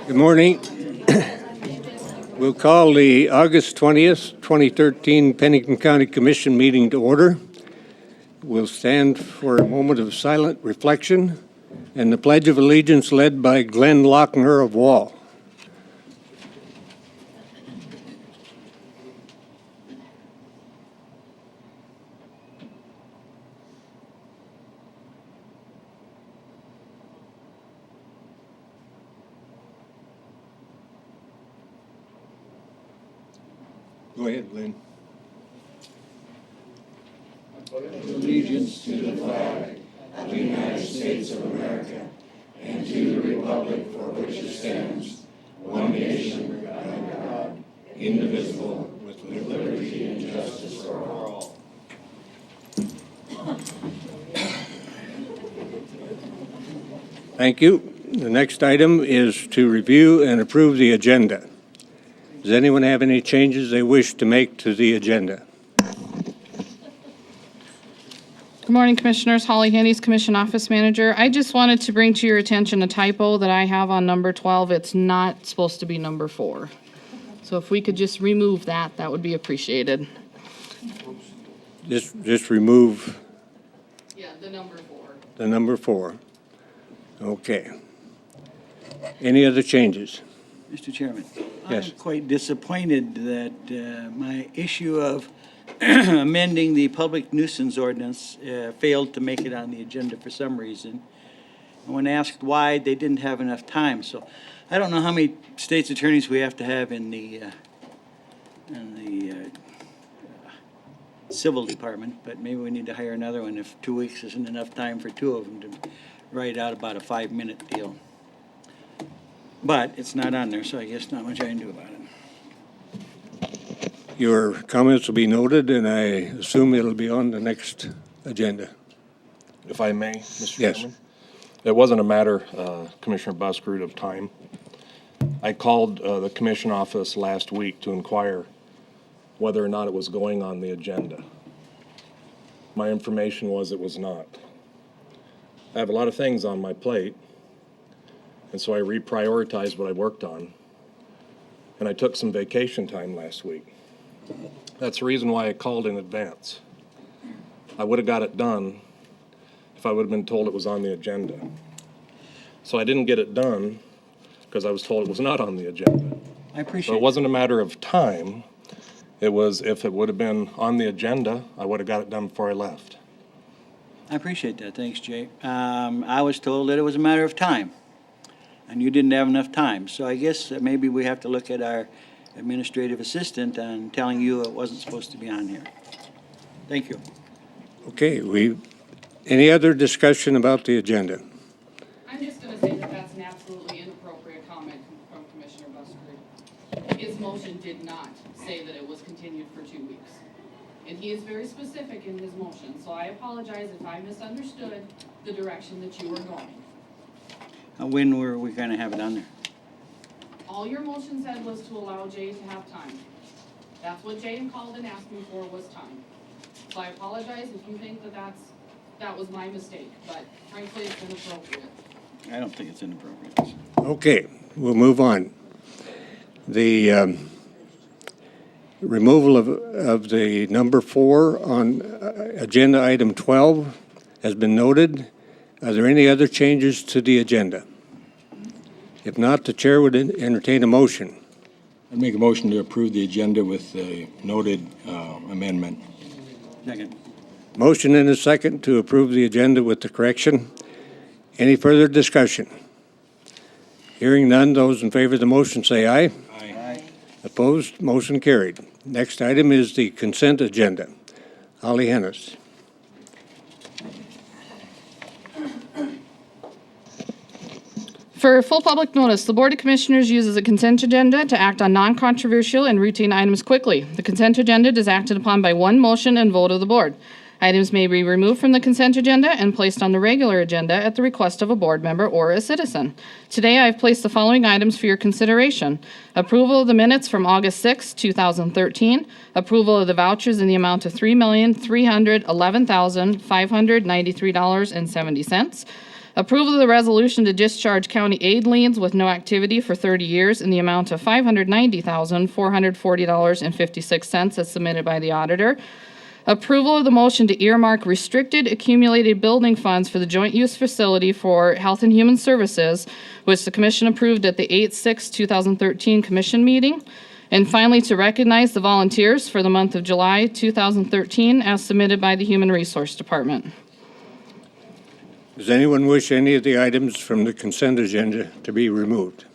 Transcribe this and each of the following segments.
Good morning. We'll call the August 20th, 2013 Pennington County Commission meeting to order. We'll stand for a moment of silent reflection and the Pledge of Allegiance led by Glenn Lochner of Wall. Go ahead, Glenn. Allegiance to the flag of the United States of America and to the republic for which it stands, one nation, under God, indivisible, with liberty and justice for all. Thank you. The next item is to review and approve the agenda. Does anyone have any changes they wish to make to the agenda? Good morning, Commissioners. Holly Handy's Commission Office Manager. I just wanted to bring to your attention a typo that I have on number 12. It's not supposed to be number 4. So if we could just remove that, that would be appreciated. Just remove Yeah, the number 4. the number 4. Okay. Any other changes? Mr. Chairman, Yes. I'm quite disappointed that my issue of amending the public nuisance ordinance failed to make it on the agenda for some reason. And when asked why, they didn't have enough time. So I don't know how many state's attorneys we have to have in the civil department, but maybe we need to hire another one if 2 weeks isn't enough time for 2 of them to write out about a 5-minute deal. But it's not on there, so I guess not much I can do about it. Your comments will be noted, and I assume it'll be on the next agenda. If I may, Mr. Yes. Chairman? It wasn't a matter, Commissioner Buskroot, of time. I called the commission office last week to inquire whether or not it was going on the agenda. My information was it was not. I have a lot of things on my plate, and so I reprioritized what I worked on, and I took some vacation time last week. That's the reason why I called in advance. I would have got it done if I would have been told it was on the agenda. So I didn't get it done because I was told it was not on the agenda. I appreciate So it. it wasn't a matter of time. It was, if it would have been on the agenda, I would have got it done before I left. I appreciate that. Thanks, Jay. I was told that it was a matter of time, and you didn't have enough time. So I guess that maybe we have to look at our administrative assistant and telling you it wasn't supposed to be on here. Thank you. Okay, any other discussion about the agenda? I'm just going to say that that's an absolutely inappropriate comment from Commissioner Buskroot. His motion did not say that it was continued for 2 weeks. And he is very specific in his motion, so I apologize if I misunderstood the direction that you were going. When were we going to have it on there? All your motion said was to allow Jay to have time. That's what Jay called and asked me for, was time. So I apologize if you think that that was my mistake, but frankly, it's inappropriate. I don't think it's inappropriate. Okay, we'll move on. The removal of the number 4 on agenda item 12 has been noted. Are there any other changes to the agenda? If not, the chair would entertain a motion. I'd make a motion to approve the agenda with a noted amendment. Second. Motion and a second to approve the agenda with the correction. Any further discussion? Hearing none, those in favor of the motion say aye. Aye. Opposed, motion carried. Next item is the consent agenda. Holly Hennis. For full public notice, the Board of Commissioners uses a consent agenda to act on non-controversial and routine items quickly. The consent agenda is acted upon by one motion and vote of the board. Items may be removed from the consent agenda and placed on the regular agenda at the request of a board member or a citizen. Today, I have placed the following items for your consideration. Approval of the minutes from August 6, 2013. Approval of the vouchers in the amount of $3,311,593.70. Approval of the resolution to discharge county aid liens with no activity for 30 years in the amount of $590,440.56 as submitted by the auditor. Approval of the motion to earmark restricted accumulated building funds for the joint use facility for Health and Human Services, which the commission approved at the 8/6/2013 commission meeting. And finally, to recognize the volunteers for the month of July 2013 as submitted by the Human Resource Department. Does anyone wish any of the items from the consent agenda to be removed?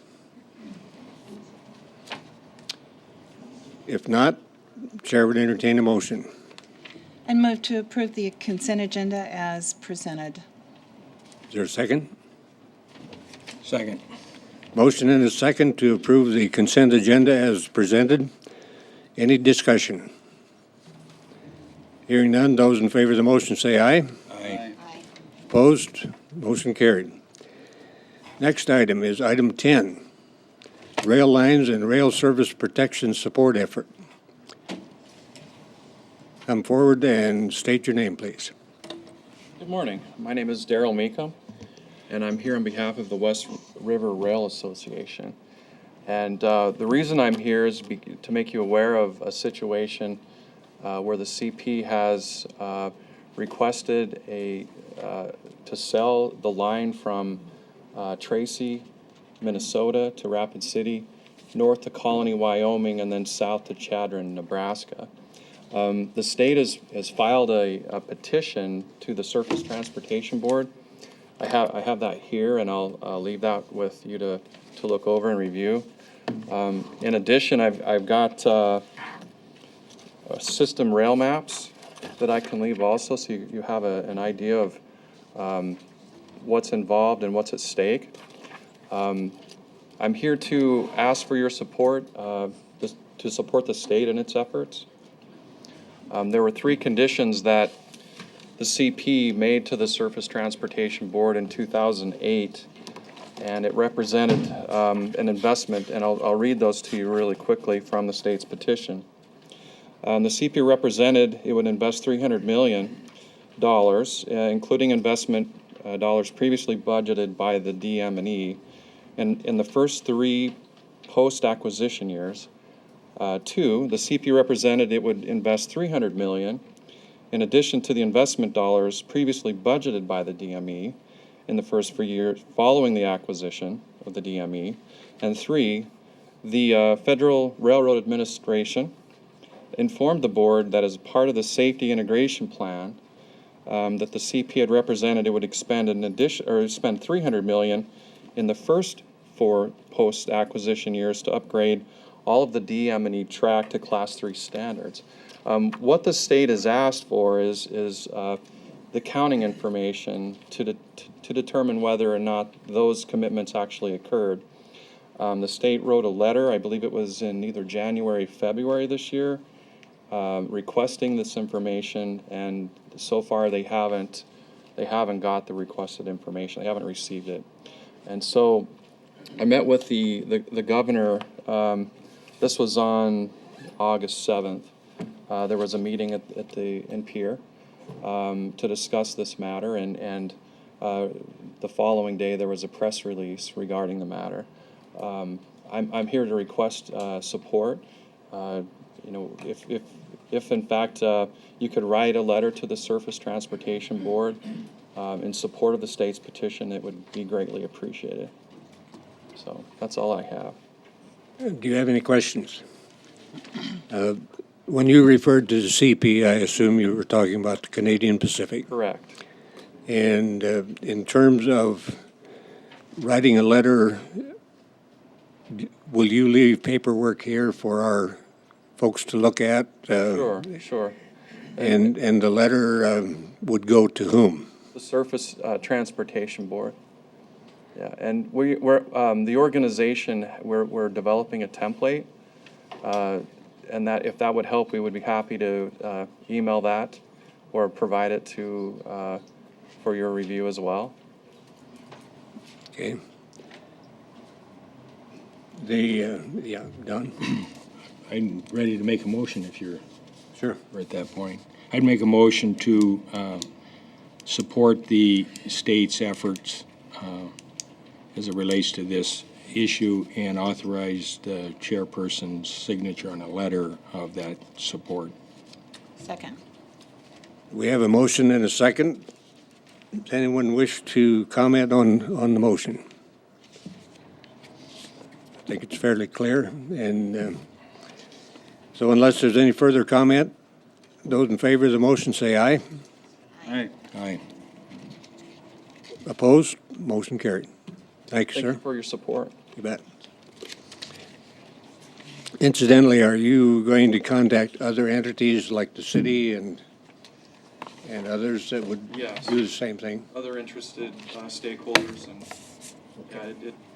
If not, Chair would entertain a motion. And move to approve the consent agenda as presented. Is there a second? Second. Motion and a second to approve the consent agenda as presented. Any discussion? Hearing none, those in favor of the motion say aye. Aye. Opposed? Motion carried. Next item is item 10, rail lines and rail service protection support effort. Come forward and state your name, please. Good morning. My name is Daryl Meekum, and I'm here on behalf of the West River Rail Association. And the reason I'm here is to make you aware of a situation where the CP has requested to sell the line from Tracy, Minnesota to Rapid City, north to Colony, Wyoming, and then south to Chadron, Nebraska. The state has filed a petition to the Surface Transportation Board. I have that here, and I'll leave that with you to look over and review. In addition, I've got system rail maps that I can leave also, so you have an idea of what's involved and what's at stake. I'm here to ask for your support to support the state in its efforts. There were 3 conditions that the CP made to the Surface Transportation Board in 2008, and it represented an investment, and I'll read those to you really quickly from the state's petition. The CP represented it would invest $300 million, including investment dollars previously budgeted by the DM&E, and in the first 3 post-acquisition years. 2, the CP represented it would invest $300 million in addition to the investment dollars previously budgeted by the DME in the first 4 years following the acquisition of the DME. And 3, the Federal Railroad Administration informed the board that as part of the safety integration plan that the CP had represented it would expend spend $300 million in the first 4 post-acquisition years to upgrade all of the DM&E track to Class 3 standards. What the state has asked for is the counting information to determine whether or not those commitments actually occurred. The state wrote a letter, I believe it was in either January, February this year, requesting this information, and so far they haven't got the requested information. They haven't received it. And so I met with the governor. This was on August 7th. There was a meeting in Pierre to discuss this matter, and the following day there was a press release regarding the matter. I'm here to request support. If in fact you could write a letter to the Surface Transportation Board in support of the state's petition, it would be greatly appreciated. So that's all I have. Do you have any questions? When you referred to the CP, I assume you were talking about the Canadian Pacific. Correct. And in terms of writing a letter, will you leave paperwork here for our folks to look at? Sure. And the letter would go to whom? The Surface Transportation Board. Yeah, and we're the organization. We're developing a template, and that if that would help, we would be happy to email that or provide it to for your review as well. Okay. Don? I'm ready to make a motion if you're Sure. at that point. I'd make a motion to support the state's efforts as it relates to this issue and authorize the chairperson's signature on a letter of that support. Second. We have a motion and a second. Does anyone wish to comment on the motion? I think it's fairly clear, and so unless there's any further comment, those in favor of the motion say aye. Aye. Aye. Opposed? Motion carried. Thank you, Thank sir. you for your support. You bet. Incidentally, are you going to contact other entities like the city and others that would Yes. do the same thing? Other interested stakeholders, and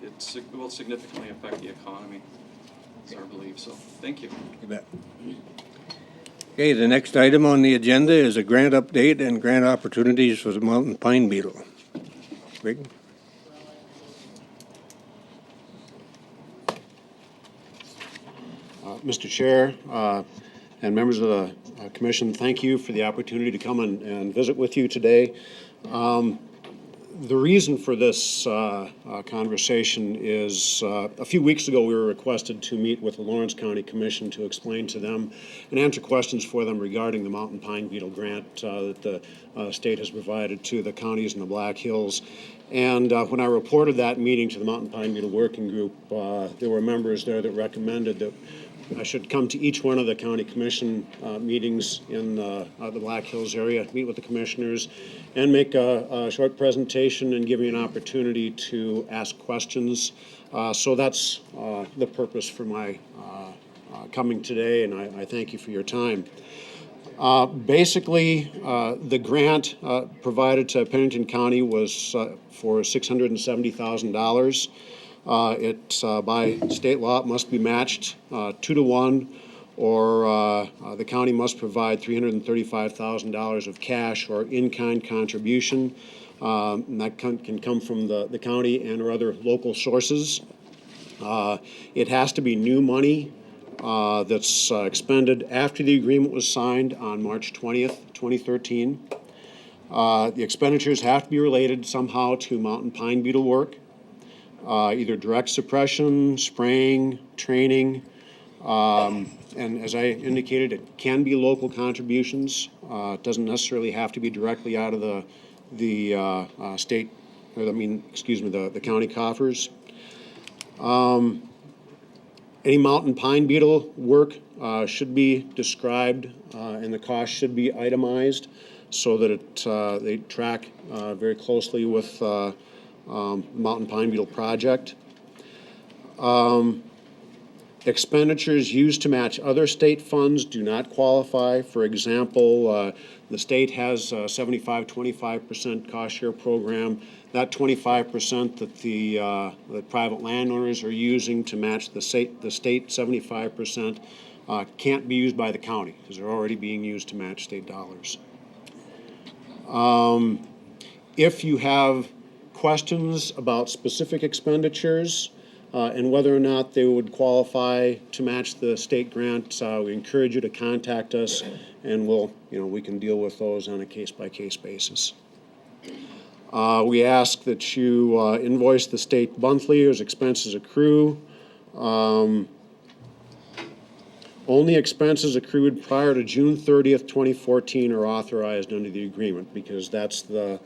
it will significantly affect the economy, is our belief, so thank you. You bet. Okay, the next item on the agenda is a grant update and grant opportunities for the mountain pine beetle. Greg? Mr. Chair and members of the commission, thank you for the opportunity to come and visit with you today. The reason for this conversation is a few weeks ago we were requested to meet with the Lawrence County Commission to explain to them and answer questions for them regarding the mountain pine beetle grant that the state has provided to the counties in the Black Hills. And when I reported that meeting to the Mountain Pine Beetle Working Group, there were members there that recommended that I should come to each one of the county commission meetings in the Black Hills area, meet with the commissioners, and make a short presentation and give you an opportunity to ask questions. So that's the purpose for my coming today, and I thank you for your time. Basically, the grant provided to Pennington County was for $670,000. It, by state law, it must be matched 2-to-1, or the county must provide $335,000 of cash or in-kind contribution. And that can come from the county and or other local sources. It has to be new money that's expended after the agreement was signed on March 20th, 2013. The expenditures have to be related somehow to mountain pine beetle work. Either direct suppression, spraying, training, and as I indicated, it can be local contributions. It doesn't necessarily have to be directly out of the state, or the county coffers. Any mountain pine beetle work should be described, and the cost should be itemized so that they track very closely with Mountain Pine Beetle project. Expenditures used to match other state funds do not qualify. For example, the state has a 75-25% cost share program. That 25% that the private landowners are using to match the state 75% can't be used by the county because they're already being used to match state dollars. If you have questions about specific expenditures and whether or not they would qualify to match the state grant, we encourage you to contact us, and we can deal with those on a case-by-case basis. We ask that you invoice the state monthly as expenses accrue. Only expenses accrued prior to June 30th, 2014 are authorized under the agreement because that's the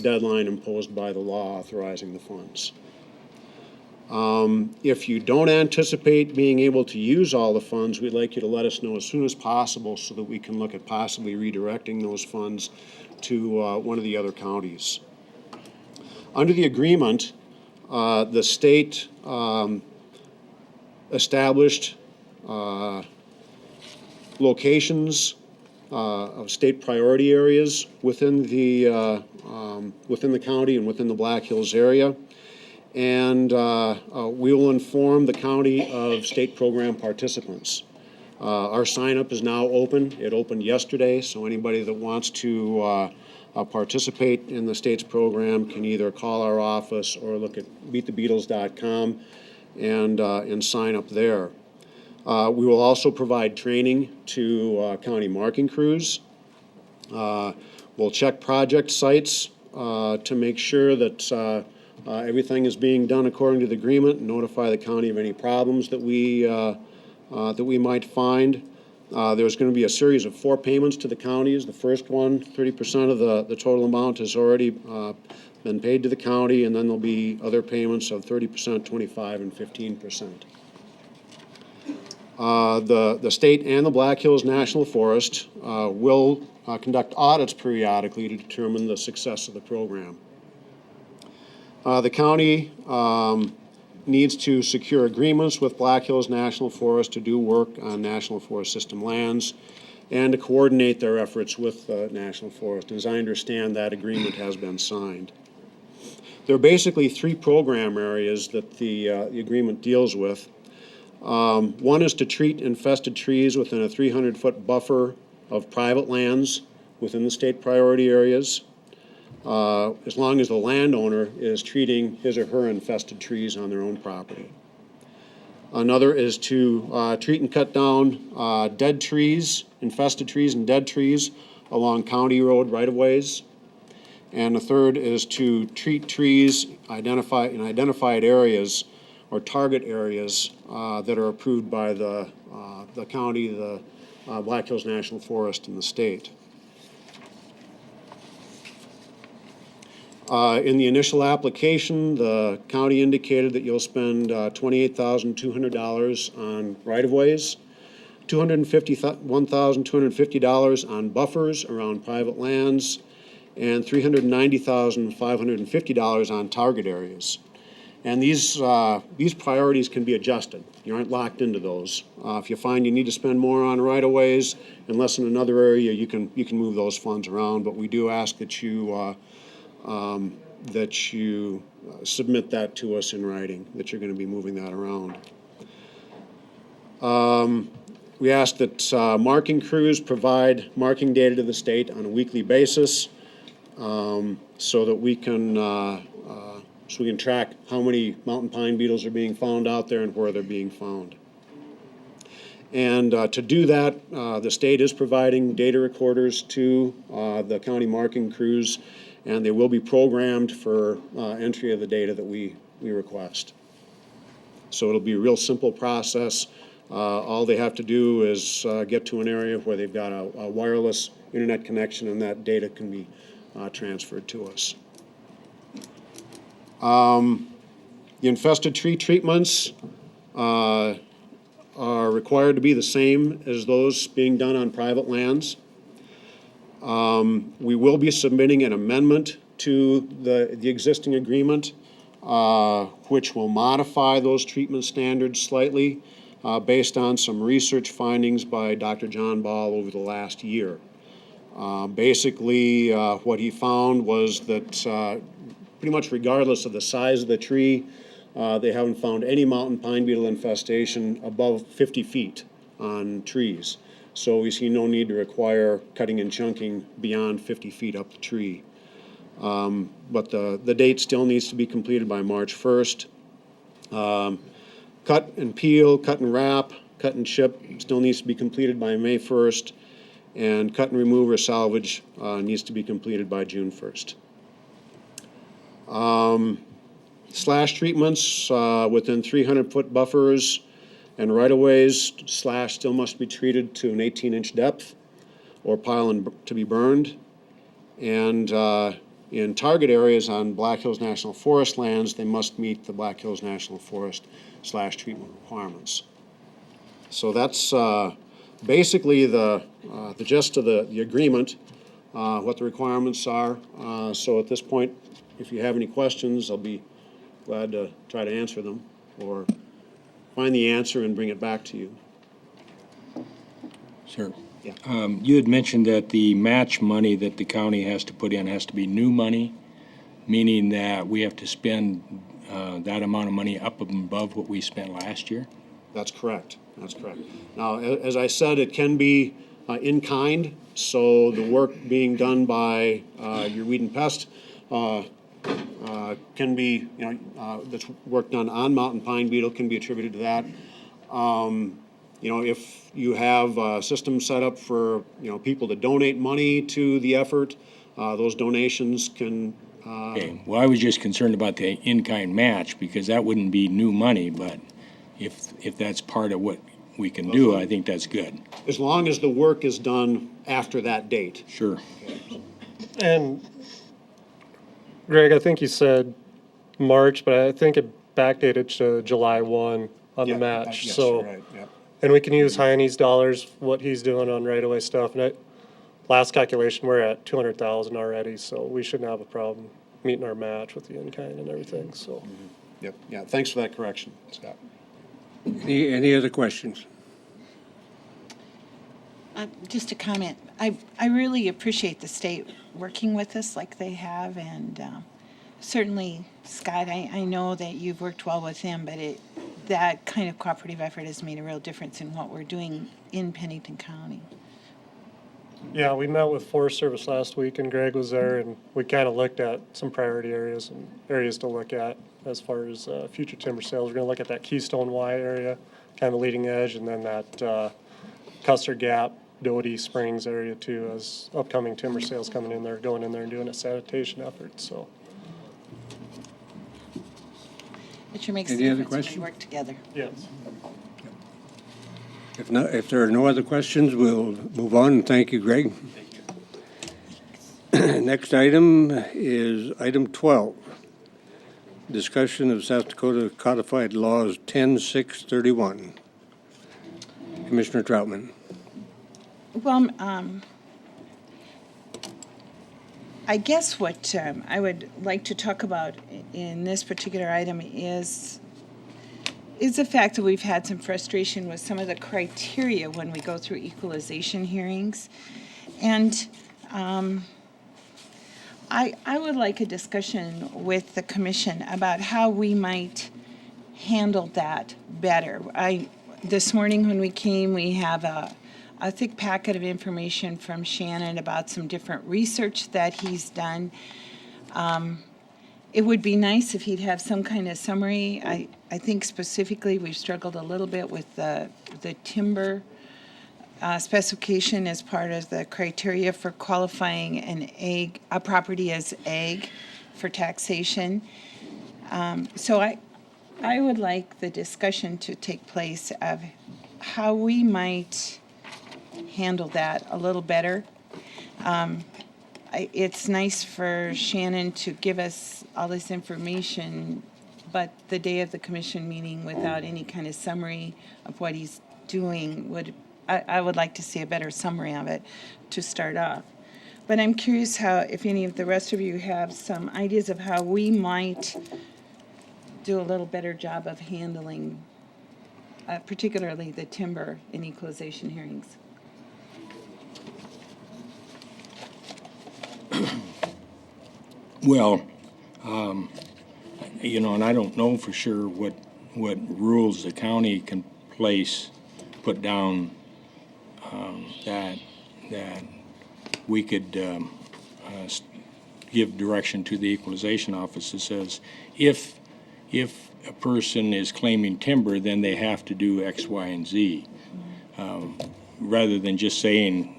deadline imposed by the law authorizing the funds. If you don't anticipate being able to use all the funds, we'd like you to let us know as soon as possible so that we can look at possibly redirecting those funds to one of the other counties. Under the agreement, the state established locations of state priority areas within the county and within the Black Hills area. And we will inform the county of state program participants. Our sign-up is now open. It opened yesterday, so anybody that wants to participate in the state's program can either call our office or look at beatthebeatles.com and sign up there. We will also provide training to county marking crews. We'll check project sites to make sure that everything is being done according to the agreement, and notify the county of any problems that we might find. There's going to be a series of 4 payments to the counties. The first one, 30% of the total amount has already been paid to the county, and then there'll be other payments of 30%, 25%, and 15%. The state and the Black Hills National Forest will conduct audits periodically to determine the success of the program. The county needs to secure agreements with Black Hills National Forest to do work on National Forest System lands and to coordinate their efforts with the National Forest. As I understand, that agreement has been signed. There are basically 3 program areas that the agreement deals with. One is to treat infested trees within a 300-foot buffer of private lands within the state priority areas, as long as the landowner is treating his or her infested trees on their own property. Another is to treat and cut down dead trees, infested trees and dead trees along county road right-of-ways. And the third is to treat trees in identified areas or target areas that are approved by the county, the Black Hills National Forest, and the state. In the initial application, the county indicated that you'll spend $28,200 on right-of-ways, $1,250 on buffers around private lands, and $390,550 on target areas. And these priorities can be adjusted. You aren't locked into those. If you find you need to spend more on right-of-ways and less in another area, you can move those funds around. But we do ask that you submit that to us in writing, that you're going to be moving that around. We ask that marking crews provide marking data to the state on a weekly basis, so that we can track how many mountain pine beetles are being found out there and where they're being found. And to do that, the state is providing data recorders to the county marking crews, and they will be programmed for entry of the data that we request. So it'll be a real simple process. All they have to do is get to an area where they've got a wireless internet connection, and that data can be transferred to us. The infested tree treatments are required to be the same as those being done on private lands. We will be submitting an amendment to the existing agreement, which will modify those treatment standards slightly based on some research findings by Dr. John Ball over the last year. Basically, what he found was that pretty much regardless of the size of the tree, they haven't found any mountain pine beetle infestation above 50 feet on trees. So we see no need to require cutting and chunking beyond 50 feet up the tree. But the date still needs to be completed by March 1st. Cut and peel, cut and wrap, cut and chip still needs to be completed by May 1st. And cut and remove or salvage needs to be completed by June 1st. Slash treatments within 300-foot buffers and right-of-ways, slash still must be treated to an 18-inch depth or pile to be burned. And in target areas on Black Hills National Forest lands, they must meet the Black Hills National Forest slash treatment requirements. So that's basically the gist of the agreement, what the requirements are. So at this point, if you have any questions, I'll be glad to try to answer them or find the answer and bring it back to you. Sir, Yeah. you had mentioned that the match money that the county has to put in has to be new money, meaning that we have to spend that amount of money up and above what we spent last year? That's correct. That's correct. Now, as I said, it can be in kind, so the work being done by your weed and pest can be, that's work done on mountain pine beetle can be attributed to that. If you have a system set up for, people to donate money to the effort, Those donations can, Okay, well, I was just concerned about the in-kind match, because that wouldn't be new money, but if that's part of what we can do, I think that's good. as long as the work is done after that date. Sure. And Greg, I think you said March, but I think it backdated to July 1 on the match. Yes, So, right, yeah. and we can use Heine's dollars, what he's doing on right-of-way stuff. And last calculation, we're at 200,000 already, so we shouldn't have a problem meeting our match with the in-kind and everything, so. Yep, yeah, thanks for that correction, Scott. Any other questions? Just a comment. I really appreciate the state working with us like they have, and certainly, Scott, I know that you've worked well with them, but that kind of cooperative effort has made a real difference in what we're doing in Pennington County. Yeah, we met with Forest Service last week, and Greg was there, and we kind of looked at some priority areas and areas to look at as far as future timber sales. We're going to look at that Keystone Y area, kind of leading edge, and then that Custer Gap, Doty Springs area too, as upcoming timber sales coming in there, going in there and doing a sanitation effort, so. It sure makes a Any other difference when question? we work together. Yes. If there are no other questions, we'll move on. Thank you, Greg. Next item is item 12. Discussion of South Dakota Codified Laws 10-631. Commissioner Troutman. Well, I guess what I would like to talk about in this particular item is the fact that we've had some frustration with some of the criteria when we go through equalization hearings. And I would like a discussion with the commission about how we might handle that better. This morning when we came, we have a thick packet of information from Shannon about some different research that he's done. It would be nice if he'd have some kind of summary. I think specifically we've struggled a little bit with the timber specification as part of the criteria for qualifying a property as ag for taxation. So I would like the discussion to take place of how we might handle that a little better. It's nice for Shannon to give us all this information, but the day of the commission meeting without any kind of summary of what he's doing I would like to see a better summary of it to start off. But I'm curious if any of the rest of you have some ideas of how we might do a little better job of handling, particularly the timber in equalization hearings. Well, and I don't know for sure what rules the county can put down that we could give direction to the equalization office that says if a person is claiming timber, then they have to do X, Y, and Z, rather than just saying,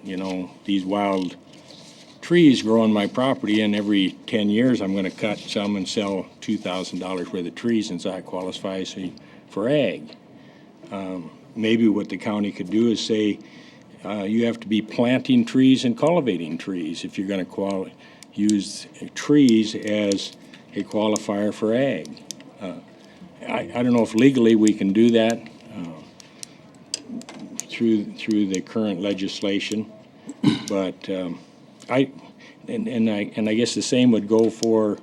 these wild trees grow on my property, and every 10 years I'm going to cut some and sell $2,000 worth of trees, and so that qualifies for ag. Maybe what the county could do is say you have to be planting trees and cultivating trees if you're going to use trees as a qualifier for ag. I don't know if legally we can do that through the current legislation, but I guess the same would go for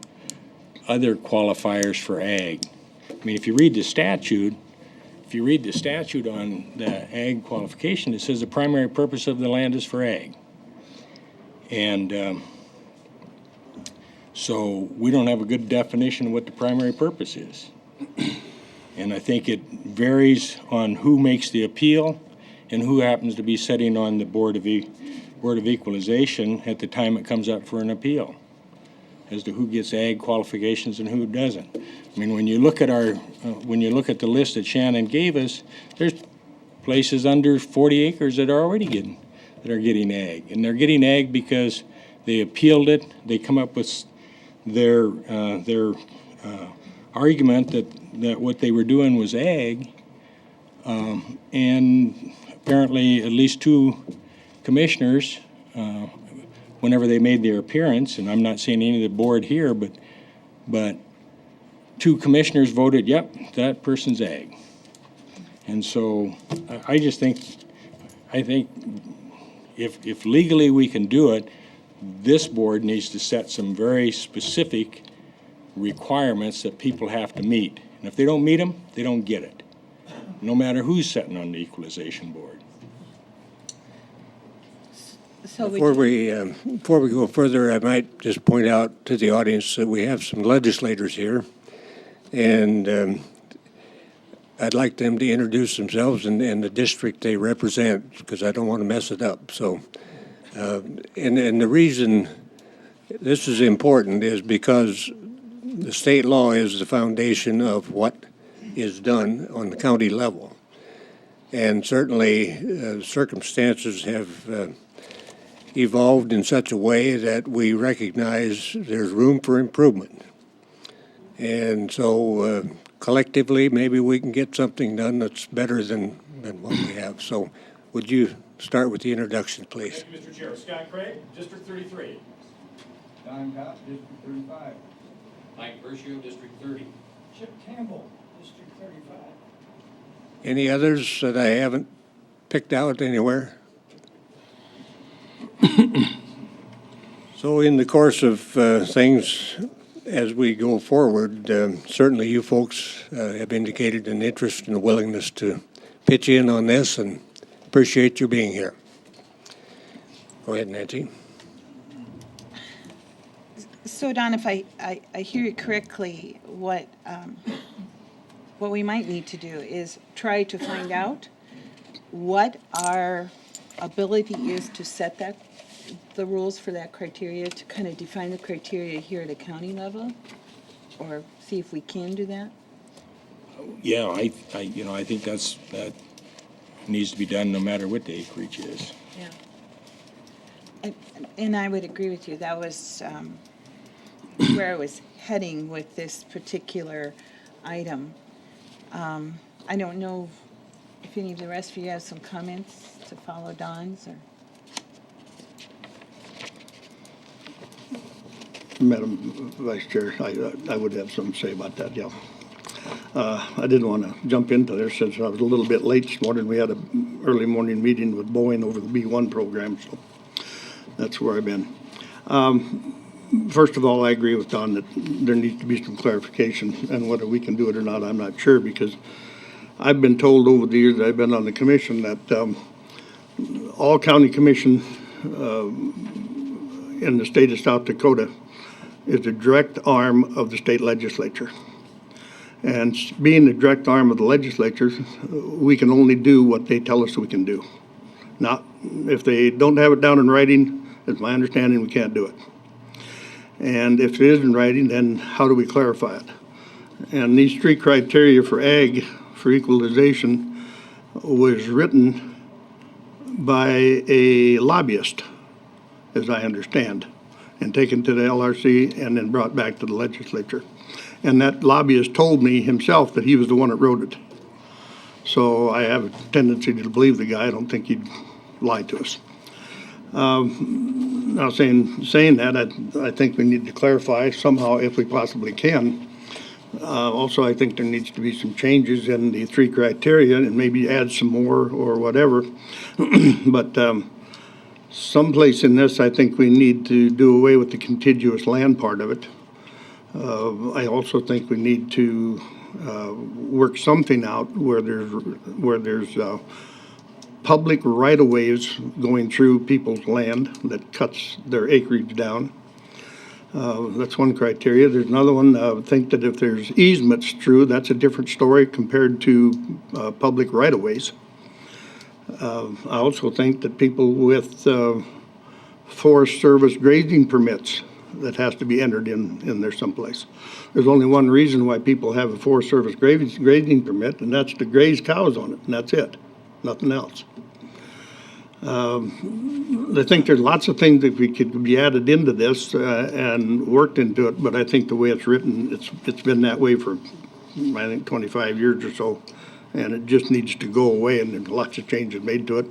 other qualifiers for ag. I mean, if you read the statute on the ag qualification, it says the primary purpose of the land is for ag. And so we don't have a good definition of what the primary purpose is. And I think it varies on who makes the appeal and who happens to be sitting on the Board of Equalization at the time it comes up for an appeal, as to who gets ag qualifications and who doesn't. I mean, when you look at the list that Shannon gave us, there's places under 40 acres that are already getting ag, and they're getting ag because They appealed it. They come up with their argument that what they were doing was ag. And apparently at least two commissioners, whenever they made their appearance, and I'm not saying any of the board here, but two commissioners voted, yep, that person's ag. And so I think if legally we can do it, this board needs to set some very specific requirements that people have to meet. And if they don't meet them, they don't get it, no matter who's sitting on the equalization board. So Before we go further, I might just point out to the audience that we have some legislators here, and I'd like them to introduce themselves and the district they represent, because I don't want to mess it up. So, and the reason this is important is because the state law is the foundation of what is done on the county level. And certainly circumstances have evolved in such a way that we recognize there's room for improvement. And so collectively, maybe we can get something done that's better than what we have. So would you start with the introduction, please? Thank you, Mr. Chair. Scott Craig, District 33. Don Cox, District 35. Mike Bershio, District 30. Chip Campbell, District 35. Any others that I haven't picked out anywhere? So in the course of things, as we go forward, certainly you folks have indicated an interest and a willingness to pitch in on this, and appreciate you being here. Go ahead, Nancy. So Don, if I hear you correctly, what we might need to do is try to find out what our ability is to set the rules for that criteria, to kind of define the criteria here at a county level, or see if we can do that? Yeah, I think that needs to be done no matter what the acreage is. Yeah. And I would agree with you. That was where I was heading with this particular item. I don't know if any of the rest of you have some comments to follow Don's, or? Madam Vice Chair, I would have something to say about that, yeah. I didn't want to jump into there since I was a little bit late this morning. We had an early morning meeting with Boeing over the B1 program, so that's where I've been. First of all, I agree with Don that there needs to be some clarification, and whether we can do it or not, I'm not sure, because I've been told over the years that I've been on the commission that all county commission in the state of South Dakota is the direct arm of the state legislature. And being the direct arm of the legislature, we can only do what they tell us we can do. Not, if they don't have it down in writing, it's my understanding we can't do it. And if it is in writing, then how do we clarify it? And these three criteria for ag, for equalization, was written by a lobbyist, as I understand, and taken to the LRC and then brought back to the legislature. And that lobbyist told me himself that he was the one that wrote it. So I have a tendency to believe the guy. I don't think he'd lie to us. Now saying that, I think we need to clarify somehow if we possibly can. Also, I think there needs to be some changes in the three criteria and maybe add some more or whatever. But someplace in this, I think we need to do away with the contiguous land part of it. I also think we need to work something out where there's public right-of-ways going through people's land that cuts their acreage down. That's one criteria. There's another one. I would think that if there's easements through, that's a different story compared to public right-of-ways. I also think that people with Forest Service grazing permits, that has to be entered in there someplace. There's only one reason why people have a Forest Service grazing permit, and that's to graze cows on it, and that's it, nothing else. I think there's lots of things that we could be added into this and worked into it, but I think the way it's written, it's been that way for, I think, 25 years or so, and it just needs to go away, and there's lots of changes made to it.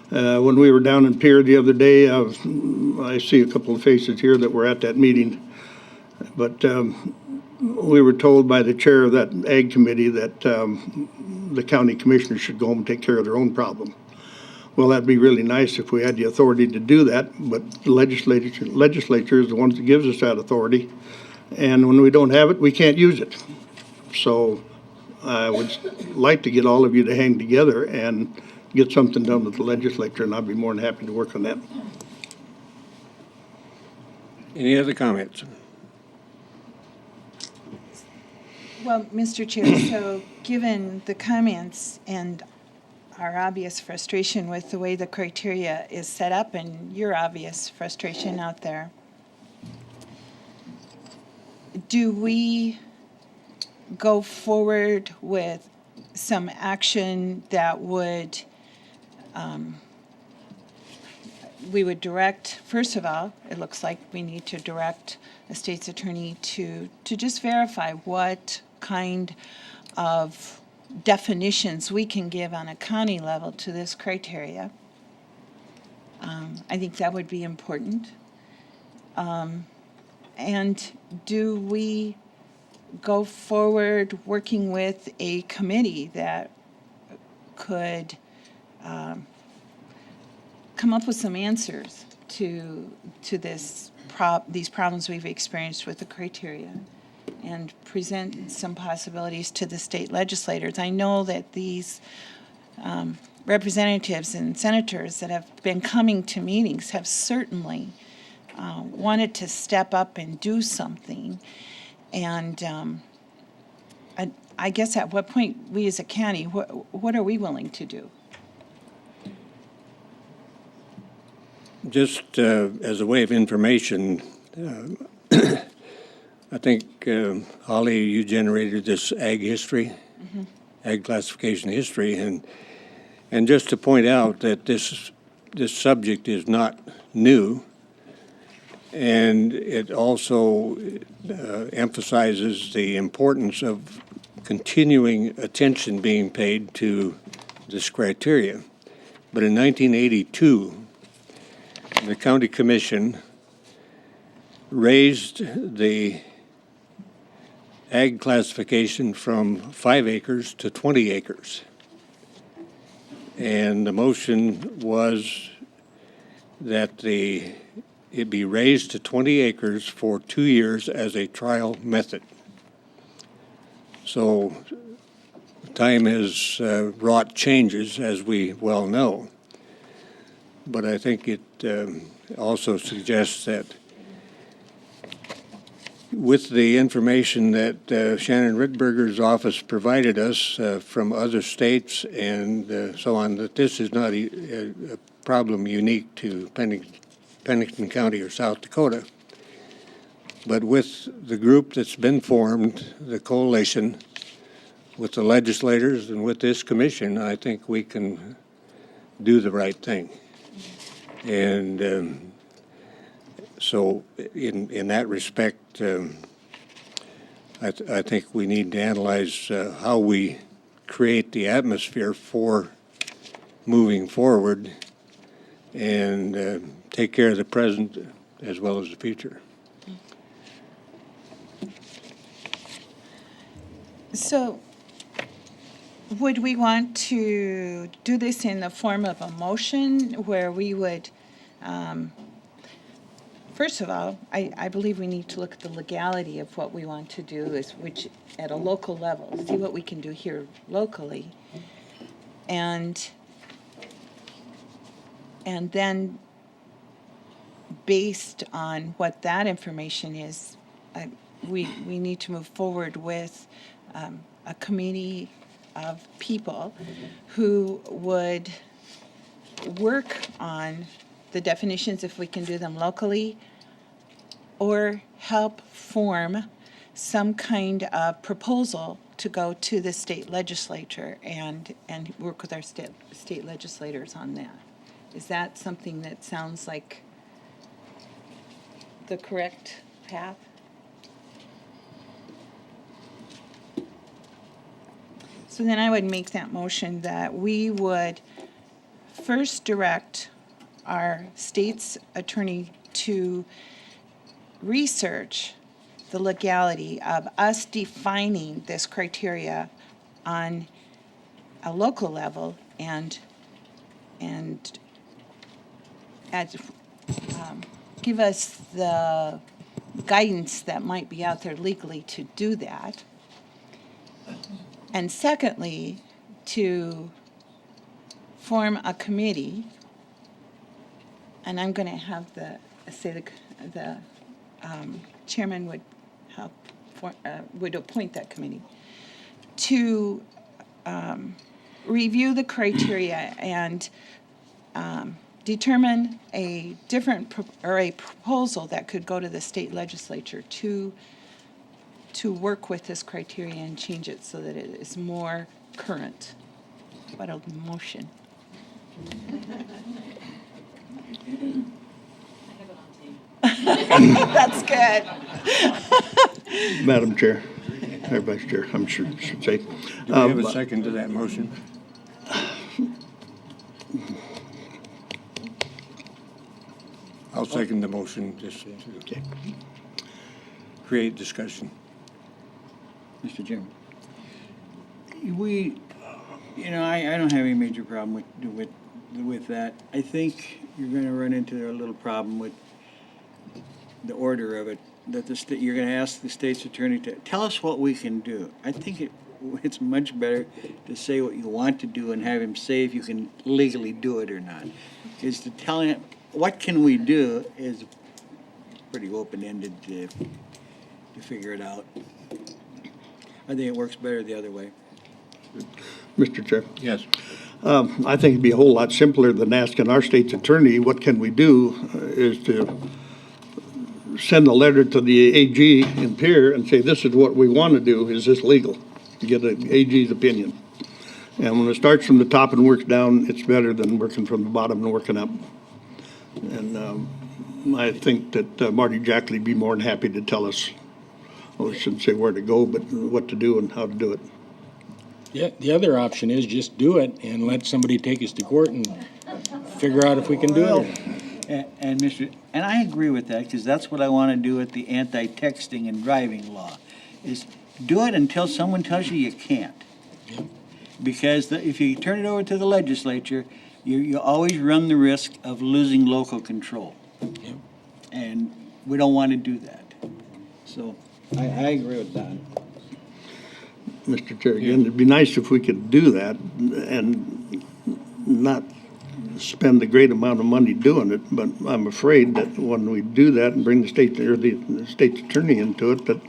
When we were down in Pier the other day, I see a couple of faces here that were at that meeting, but we were told by the chair of that ag committee that the county commissioners should go home and take care of their own problem. Well, that'd be really nice if we had the authority to do that, but the legislature is the ones that gives us that authority. And when we don't have it, we can't use it. So I would like to get all of you to hang together and get something done with the legislature, and I'd be more than happy to work on that. Any other comments? Well, Mr. Chair, so given the comments and our obvious frustration with the way the criteria is set up and your obvious frustration out there, do we go forward with some action that would, we would direct, first of all, it looks like we need to direct the state's attorney to just verify what kind of definitions we can give on a county level to this criteria. I think that would be important. And do we go forward working with a committee that could come up with some answers to these problems we've experienced with the criteria, and present some possibilities to the state legislators? I know that these representatives and senators that have been coming to meetings have certainly wanted to step up and do something. And I guess at what point, we as a county, what are we willing to do? Just as a way of information, I think, Holly, you generated this ag history, ag classification history, and just to point out that this subject is not new, and it also emphasizes the importance of continuing attention being paid to this criteria. But in 1982, the county commission raised the ag classification from 5 acres to 20 acres. And the motion was that it be raised to 20 acres for 2 years as a trial method. So time has wrought changes, as we well know. But I think it also suggests that with the information that Shannon Rittberger's office provided us from other states and so on, that this is not a problem unique to Pennington County or South Dakota. But with the group that's been formed, the coalition, with the legislators and with this commission, I think we can do the right thing. And so in that respect, I think we need to analyze how we create the atmosphere for moving forward and take care of the present as well as the future. So would we want to do this in the form of a motion where we would, first of all, I believe we need to look at the legality of what we want to do, which at a local level, see what we can do here locally. And then based on what that information is, we need to move forward with a committee of people who would work on the definitions if we can do them locally, or help form some kind of proposal to go to the state legislature and work with our state legislators on that. Is that something that sounds like the correct path? So then I would make that motion that we would first direct our state's attorney to research the legality of us defining this criteria on a local level and give us the guidance that might be out there legally to do that. And secondly, to form a committee, and I'm going to have the chairman would help, would appoint that committee, to review the criteria and determine a different, or a proposal that could go to the state legislature to work with this criteria and change it so that it is more current. What a motion. That's good. Madam Chair, or Vice Chair, I'm sure should say. Do we have a second to that motion? I'll second the motion just to create discussion. Mr. Chairman. I don't have any major problem with that. I think you're gonna run into a little problem with the order of it, that you're gonna ask the state's attorney to tell us what we can do. I think it's much better to say what you want to do and have him say if you can legally do it or not. Is to tell him, what can we do is pretty open-ended to figure it out. I think it works better the other way. Mr. Chair. Yes. I think it'd be a whole lot simpler than asking our state's attorney, what can we do, is to send a letter to the AG in Pierre and say, this is what we want to do, is this legal? To get an AG's opinion. And when it starts from the top and works down, it's better than working from the bottom and working up. And I think that Marty Jackley would be more than happy to tell us, well, I shouldn't say where to go, but what to do and how to do it. Yeah, the other option is just do it and let somebody take us to court and figure out if we can do it or not. And I agree with that, because that's what I want to do with the anti-texting and driving law, is do it until someone tells you can't. Yep. Because if you turn it over to the legislature, you always run the risk of losing local control. Yep. And we don't want to do that. So I agree with Don. Mr. Chair, again, it'd be nice if we could do that and not spend a great amount of money doing it, but I'm afraid that when we do that and bring the state or the state's attorney into it, that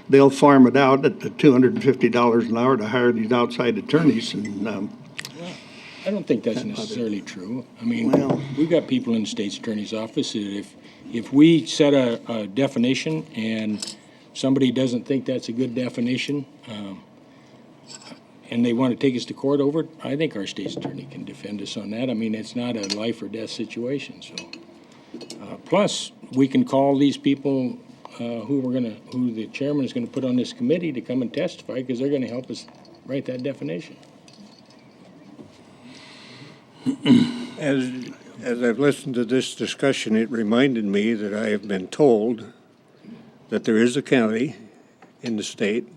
they'll farm it out at the $250 an hour to hire these outside attorneys. And I don't think that's necessarily true. I mean, we've got people in the state's attorney's office that if we set a definition and somebody doesn't think that's a good definition, and they want to take us to court over it, I think our state's attorney can defend us on that. I mean, it's not a life or death situation, so. Plus, we can call these people who the chairman is gonna put on this committee to come and testify, because they're gonna help us write that definition. As I've listened to this discussion, it reminded me that I have been told that there is a county in the state,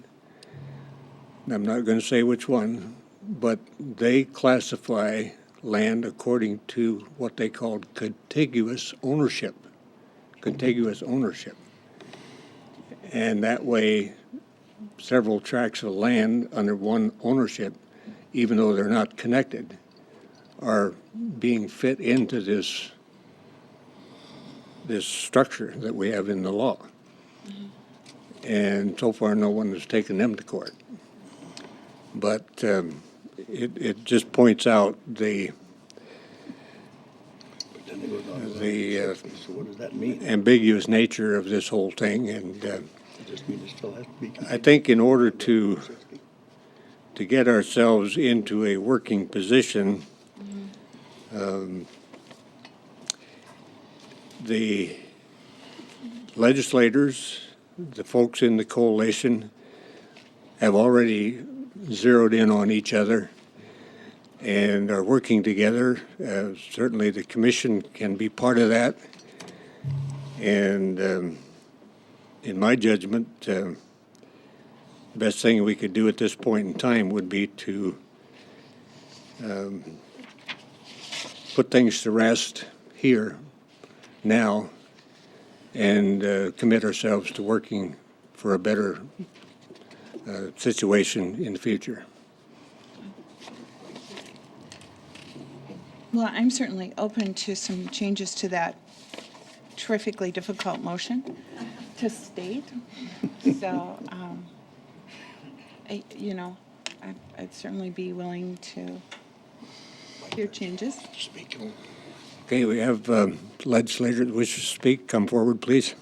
I'm not going to say which one, but they classify land according to what they called contiguous ownership. Contiguous ownership. And that way, several tracts of land under one ownership, even though they're not connected, are being fit into this structure that we have in the law. And so far, no one has taken them to court. But it just points out the so what does that mean? ambiguous nature of this whole thing. And It just means it still has to be. I think in order to get ourselves into a working position, the legislators, the folks in the coalition, have already zeroed in on each other and are working together. Certainly the commission can be part of that. And in my judgment, the best thing we could do at this point in time would be to put things to rest here now and commit ourselves to working for a better situation in the future. Well, I'm certainly open to some changes to that terrifically difficult motion to state. So, I'd certainly be willing to hear changes. Okay, we have legislator that wishes to speak. Come forward, please.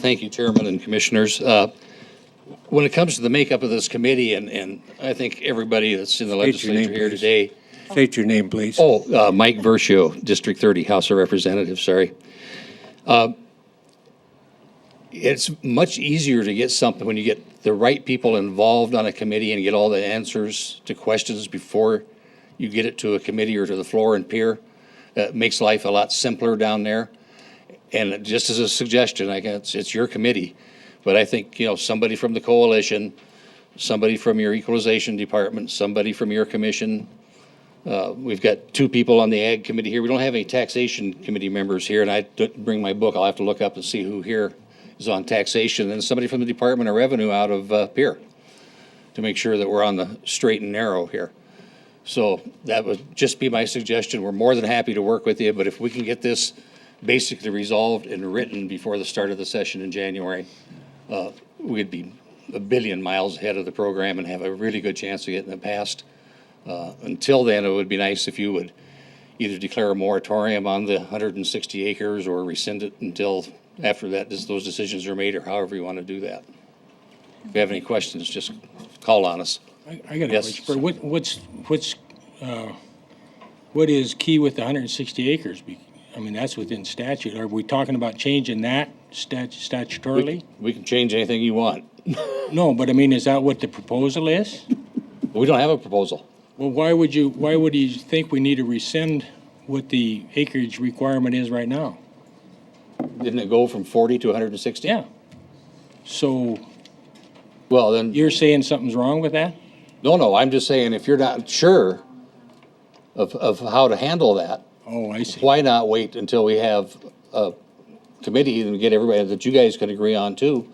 Thank you, Chairman and Commissioners. When it comes to the makeup of this committee, and I think everybody that's in the State your name, legislature here please. today. State your name, please. Mike Versio, District 30, House of Representatives, sorry. It's much easier to get something when you get the right people involved on a committee and get all the answers to questions before you get it to a committee or to the floor and peer. It makes life a lot simpler down there. And just as a suggestion, I guess it's your committee, but I think, somebody from the coalition, somebody from your equalization department, somebody from your commission. We've got two people on the Ag Committee here. We don't have any taxation committee members here, and I didn't bring my book. I'll have to look up and see who here is on taxation, and somebody from the Department of Revenue out of Pierre to make sure that we're on the straight and narrow here. So that would just be my suggestion. We're more than happy to work with you, but if we can get this basically resolved and written before the start of the session in January, we'd be a billion miles ahead of the program and have a really good chance of getting it passed. Until then, it would be nice if you would either declare a moratorium on the 160 acres or rescind it until after that those decisions are made, or however you want to do that. If you have any questions, just call on us. I got a Yes. question. What is key with the 160 acres? I mean, that's within statute. Are we talking about changing that statutorily? We can change anything you want. No, but I mean, is that what the proposal is? We don't have a proposal. Well, why would you think we need to rescind what the acreage requirement is right now? Didn't it go from 40 to 160? Yeah. So Well, then, you're saying something's wrong with that? no, I'm just saying if you're not sure of how to handle that, Oh, I see. why not wait until we have a committee and get everybody that you guys can agree on too?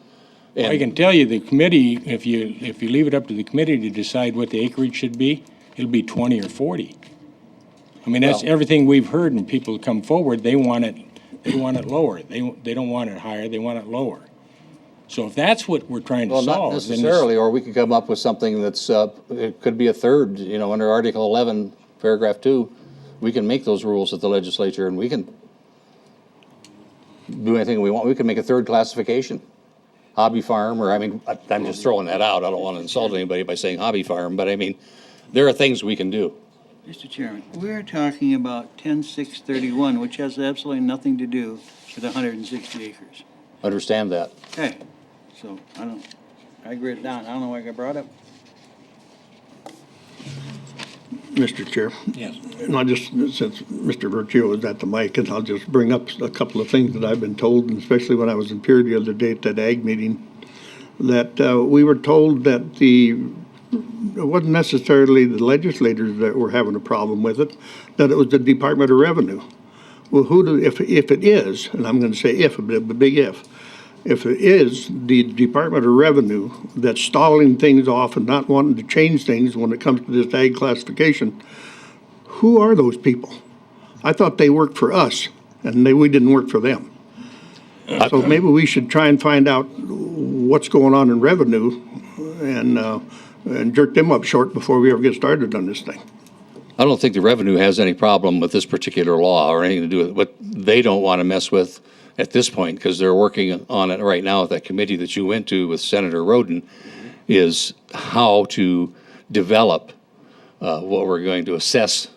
I And can tell you, the committee, if you leave it up to the committee to decide what the acreage should be, it'll be 20 or 40. I mean, that's Well- everything we've heard, and people come forward, they want it lower. They don't want it higher, they want it lower. So if that's what we're trying to Well, solve, not then necessarily, or we could come up with something that's, it could be a third, under Article 11, Paragraph 2. We can make those rules at the legislature, and we can do anything we want. We can make a third classification. Hobby farm, or, I'm just throwing that out. I don't want to insult anybody by saying hobby farm, but there are things we can do. Mr. Chairman, we're talking about 10-631, which has absolutely nothing to do with 160 acres. Understand that. Okay, so I agree it down. I don't know why I got brought up. Mr. Chair. Yes. And since Mr. Vergio is at the mic, and I'll just bring up a couple of things that I've been told, and especially when I was in Pierre the other day at that ag meeting, that we were told that it wasn't necessarily the legislators that were having a problem with it, that it was the Department of Revenue. Well, if it is, and I'm going to say if, a big if it is the Department of Revenue that's stalling things off and not wanting to change things when it comes to this ag classification, who are those people? I thought they worked for us, and we didn't work for them. So maybe we should try and find out what's going on in revenue and jerk them up short before we ever get started on this thing. I don't think the revenue has any problem with this particular law or anything to do with it. What they don't want to mess with at this point, because they're working on it right now at that committee that you went to with Senator Roden, is how to develop what we're going to assess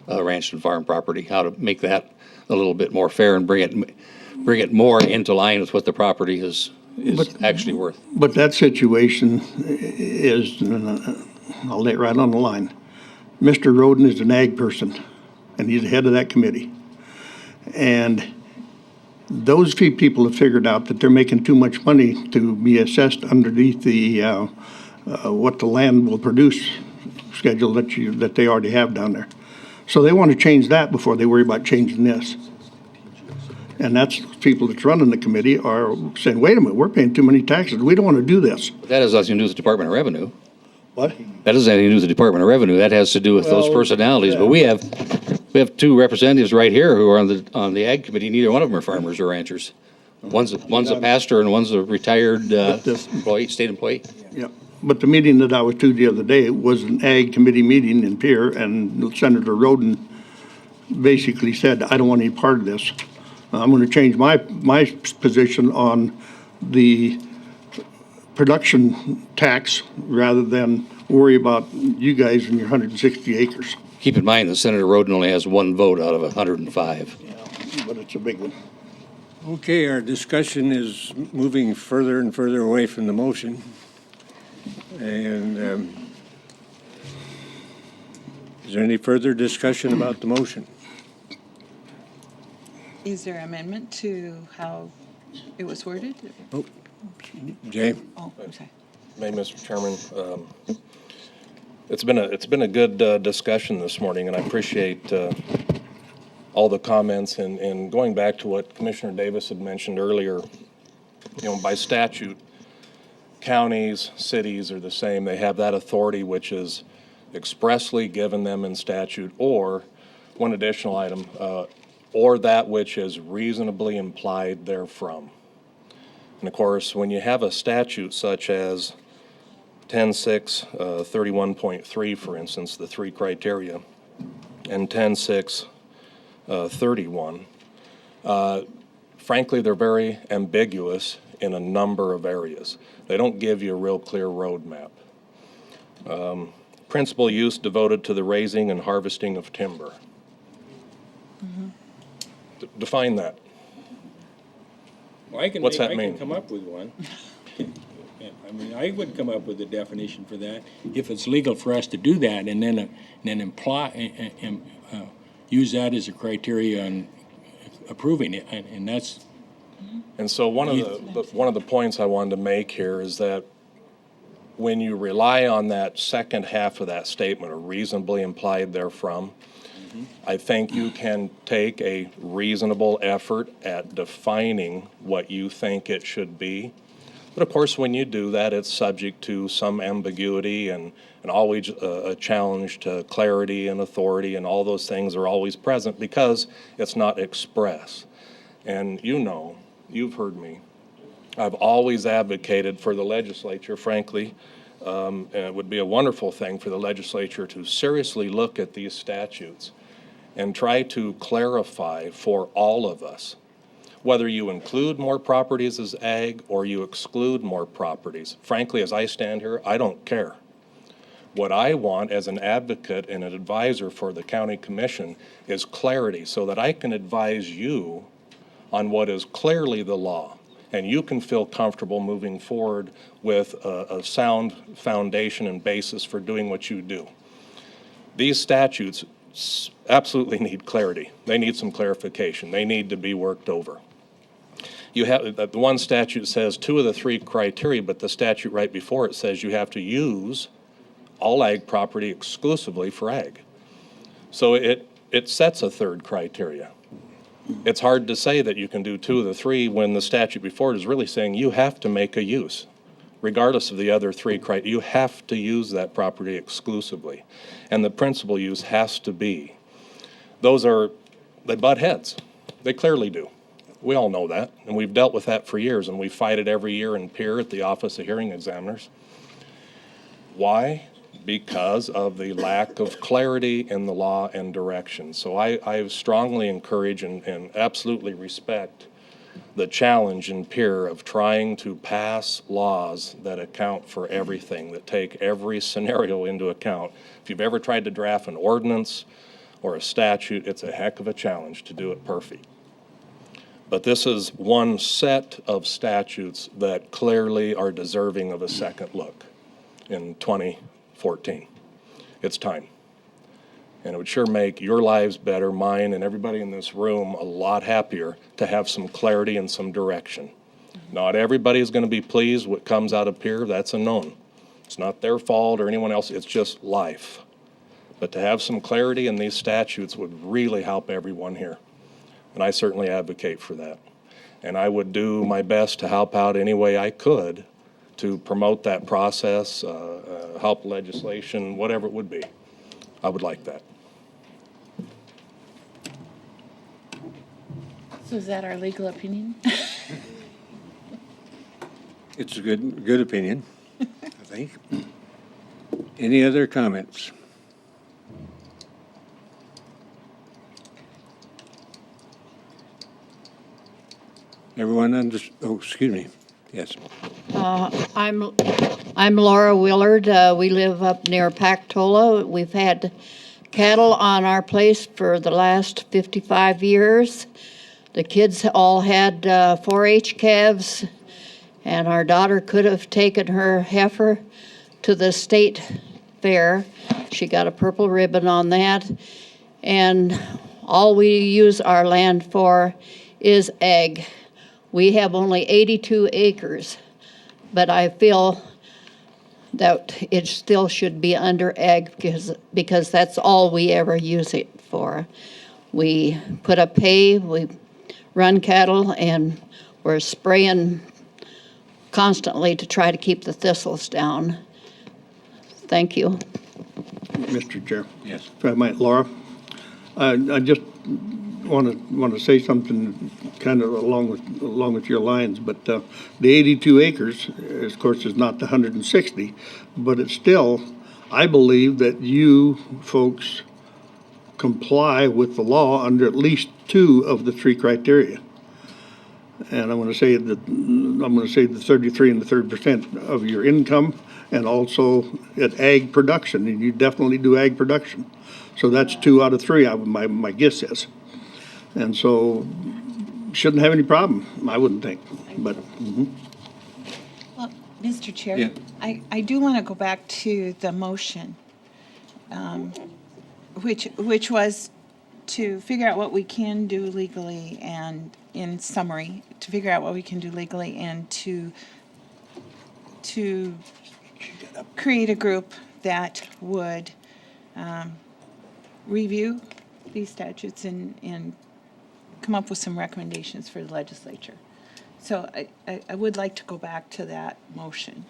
ranch and farm property, how to make that a little bit more fair and bring it more into line with what the property is actually worth. But that situation is, I'll lay it right on the line. Mr. Roden is an ag person, and he's the head of that committee. And those few people have figured out that they're making too much money to be assessed underneath the, what the land will produce schedule that they already have down there. So they want to change that before they worry about changing this. And that's people that's running the committee are saying, wait a minute, we're paying too many taxes. We don't want to do this. But that has nothing to do with the Department of Revenue. What? That doesn't have anything to do with the Department of Revenue. That has to do with those Well, personalities. yeah. But we have two representatives right here who are on the ag committee. Neither one of them are farmers or ranchers. One's a pastor and one's a retired employee, state employee. Yeah, but the meeting that I was to the other day was an ag committee meeting in Pierre, and Senator Roden basically said, I don't want any part of this. I'm going to change my position on the production tax rather than worry about you guys and your 160 acres. Keep in mind that Senator Roden only has one vote out of 105. Yeah, but it's a big one. Okay, our discussion is moving further and further away from the motion. And is there any further discussion about the motion? Is there amendment to how it was worded? Jay? Oh, I'm sorry. May, Mr. Chairman, it's been a good discussion this morning, and I appreciate all the comments. And going back to what Commissioner Davis had mentioned earlier, by statute, counties, cities are the same. They have that authority which is expressly given them in statute, or one additional item, or that which is reasonably implied therefrom. And of course, when you have a statute such as 10.6, 31.3, for instance, the three criteria, and 10.6, 31, frankly, they're very ambiguous in a number of areas. They don't give you a real clear roadmap. Principal use devoted to the raising and harvesting of timber. Define that. Well, I can mean? come up with one. I mean, I would come up with a definition for that if it's legal for us to do that, and then use that as a criteria on approving it, and that's. And so one of the points I wanted to make here is that when you rely on that second half of that statement, or reasonably implied therefrom, I think you can take a reasonable effort at defining what you think it should be. But of course, when you do that, it's subject to some ambiguity and always a challenge to clarity and authority, and all those things are always present because it's not express. And you've heard me. I've always advocated for the legislature, frankly, and it would be a wonderful thing for the legislature to seriously look at these statutes and try to clarify for all of us, whether you include more properties as ag or you exclude more properties. Frankly, as I stand here, I don't care. What I want as an advocate and an advisor for the county commission is clarity, so that I can advise you on what is clearly the law, and you can feel comfortable moving forward with a sound foundation and basis for doing what you do. These statutes absolutely need clarity. They need some clarification. They need to be worked over. You have, the one statute says 2 of the 3 criteria, but the statute right before it says you have to use all ag property exclusively for ag. So it sets a 3rd criteria. It's hard to say that you can do 2 of the 3 when the statute before it is really saying you have to make a use. Regardless of the other 3 criteria, you have to use that property exclusively. And the principal use has to be. They butt heads. They clearly do. We all know that, and we've dealt with that for years, and we fight it every year in Pierre at the Office of Hearing Examiners. Why? Because of the lack of clarity in the law and direction. So I strongly encourage and absolutely respect the challenge in Pierre of trying to pass laws that account for everything, that take every scenario into account. If you've ever tried to draft an ordinance or a statute, it's a heck of a challenge to do it perfect. But this is one set of statutes that clearly are deserving of a second look in 2014. It's time. And it would sure make your lives better, mine, and everybody in this room a lot happier to have some clarity and some direction. Not everybody is going to be pleased with what comes out of Pierre. That's a known. It's not their fault or anyone else. It's just life. But to have some clarity in these statutes would really help everyone here. And I certainly advocate for that. And I would do my best to help out any way I could to promote that process, help legislation, whatever it would be. I would like that. So is that our legal opinion? It's a good opinion, I think. Any other comments? Everyone excuse me. Yes. I'm Laura Willard. We live up near Pactola. We've had cattle on our place for the last 55 years. The kids all had 4-H calves, and our daughter could have taken her heifer to the state fair. She got a purple ribbon on that, and all we use our land for is ag. We have only 82 acres, but I feel that it still should be under ag because that's all we ever use it for. We put up hay, we run cattle, and we're spraying constantly to try to keep the thistles down. Thank you. Mr. Chair. Yes. If I might, Laura, I just want to say something kind of along with your lines, but the 82 acres, of course, is not the 160, but it's still, I believe that you folks comply with the law under at least 2 of the 3 criteria. And I'm going to say the 33 and the 30% of your income, and also at ag production, and you definitely do ag production. So that's 2 out of 3, my guess is. And so, shouldn't have any problem, I wouldn't think, but. Well, Mr. Chair, Yeah. I do want to go back to the motion, which was to figure out what we can do legally and, in summary, to figure out what we can do legally and to create a group that would review these statutes and come up with some recommendations for the legislature. So I would like to go back to that motion.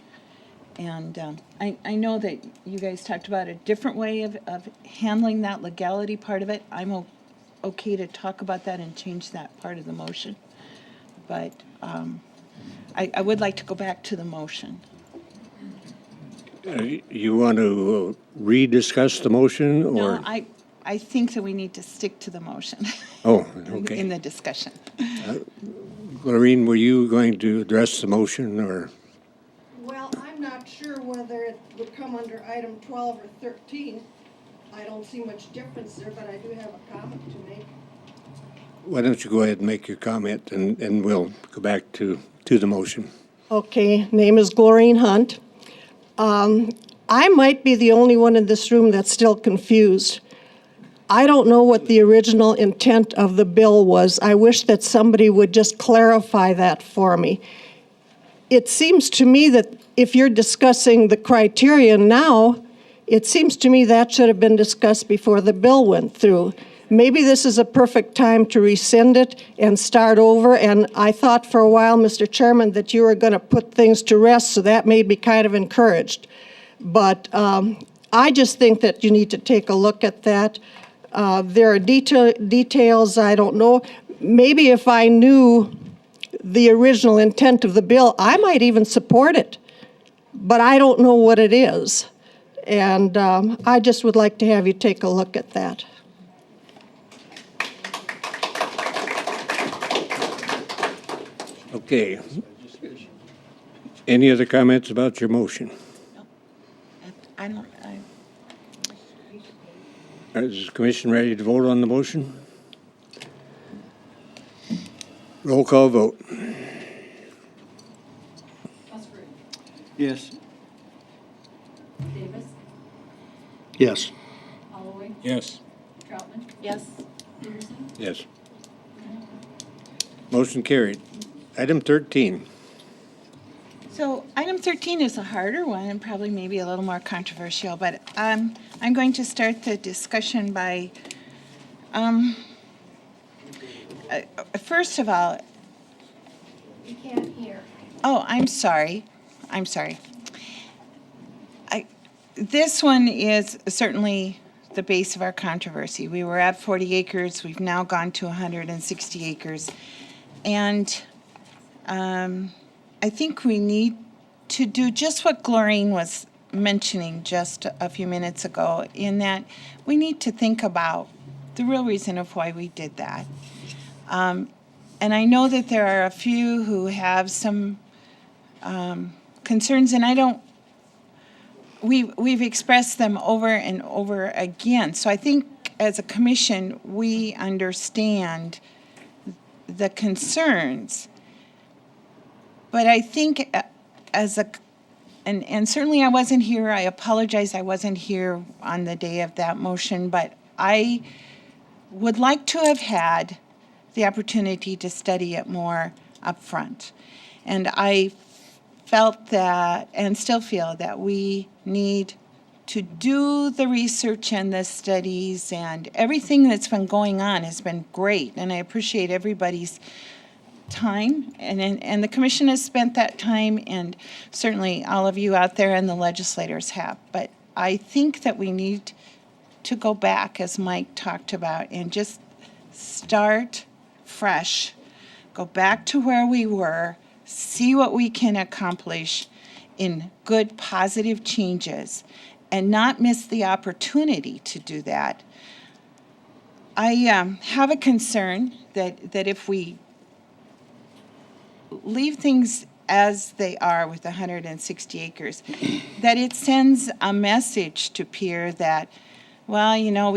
And I know that you guys talked about a different way of handling that legality part of it. I'm okay to talk about that and change that part of the motion. But I would like to go back to the motion. You want to rediscuss the motion, or? No, I think that we need to stick to the motion. Oh, okay. In the discussion. Lorraine, were you going to address the motion, or? Well, I'm not sure whether it would come under item 12 or 13. I don't see much difference there, but I do have a comment to make. Why don't you go ahead and make your comment, and we'll go back to the motion. Okay, name is Glorine Hunt. I might be the only one in this room that's still confused. I don't know what the original intent of the bill was. I wish that somebody would just clarify that for me. It seems to me that if you're discussing the criteria now, it seems to me that should have been discussed before the bill went through. Maybe this is a perfect time to rescind it and start over, and I thought for a while, Mr. Chairman, that you were going to put things to rest, so that made me kind of encouraged. But I just think that you need to take a look at that. There are details I don't know. Maybe if I knew the original intent of the bill, I might even support it. But I don't know what it is. And I just would like to have you take a look at that. Okay. Any other comments about your motion? I don't, Is the commission ready to vote on the motion? Roll call vote. Yes. Davis? Yes. Holloway? Yes. Troutman? yes. Peterson? Yes. Motion carried. Item 13. So item 13 is a harder one and probably maybe a little more controversial, but I'm going to start the discussion by, first of all. You can't hear. Oh, I'm sorry. This one is certainly the base of our controversy. We were at 40 acres. We've now gone to 160 acres. And I think we need to do just what Glorine was mentioning just a few minutes ago, in that we need to think about the real reason of why we did that. And I know that there are a few who have some concerns, and we've expressed them over and over again. So I think as a commission, we understand the concerns. But I think and certainly I wasn't here, I apologize, I wasn't here on the day of that motion, but I would like to have had the opportunity to study it more up front. And I felt that, and still feel that we need to do the research and the studies, and everything that's been going on has been great, and I appreciate everybody's time, and the commission has spent that time, and certainly all of you out there and the legislators have. But I think that we need to go back, as Mike talked about, and just start fresh, go back to where we were, see what we can accomplish in good, positive changes, and not miss the opportunity to do that. I have a concern that if we leave things as they are with 160 acres, that it sends a message to Pierre that, well, you know,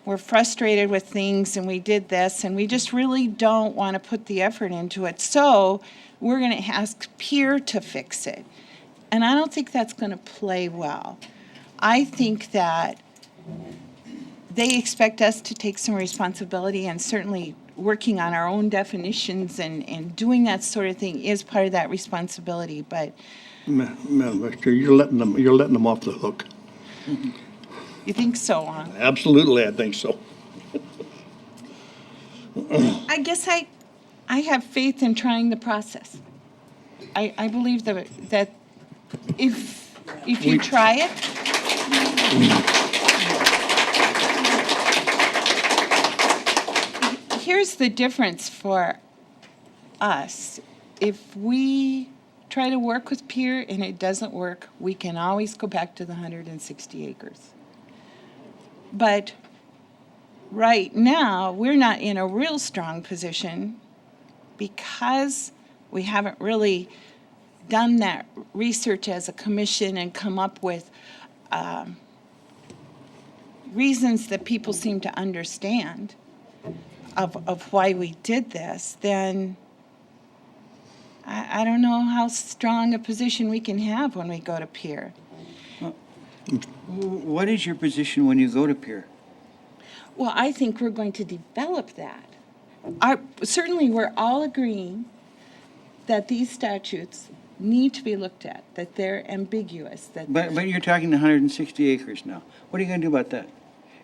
we're frustrated with things and we did this and we just really don't want to put the effort into it. So we're going to ask Pierre to fix it. And I don't think that's going to play well. I think that they expect us to take some responsibility, and certainly working on our own definitions and doing that sort of thing is part of that responsibility. But Madam Vice Chair, you're letting them off the hook. you think so, huh? Absolutely, I think so. I guess I have faith in trying the process. I believe that if you try it, here's the difference for us. If we try to work with Pierre and it doesn't work, we can always go back to the 160 acres. But right now, we're not in a real strong position because we haven't really done that research as a commission and come up with reasons that people seem to understand of why we did this. Then I don't know how strong a position we can have when we go to Pierre. What is your position when you go to Pierre? Well, I think we're going to develop that. Certainly, we're all agreeing that these statutes need to be looked at, that they're ambiguous. But you're talking 160 acres now. What are you going to do about that?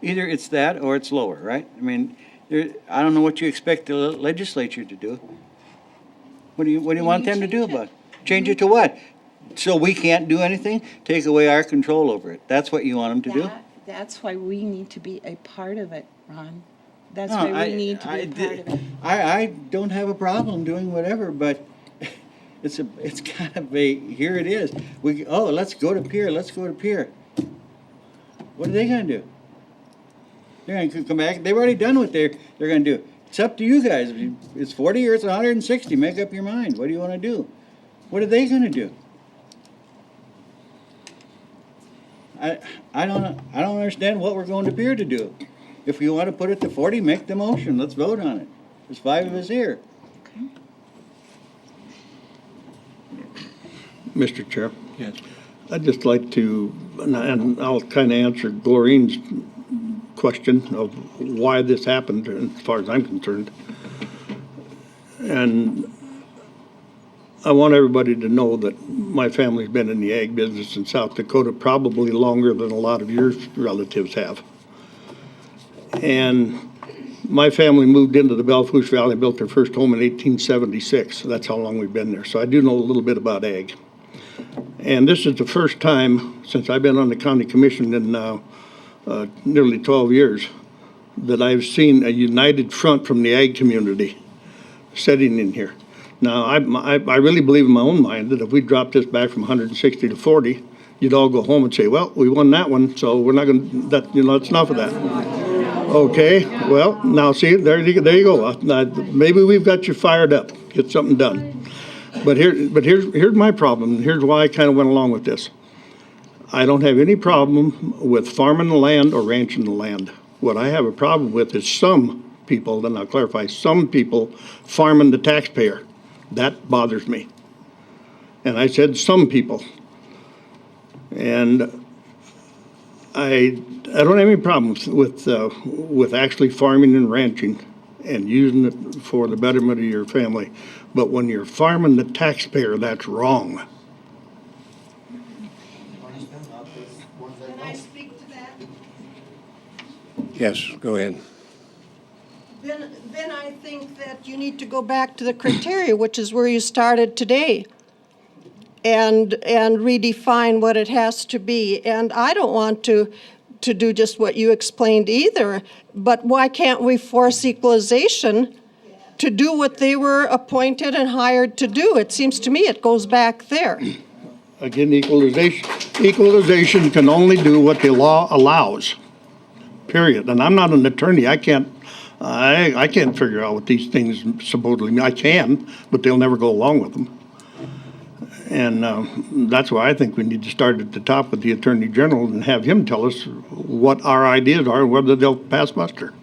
Either it's that or it's lower, right? I mean, I don't know what you expect the legislature to do. What do you want them to do about it? Change it to what? So we can't do anything? Take away our control over it? That's what you want them to do? That's why we need to be a part of it, Ron. That's why we need to be a part of it. I don't have a problem doing whatever, but it's kind of a, here it is. Let's go to Pierre, let's go to Pierre. What are they gonna do? They're gonna come back, they've already done what they're gonna do. It's up to you guys. It's 40 or it's 160. Make up your mind. What do you want to do? What are they going to do? I don't understand what we're going to Pier to do. If you want to put it to 40, make the motion. Let's vote on it. There's 5 of us here. Mr. Chair, Yes. I'd just like to, and I'll kind of answer Glorine's question of why this happened, as far as I'm concerned. And I want everybody to know that my family's been in the ag business in South Dakota probably longer than a lot of your relatives have. And my family moved into the Belfouche Valley and built their first home in 1876. That's how long we've been there. So I do know a little bit about ag. And this is the first time since I've been on the county commission in nearly 12 years that I've seen a united front from the ag community sitting in here. Now, I really believe in my own mind that if we drop this back from 160 to 40, you'd all go home and say, well, we won that one, so we're not going to, that's enough of that. Okay, well, now see, there you go. Maybe we've got you fired up, get something done. But here's my problem. Here's why I kind of went along with this. I don't have any problem with farming the land or ranching the land. What I have a problem with is some people, then I'll clarify, some people farming the taxpayer. That bothers me. And I said some people. And I don't have any problems with actually farming and ranching and using it for the betterment of your family. But when you're farming the taxpayer, that's wrong. Can I speak to that? Yes, go ahead. Then I think that you need to go back to the criteria, which is where you started today, and redefine what it has to be. And I don't want to do just what you explained either, but why can't we force equalization to do what they were appointed and hired to do? It seems to me it goes back there. Again, equalization can only do what the law allows, period. And I'm not an attorney. I can't figure out what these things supposedly mean. I can, but they'll never go along with them. And that's why I think we need to start at the top with the Attorney General and have him tell us what our ideas are and whether they'll pass muster.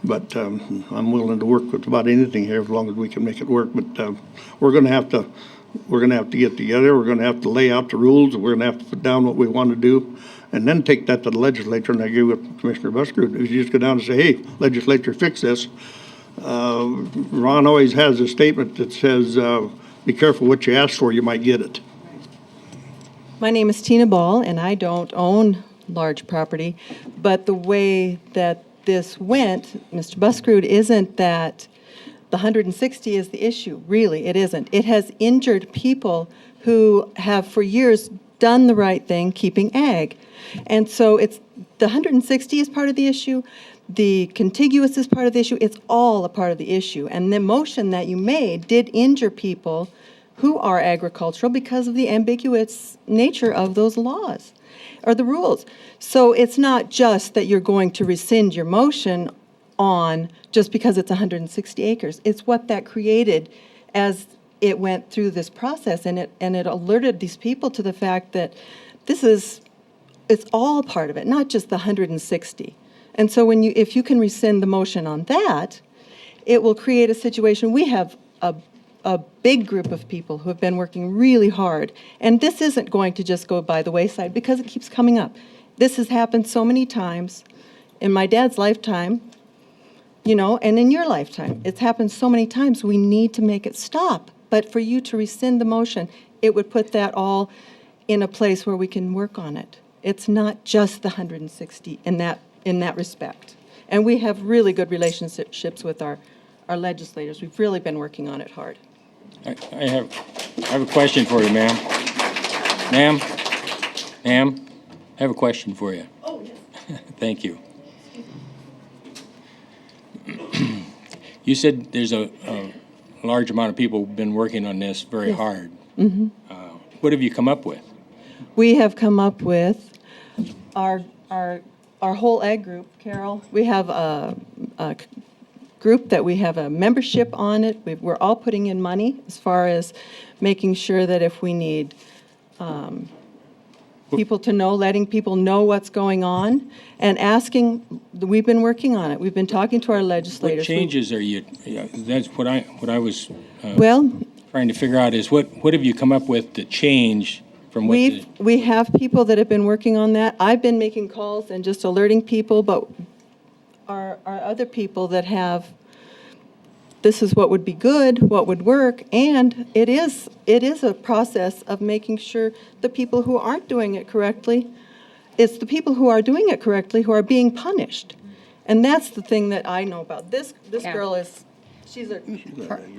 But I'm willing to work with about anything here as long as we can make it work. But we're going to have to get together. We're going to have to lay out the rules. We're going to have to put down what we want to do, and then take that to the legislature. And I agree with Commissioner Buskerud. If you just go down and say, "Hey, legislature, fix this," Ron always has a statement that says, "Be careful what you ask for. You might get it." My name is Tina Ball, and I don't own large property, but the way that this went, Mr. Buskerud, isn't that the 160 is the issue. Really, it isn't. It has injured people who have for years done the right thing, keeping ag. And so it's the 160 is part of the issue. The contiguous is part of the issue. It's all a part of the issue. And the motion that you made did injure people who are agricultural because of the ambiguous nature of those laws or the rules. So it's not just that you're going to rescind your motion on just because it's 160 acres. It's what that created as it went through this process, and it alerted these people to the fact that it's all part of it, not just the 160. And so if you can rescind the motion on that, it will create a situation. We have a big group of people who have been working really hard, and this isn't going to just go by the wayside because it keeps coming up. This has happened so many times in my dad's lifetime, and in your lifetime. It's happened so many times. We need to make it stop. But for you to rescind the motion, it would put that all in a place where we can work on it. It's not just the 160 in that respect. And we have really good relationships with our legislators. We've really been working on it hard. I have a question for you, ma'am. Ma'am, I have a question for you. Oh, yes. Thank you. You said there's a large amount of people who've been working on this very hard. Mm-hmm. What have you come up with? We have come up with our whole ag group, Carol. We have group that we have a membership on it. We're all putting in money as far as making sure that if we need people to know, letting people know what's going on, and asking, we've been working on it. We've been talking to our What legislators. changes are you, that's what I was Well, trying to figure out is what have you come up with to change from what the... we have people that have been working on that. I've been making calls and just alerting people, but our other people that have, this is what would be good, what would work, and it is a process of making sure the people who aren't doing it correctly, it's the people who are doing it correctly who are being punished. And that's the thing that I know about. This girl is,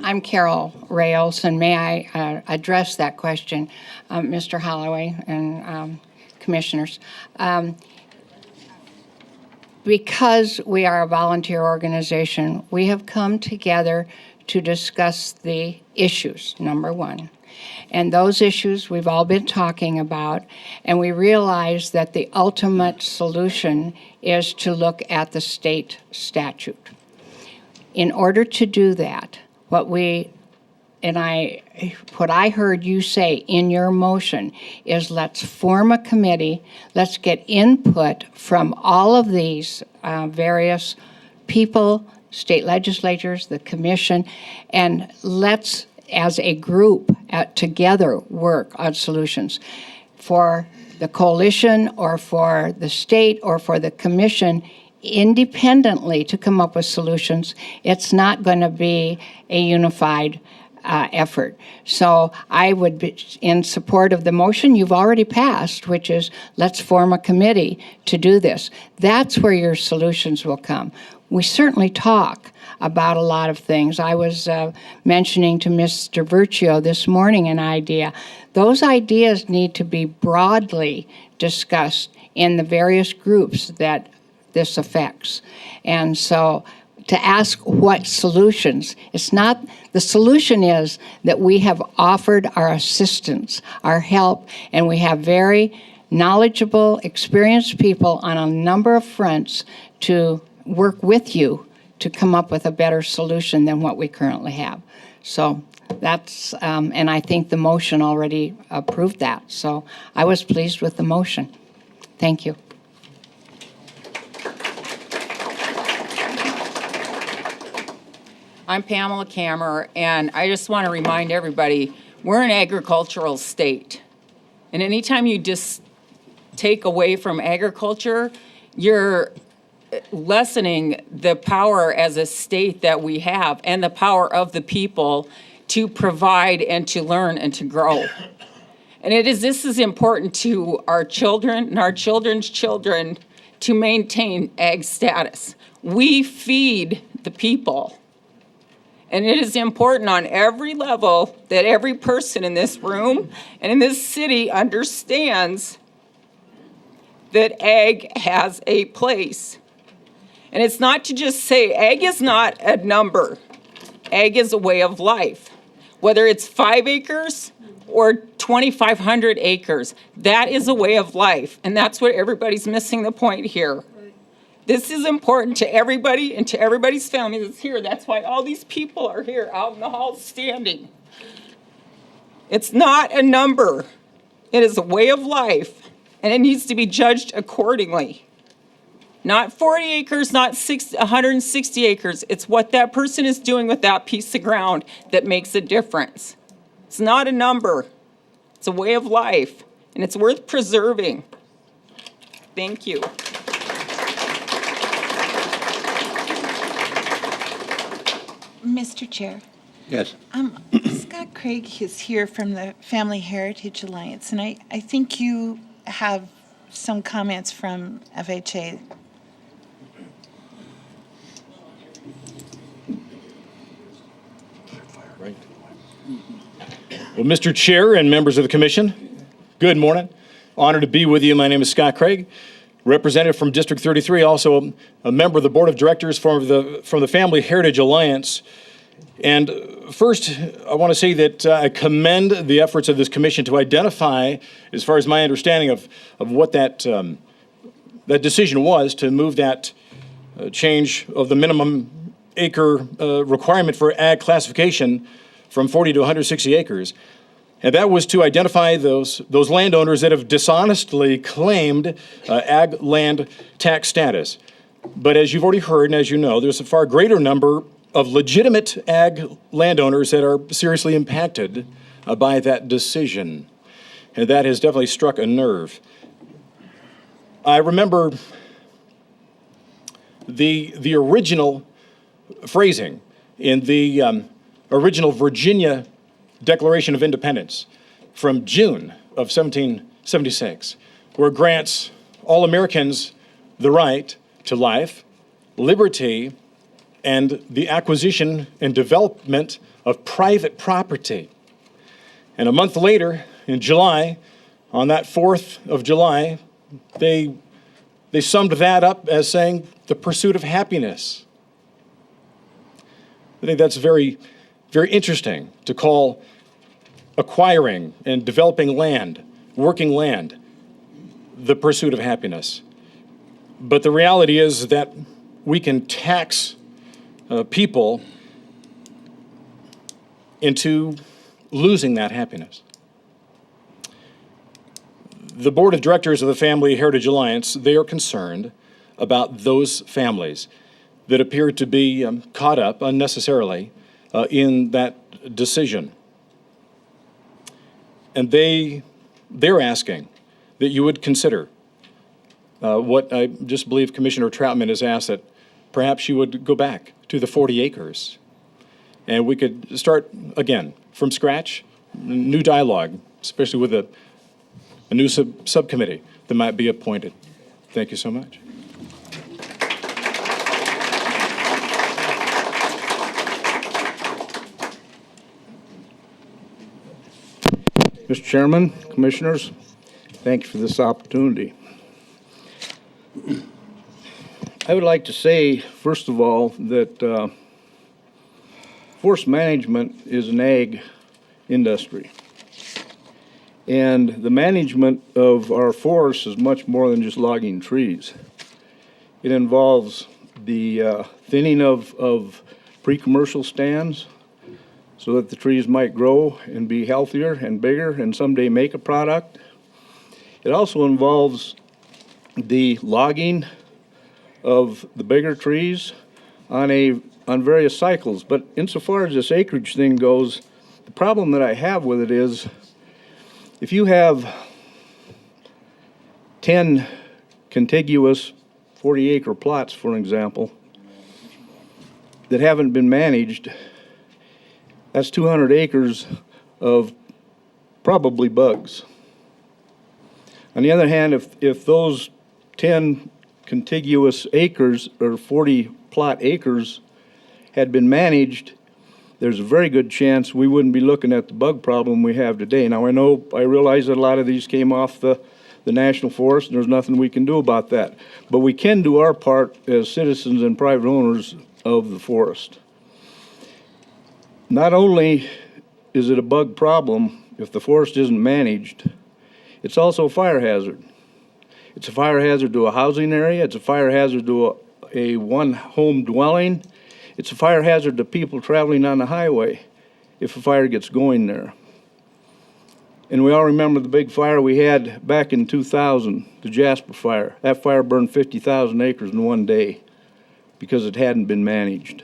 I'm Carol Rails, and may I address that question, Mr. Holloway and commissioners? Because we are a volunteer organization, we have come together to discuss the issues, number one. And those issues we've all been talking about, and we realize that the ultimate solution is to look at the state statute. In order to do that, what I heard you say in your motion is let's form a committee, let's get input from all of these various people, state legislatures, the commission, and let's, as a group, together work on solutions for the coalition or for the state or for the commission independently to come up with solutions. It's not going to be a unified effort. So I would be in support of the motion you've already passed, which is let's form a committee to do this. That's where your solutions will come. We certainly talk about a lot of things. I was mentioning to Mr. Virtue this morning an idea. Those ideas need to be broadly discussed in the various groups that this affects. And so to ask what solutions, it's not, the solution is that we have offered our assistance, our help, and we have very knowledgeable, experienced people on a number of fronts to work with you to come up with a better solution than what we currently have. So that's, and I think the motion already approved that. So I was pleased with the motion. Thank you. I'm Pamela Kammer, and I just want to remind everybody, we're an agricultural state. And anytime you just take away from agriculture, you're lessening the power as a state that we have and the power of the people to provide and to learn and to grow. And this is important to our children and our children's children to maintain ag status. We feed the people. And it is important on every level that every person in this room and in this city understands that ag has a place. And it's not to just say, ag is not a number. Ag is a way of life. Whether it's 5 acres or 2,500 acres, that is a way of life. And that's what everybody's missing the point here. This is important to everybody and to everybody's family that's here. That's why all these people are here out in the hall standing. It's not a number. It is a way of life, and it needs to be judged accordingly. Not 40 acres, not 160 acres. It's what that person is doing with that piece of ground that makes a difference. It's not a number. It's a way of life, and it's worth preserving. Thank you. Mr. Chair. Yes. Scott Craig is here from the Family Heritage Alliance, and I think you have some comments from FHA. Right. Well, Mr. Chair and members of the commission, good morning. Honored to be with you. My name is Scott Craig, representative from District 33, also a member of the board of directors from the Family Heritage Alliance. And first, I want to say that I commend the efforts of this commission to identify, as far as my understanding of what that decision was, to move that change of the minimum acre requirement for ag classification from 40 to 160 acres. And that was to identify those landowners that have dishonestly claimed ag land tax status. But as you've already heard, and as you know, there's a far greater number of legitimate ag landowners that are seriously impacted by that decision. And that has definitely struck a nerve. I remember the original phrasing in the original Virginia Declaration of Independence from June of 1776, where it grants all Americans the right to life, liberty, and the acquisition and development of private property. And a month later, in July, on that 4th of July, they summed that up as saying the pursuit of happiness. I think that's very, very interesting to call acquiring and developing land, working land, the pursuit of happiness. But the reality is that we can tax people into losing that happiness. The board of directors of the Family Heritage Alliance, they are concerned about those families that appear to be caught up unnecessarily in that decision. And they're asking that you would consider what I just believe Commissioner Troutman has asked, that perhaps you would go back to the 40 acres. And we could start again from scratch, new dialogue, especially with a new subcommittee that might be appointed. Thank you so much. Mr. Chairman, Commissioners, thank you for this opportunity. I would like to say, first of all, that forest management is an ag industry. And the management of our forests is much more than just logging trees. It involves the thinning of pre-commercial stands so that the trees might grow and be healthier and bigger and someday make a product. It also involves the logging of the bigger trees on various cycles. But insofar as this acreage thing goes, the problem that I have with it is if you have 10 contiguous 40-acre plots, for example, that haven't been managed, that's 200 acres of probably bugs. On the other hand, if those 10 contiguous acres or 40 plot acres had been managed, there's a very good chance we wouldn't be looking at the bug problem we have today. Now, I realize that a lot of these came off the national forest, and there's nothing we can do about that. But we can do our part as citizens and private owners of the forest. Not only is it a bug problem if the forest isn't managed, it's also a fire hazard. It's a fire hazard to a housing area. It's a fire hazard to a one-home dwelling. It's a fire hazard to people traveling on the highway if a fire gets going there. And we all remember the big fire we had back in 2000, the Jasper fire. That fire burned 50,000 acres in one day because it hadn't been managed.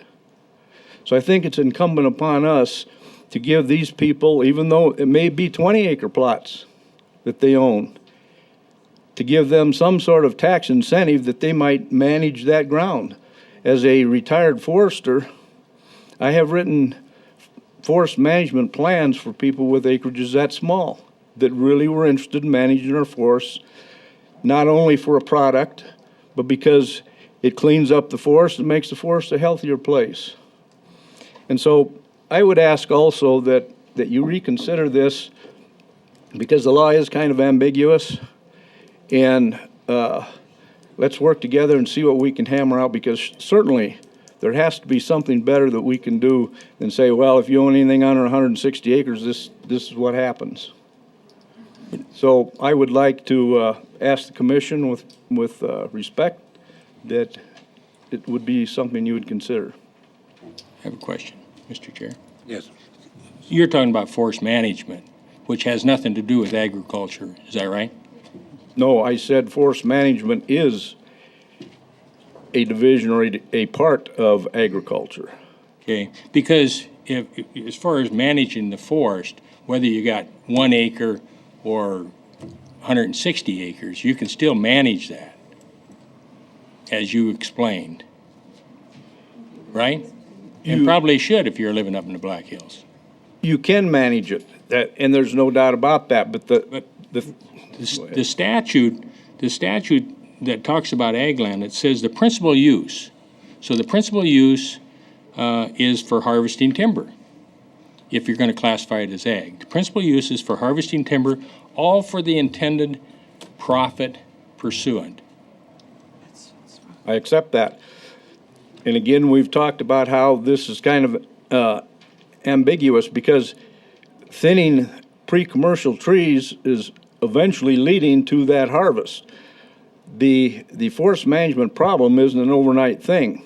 So I think it's incumbent upon us to give these people, even though it may be 20-acre plots that they own, to give them some sort of tax incentive that they might manage that ground. As a retired forester, I have written forest management plans for people with acreages that small that really were interested in managing their forests, not only for a product, but because it cleans up the forest and makes the forest a healthier place. And so I would ask also that you reconsider this, because the law is kind of ambiguous, and let's work together and see what we can hammer out, because certainly there has to be something better that we can do than say, well, if you own anything under 160 acres, this is what happens. So I would like to ask the commission with respect that it would be something you would consider. have a question, Mr. Chair. Yes. You're talking about forest management, which has nothing to do with agriculture. Is that right? No, I said forest management is a division or a part of agriculture. Okay, because if, as far as managing the forest, whether you got 1 acre or 160 acres, you can still manage that, as you explained, right? And probably should if you're living up in the Black Hills. You can manage it, and there's no doubt about that, but The statute that talks about ag land, it says the principal use. So the principal use is for harvesting timber, if you're going to classify it as ag. The principal use is for harvesting timber, all for the intended profit pursuant. I accept that. And again, we've talked about how this is kind of ambiguous because thinning pre-commercial trees is eventually leading to that harvest. The forest management problem isn't an overnight thing.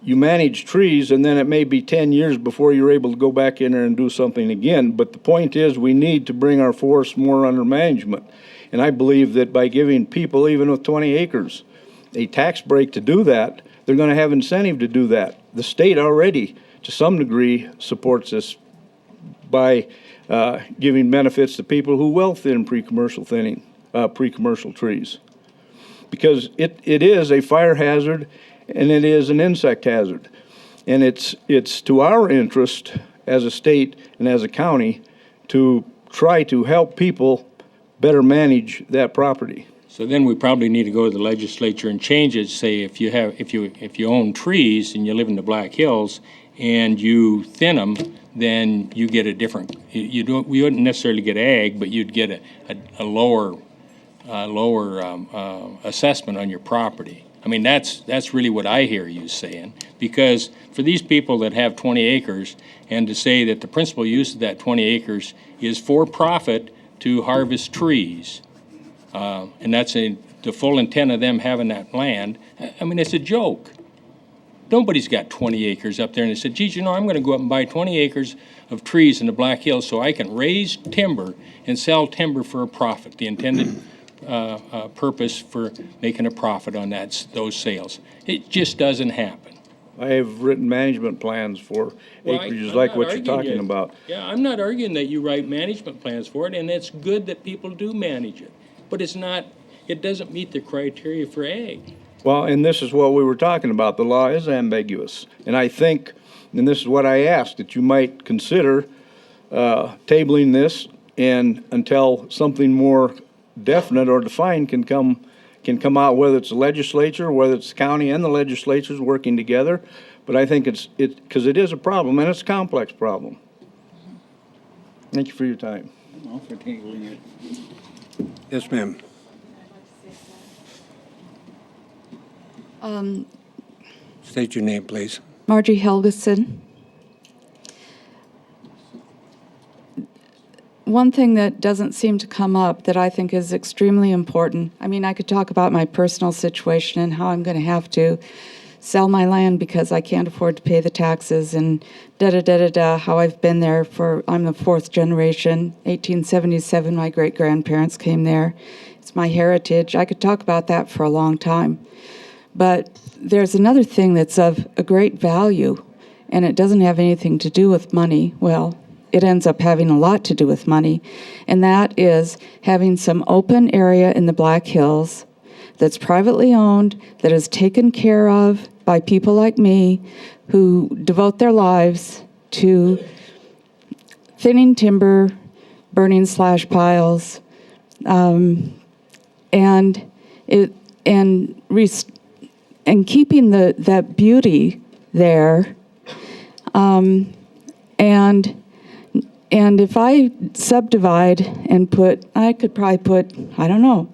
You manage trees and then it may be 10 years before you're able to go back in there and do something again. But the point is we need to bring our forests more under management. And I believe that by giving people, even with 20 acres, a tax break to do that, they're going to have incentive to do that. The state already, to some degree, supports this by giving benefits to people who will thin pre-commercial trees. Because it is a fire hazard and it is an insect hazard. And it's to our interest as a state and as a county to try to help people better manage that property. So then we probably need to go to the legislature and change it, say if you own trees and you live in the Black Hills and you thin them, then you get a different, we wouldn't necessarily get ag, but you'd get a lower assessment on your property. I mean, that's really what I hear you saying, because for these people that have 20 acres and to say that the principal use of that 20 acres is for profit to harvest trees, and that's the full intent of them having that land, I mean, it's a joke. Nobody's got 20 acres up there and they said, geez, I'm going to go up and buy 20 acres of trees in the Black Hills so I can raise timber and sell timber for a profit, the intended purpose for making a profit on those sales. It just doesn't happen. I have written management plans for acreages like what you're talking about. Yeah, I'm not arguing that you write management plans for it, and it's good that people do manage it. But it doesn't meet the criteria for ag. Well, and this is what we were talking about. The law is ambiguous. And I think, and this is what I asked, that you might consider tabling this and until something more definite or defined can come out, whether it's the legislature, whether it's the county and the legislatures working together. But I think because it is a problem, and it's a complex problem. Thank you for your time. For tabling it. Yes, ma'am. State your name, please. Margie Helgeson. One thing that doesn't seem to come up that I think is extremely important, I mean, I could talk about my personal situation and how I'm going to have to sell my land because I can't afford to pay the taxes and da-da-da-da-da, how I've been there I'm the fourth generation. 1877, my great-grandparents came there. It's my heritage. I could talk about that for a long time. But there's another thing that's of a great value, and it doesn't have anything to do with money. Well, it ends up having a lot to do with money, and that is having some open area in the Black Hills that's privately owned, that is taken care of by people like me who devote their lives to thinning timber, burning slash piles, and keeping that beauty there, and if I subdivide and I could probably put, I don't know,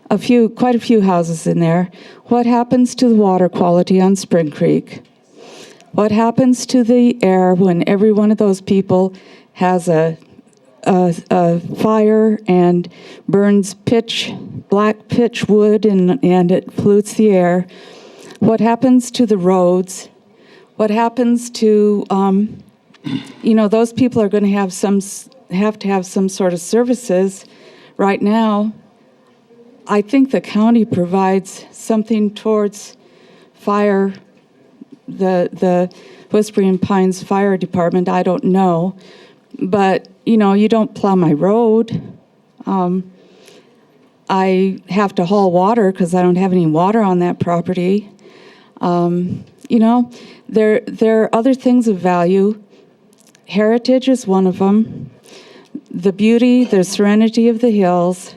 quite a few houses in there. What happens to the water quality on Spring Creek? What happens to the air when every one of those people has a fire and burns black pitch wood and it pollutes the air? What happens to the roads? what happens to, those people are going to have to have some sort of services. Right now, I think the county provides something towards fire, the Whispering Pines Fire Department, I don't know. But, you don't plow my road. I have to haul water because I don't have any water on that property. There are other things of value. Heritage is one of them. The beauty, the serenity of the hills,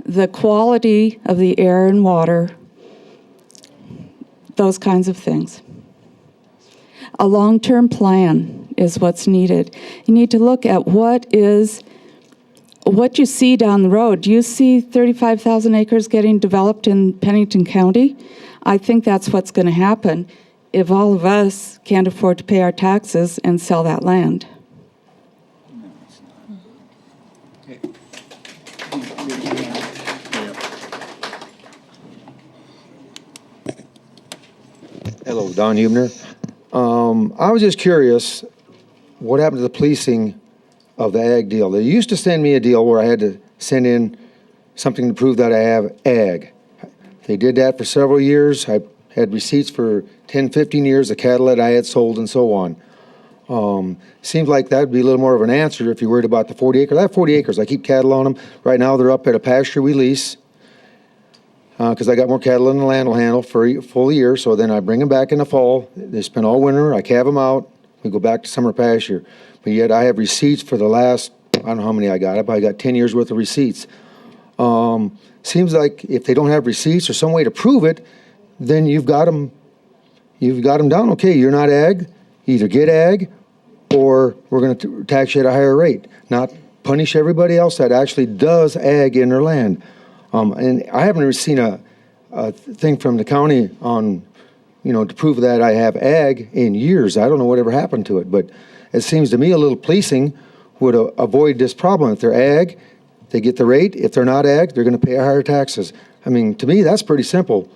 the quality of the air and water, those kinds of things. A long-term plan is what's needed. You need to look at what you see down the road. Do you see 35,000 acres getting developed in Pennington County? I think that's what's going to happen if all of us can't afford to pay our taxes and sell that land. Hello, Don Hubner. I was just curious, what happened to the policing of the ag deal? They used to send me a deal where I had to send in something to prove that I have ag. They did that for several years. I had receipts for 10, 15 years, the cattle that I had sold and so on. Seems like that would be a little more of an answer if you're worried about the 40 acres. I have 40 acres. I keep cattle on them. Right now they're up at a pasture we lease because I got more cattle than the land will handle for a full year. So then I bring them back in the fall. They spend all winter. I calve them out. We go back to summer pasture. But yet I have receipts for the last, I don't know how many I got. I probably got 10 years worth of receipts. Seems like if they don't have receipts or some way to prove it, then you've got them down. Okay, you're not ag. Either get ag or we're going to tax you at a higher rate, not punish everybody else that actually does ag in their land. And I haven't seen a thing from the county on, to prove that I have ag in years. I don't know whatever happened to it, but it seems to me a little policing would avoid this problem. If they're ag, they get the rate. If they're not ag, they're going to pay higher taxes. I mean, to me, that's pretty simple.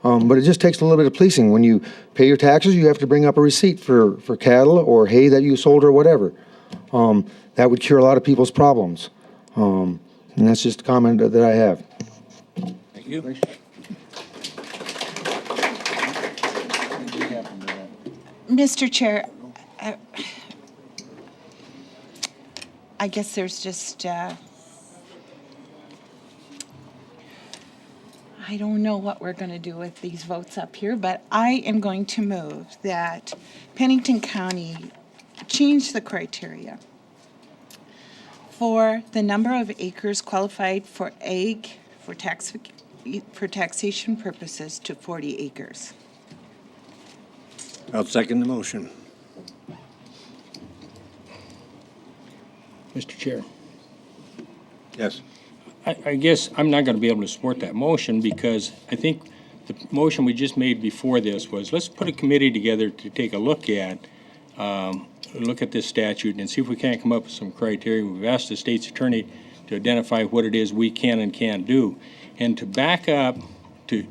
But it just takes a little bit of policing. When you pay your taxes, you have to bring up a receipt for cattle or hay that you sold or whatever. That would cure a lot of people's problems. And that's just a comment that I have. Thank you. Mr. Chair, I guess there's just, I don't know what we're going to do with these votes up here, but I am going to move that Pennington County change the criteria for the number of acres qualified for ag for taxation purposes to 40 acres. I'll second the motion. Mr. Chair. Yes. I guess I'm not going to be able to support that motion because I think the motion we just made before this was, let's put a committee together to take a look at this statute and see if we can't come up with some criteria. We've asked the state's attorney to identify what it is we can and can't do. And to back up, to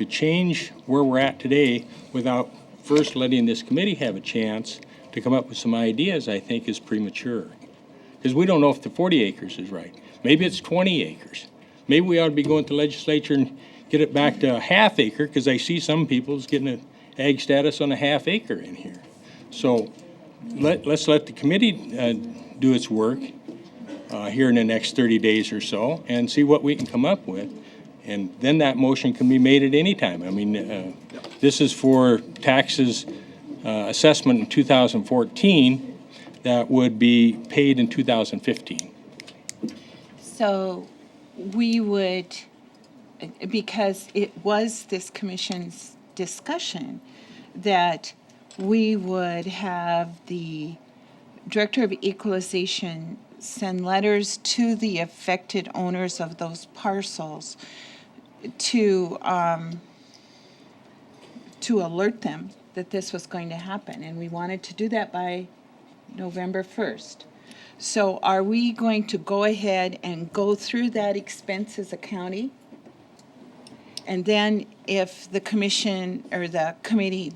change where we're at today without first letting this committee have a chance to come up with some ideas, I think is premature. Because we don't know if the 40 acres is right. Maybe it's 20 acres. Maybe we ought to be going to the legislature and get it back to a half acre, because I see some people's getting an ag status on a half acre in here. So let's let the committee do its work here in the next 30 days or so and see what we can come up with. And then that motion can be made at any time. I mean, this is for taxes assessment in 2014 that would be paid in 2015. So we would, because it was this commission's discussion, that we would have the Director of Equalization send letters to the affected owners of those parcels to alert them that this was going to happen. And we wanted to do that by November 1st. So are we going to go ahead and go through that expense as a county? And then if the commission or the committee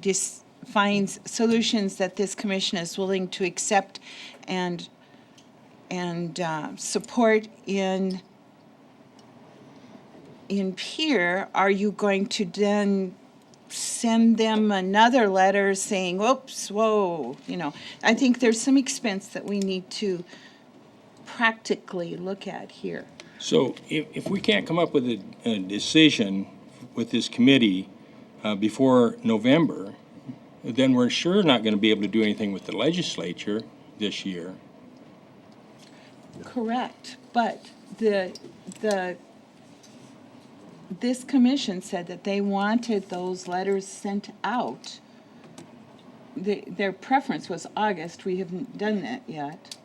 finds solutions that this commission is willing to accept and support in peer, are you going to then send them another letter saying, whoops, whoa, I think there's some expense that we need to practically look at here. So if we can't come up with a decision with this committee before November, then we're sure not going to be able to do anything with the legislature this year. Correct, but this commission said that they wanted those letters sent out. Their preference was August. We haven't done that yet.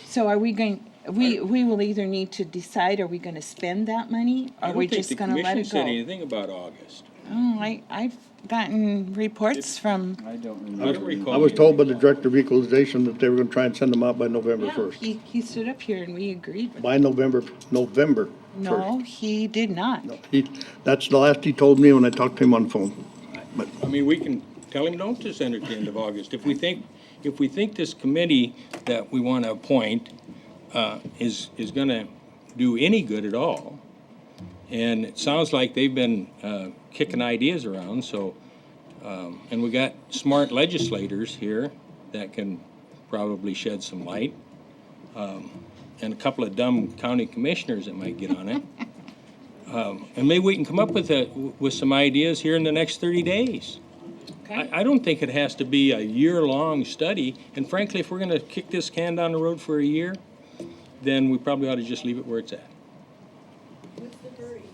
So are we going, we will either need to decide, are we going to spend that money? Or are we just going to let it I don't think the commission said go? anything about August. Oh, I've gotten reports from, I don't I don't recall. I was told by the Director of Equalization that they were gonna try and send them out by November yeah, 1st. he stood up here and we agreed with him. By November 1st. No, he did not. That's the last he told me when I talked to him on the phone. I mean, we can tell him don't to send it at the end of August. If we think this committee that we want to appoint is going to do any good at all, and it sounds like they've been kicking ideas around, so, and we got smart legislators here that can probably shed some light, and a couple of dumb county commissioners that might get on it. And maybe we can come up with some ideas here in the next 30 days. Okay. I don't think it has to be a year-long study, and frankly, if we're going to kick this can down the road for a year, then we probably ought to just leave it where it's at. What's the hurry?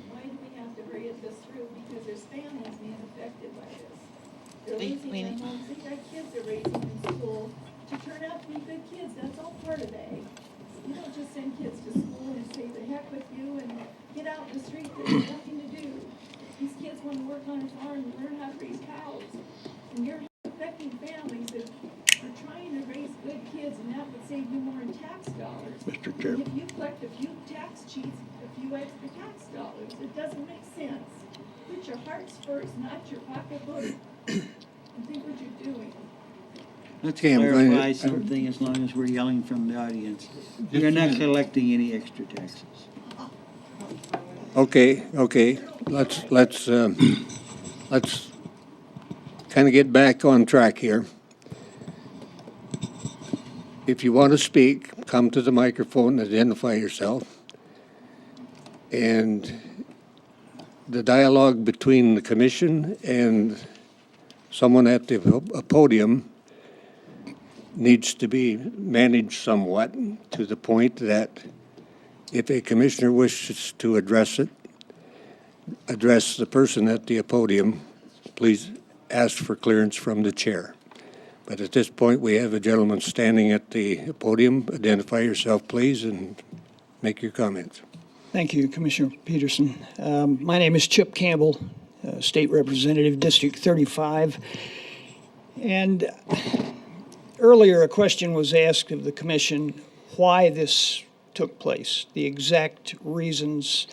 Why do we have to hurry this through? Because there's families being affected by this. They're losing their homes, they got kids they're raising in school to turn out to be good kids. That's all part of ag. You don't just send kids to school and say the heck with you and get out in the street. There's nothing to do. These kids want to work on a farm and learn how to raise cows. And you're affecting families that are trying to raise good kids, and that would save you more in tax dollars. Mr. Chair. If you collect a few tax cheats, a few extra tax dollars, it doesn't make sense. Put your hearts first, not your pocketbook. And think what you're doing. Let's Okay, I'm going to- clarify something as long as we're yelling from the audience. We are not collecting any extra taxes. Okay, let's kind of get back on track here. If you want to speak, come to the microphone, identify yourself. And the dialogue between the commission and someone at the podium needs to be managed somewhat to the point that if a commissioner wishes to address the person at the podium, please ask for clearance from the chair. But at this point, we have a gentleman standing at the podium. Identify yourself, please, and make your comments. Thank you, Commissioner Peterson. My name is Chip Campbell, State Representative, District 35. And earlier, a question was asked of the commission why this took place, the exact reasons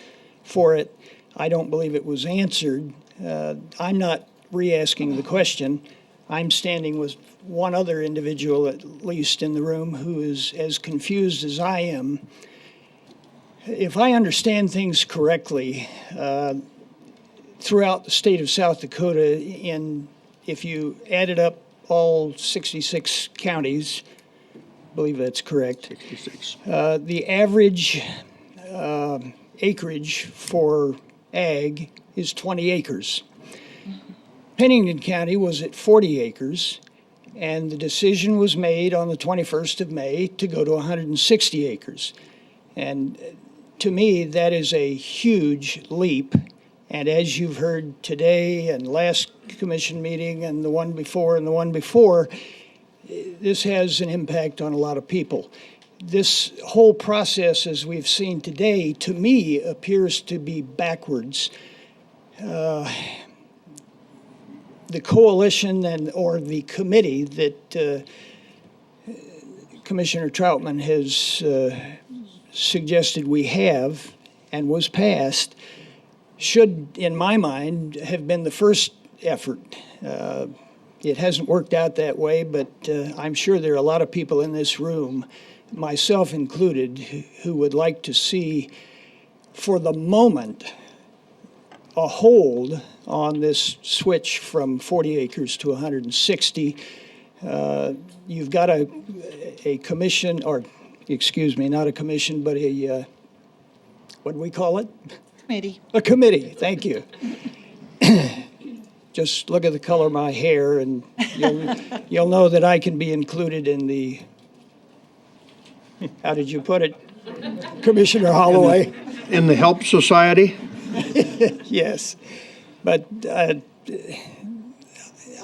for it. I don't believe it was answered. I'm not re-asking the question. I'm standing with one other individual, at least in the room, who is as confused as I am. If I understand things correctly, throughout the state of South Dakota, if you added up all 66 counties, I believe that's correct. 66. The average acreage for ag is 20 acres. Pennington County was at 40 acres, and the decision was made on the 21st of May to go to 160 acres. And to me, that is a huge leap. And as you've heard today and last commission meeting and the one before, this has an impact on a lot of people. This whole process, as we've seen today, to me appears to be backwards. The coalition or the committee that Commissioner Troutman has suggested we have and was passed should, in my mind, have been the first effort. It hasn't worked out that way, but I'm sure there are a lot of people in this room, myself included, who would like to see, for the moment, a hold on this switch from 40 acres to 160. You've got a commission, or excuse me, not a commission, but a, what do we call it? Committee. A committee, thank you. Just look at the color of my hair and you'll know that I can be included in the, how did you put it, Commissioner Holloway? In the Help Society? Yes, but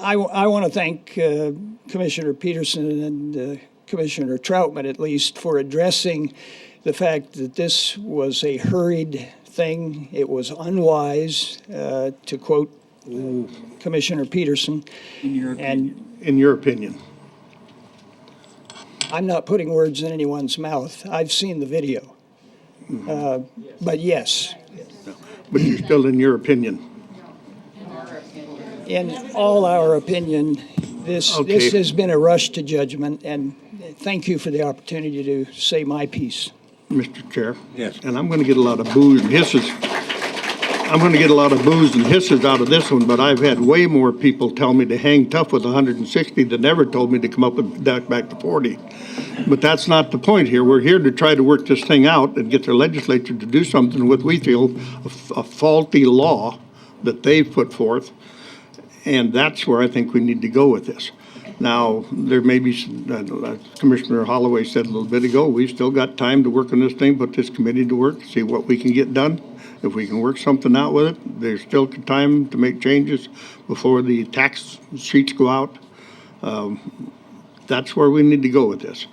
I want to thank Commissioner Peterson and Commissioner Troutman, at least, for addressing the fact that this was a hurried thing. It was unwise, to quote Commissioner Peterson. In your opinion? I'm not putting words in anyone's mouth. I've seen the video. But yes. But you're still in your opinion? In all our opinion, this has been a rush to judgment, and thank you for the opportunity to say my piece. Mr. Chair? Yes. And I'm going to get a lot of boos and hisses. I'm going to get a lot of boos and hisses out of this one, but I've had way more people tell me to hang tough with 160 than ever told me to come up with back to 40. But that's not the point here. We're here to try to work this thing out and get their legislature to do something with, we feel, a faulty law that they've put forth. And that's where I think we need to go with this. Now, there may be, Commissioner Holloway said a little bit ago, we've still got time to work on this thing, put this committee to work, see what we can get done. If we can work something out with it, there's still time to make changes before the tax sheets go out. That's where we need to go with this.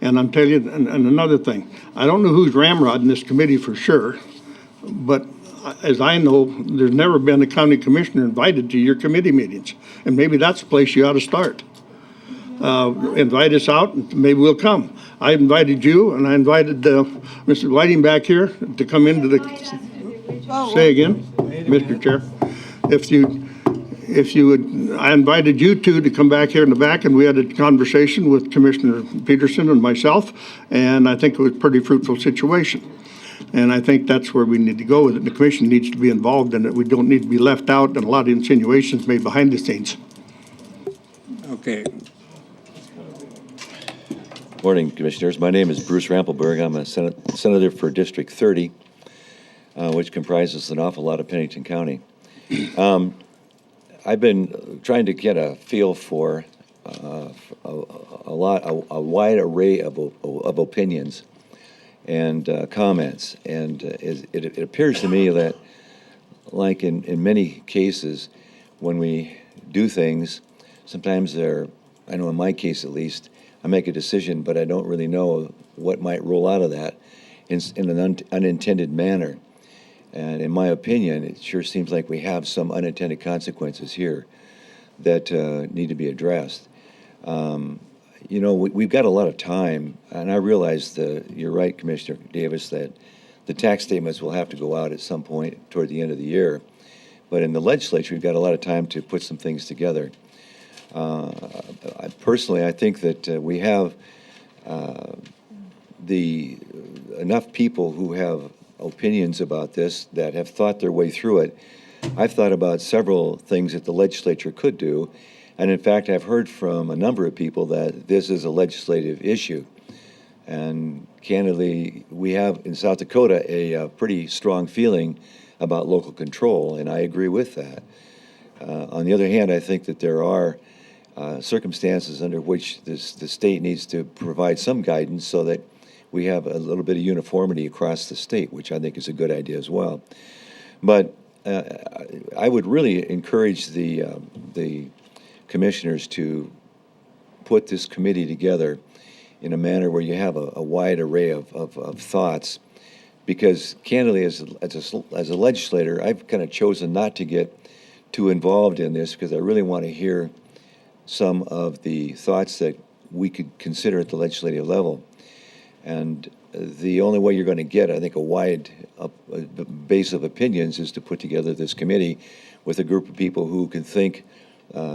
And I'm telling you, and another thing, I don't know who's ramrodding this committee for sure, but as I know, there's never been a county commissioner invited to your committee meetings. And maybe that's the place you ought to start. Invite us out, and maybe we'll come. I invited you, and I invited Mr. Whiting back here to come into the, say again, Mr. Chair. If you would, I invited you two to come back here in the back, and we had a conversation with Commissioner Peterson and myself, and I think it was a pretty fruitful situation. And I think that's where we need to go with it. The commission needs to be involved in it. We don't need to be left out and a lot of insinuations made behind the scenes. Okay. Morning, Commissioners. My name is Bruce Rampelberg. I'm a senator for District 30, which comprises an awful lot of Pennington County. I've been trying to get a feel for a wide array of opinions and comments, and it appears to me that, like in many cases, when we do things, sometimes I know in my case at least, I make a decision, but I don't really know what might roll out of that in an unintended manner. And in my opinion, it sure seems like we have some unintended consequences here that need to be addressed. You know, we've got a lot of time, and I realize you're right, Commissioner Davis, that the tax statements will have to go out at some point toward the end of the year. But in the legislature, we've got a lot of time to put some things together. Personally, I think that we have enough people who have opinions about this that have thought their way through it. I've thought about several things that the legislature could do. And in fact, I've heard from a number of people that this is a legislative issue. And candidly, we have in South Dakota a pretty strong feeling about local control, and I agree with that. On the other hand, I think that there are circumstances under which the state needs to provide some guidance so that we have a little bit of uniformity across the state, which I think is a good idea as well. But I would really encourage the commissioners to put this committee together in a manner where you have a wide array of thoughts, because candidly, as a legislator, I've kind of chosen not to get too involved in this because I really want to hear some of the thoughts that we could consider at the legislative level. And the only way you're going to get, I think, a wide base of opinions is to put together this committee with a group of people who can think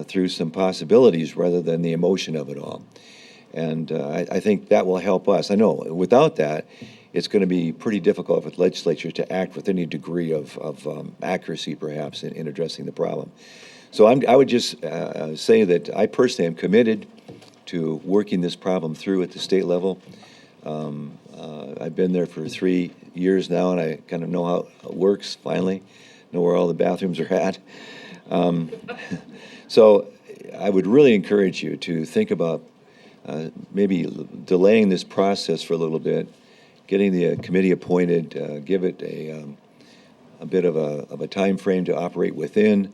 through some possibilities rather than the emotion of it all. And I think that will help us. I know without that, it's going to be pretty difficult for the legislature to act with any degree of accuracy, perhaps, in addressing the problem. So I would just say that I personally am committed to working this problem through at the state level. I've been there for 3 years now, and I kind of know how it works, finally, know where all the bathrooms are at. So I would really encourage you to think about maybe delaying this process for a little bit, getting the committee appointed, give it a bit of a time frame to operate within,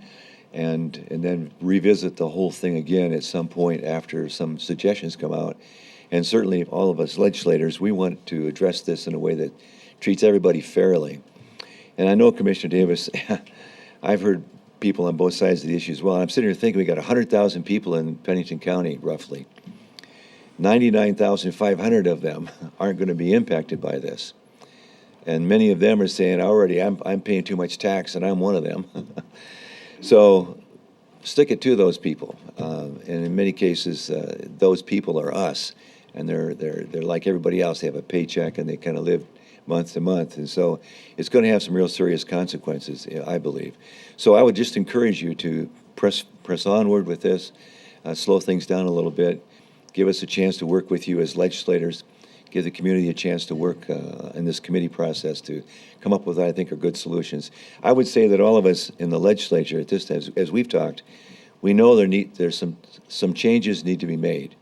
and then revisit the whole thing again at some point after some suggestions come out. And certainly all of us legislators, we want to address this in a way that treats everybody fairly. And I know, Commissioner Davis, I've heard people on both sides of the issue as well. I'm sitting here thinking we got 100,000 people in Pennington County, roughly. 99,500 of them aren't going to be impacted by this. And many of them are saying, already, I'm paying too much tax, and I'm one of them. So stick it to those people. And in many cases, those people are us. And they're like everybody else. They have a paycheck, and they kind of live month to month. And so it's going to have some real serious consequences, I believe. So I would just encourage you to press onward with this, slow things down a little bit, give us a chance to work with you as legislators, give the community a chance to work in this committee process to come up with what I think are good solutions. I would say that all of us in the legislature, at this, as we've talked, we know there's some changes need to be made.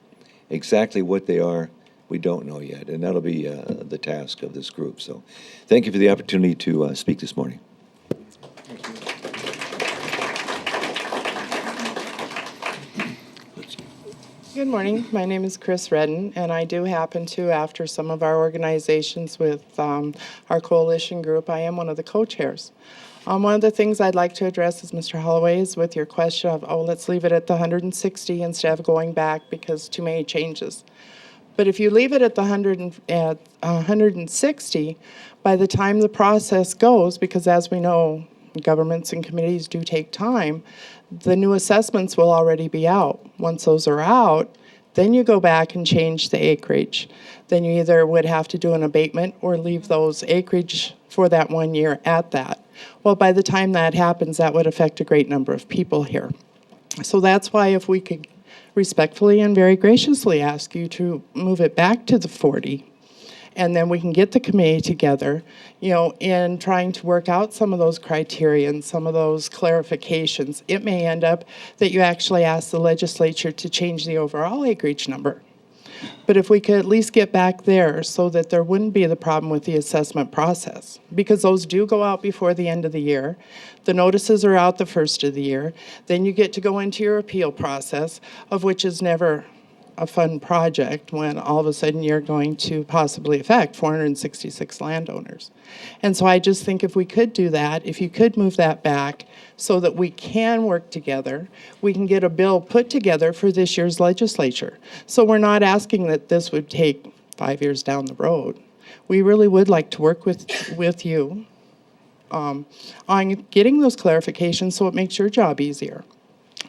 Exactly what they are, we don't know yet, and that'll be the task of this group. So thank you for the opportunity to speak this morning. Good morning. My name is Chris Redden, and I do happen to, after some of our organizations with our coalition group, I am one of the co-chairs. One of the things I'd like to address is, Mr. Holloway, is with your question of, let's leave it at the 160 instead of going back because too many changes. But if you leave it at the 160, by the time the process goes, because as we know, governments and committees do take time, the new assessments will already be out. Once those are out, then you go back and change the acreage. Then you either would have to do an abatement or leave those acreage for that 1 year at that. Well, by the time that happens, that would affect a great number of people here. So that's why if we could respectfully and very graciously ask you to move it back to the 40, and then we can get the committee together, in trying to work out some of those criteria and some of those clarifications. It may end up that you actually ask the legislature to change the overall acreage number. But if we could at least get back there so that there wouldn't be the problem with the assessment process, because those do go out before the end of the year. The notices are out the first of the year. Then you get to go into your appeal process, of which is never a fun project when all of a sudden you're going to possibly affect 466 landowners. And so I just think if we could do that, if you could move that back so that we can work together, we can get a bill put together for this year's legislature. So we're not asking that this would take 5 years down the road. We really would like to work with you on getting those clarifications so it makes your job easier.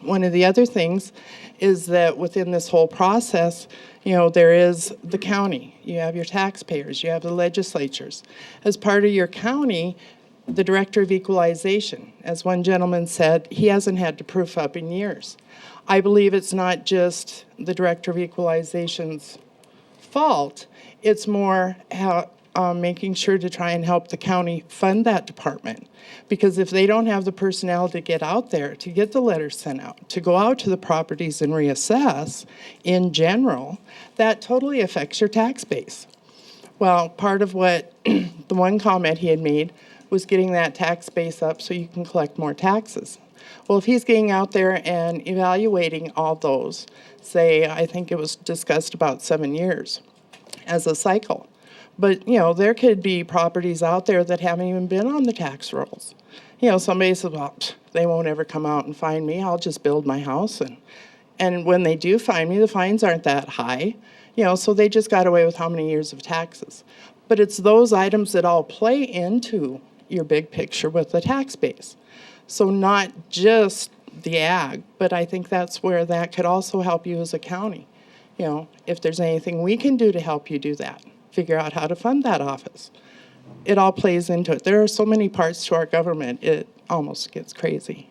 One of the other things is that within this whole process, there is the county. You have your taxpayers. You have the legislatures. As part of your county, the Director of Equalization, as one gentleman said, he hasn't had to proof up in years. I believe it's not just the Director of Equalization's fault. It's more how making sure to try and help the county fund that department. Because if they don't have the personnel to get out there, to get the letters sent out, to go out to the properties and reassess in general, that totally affects your tax base. Well, part of what the one comment he had made was getting that tax base up so you can collect more taxes. Well, if he's getting out there and evaluating all those, say, I think it was discussed about 7 years as a cycle. But, there could be properties out there that haven't even been on the tax rolls. Somebody says, well, they won't ever come out and find me. I'll just build my house. And when they do find me, the fines aren't that high. So they just got away with how many years of taxes. But it's those items that all play into your big picture with the tax base. So not just the ag, but I think that's where that could also help you as a county. If there's anything we can do to help you do that, figure out how to fund that office. It all plays into it. There are so many parts to our government, it almost gets crazy.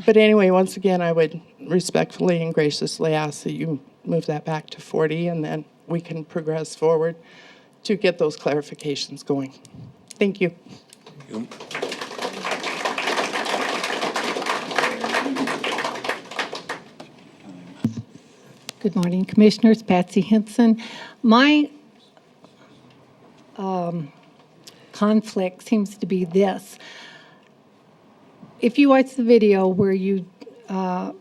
But anyway, once again, I would respectfully and graciously ask that you move that back to 40, and then we can progress forward to get those clarifications going. Thank you. Good morning, Commissioners. Patsy Henson. My conflict seems to be this. If you watch the video where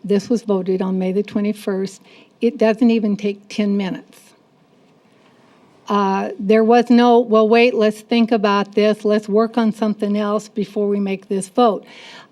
this was voted on May the 21st, it doesn't even take 10 minutes. There was no, well, wait, let's think about this, let's work on something else before we make this vote.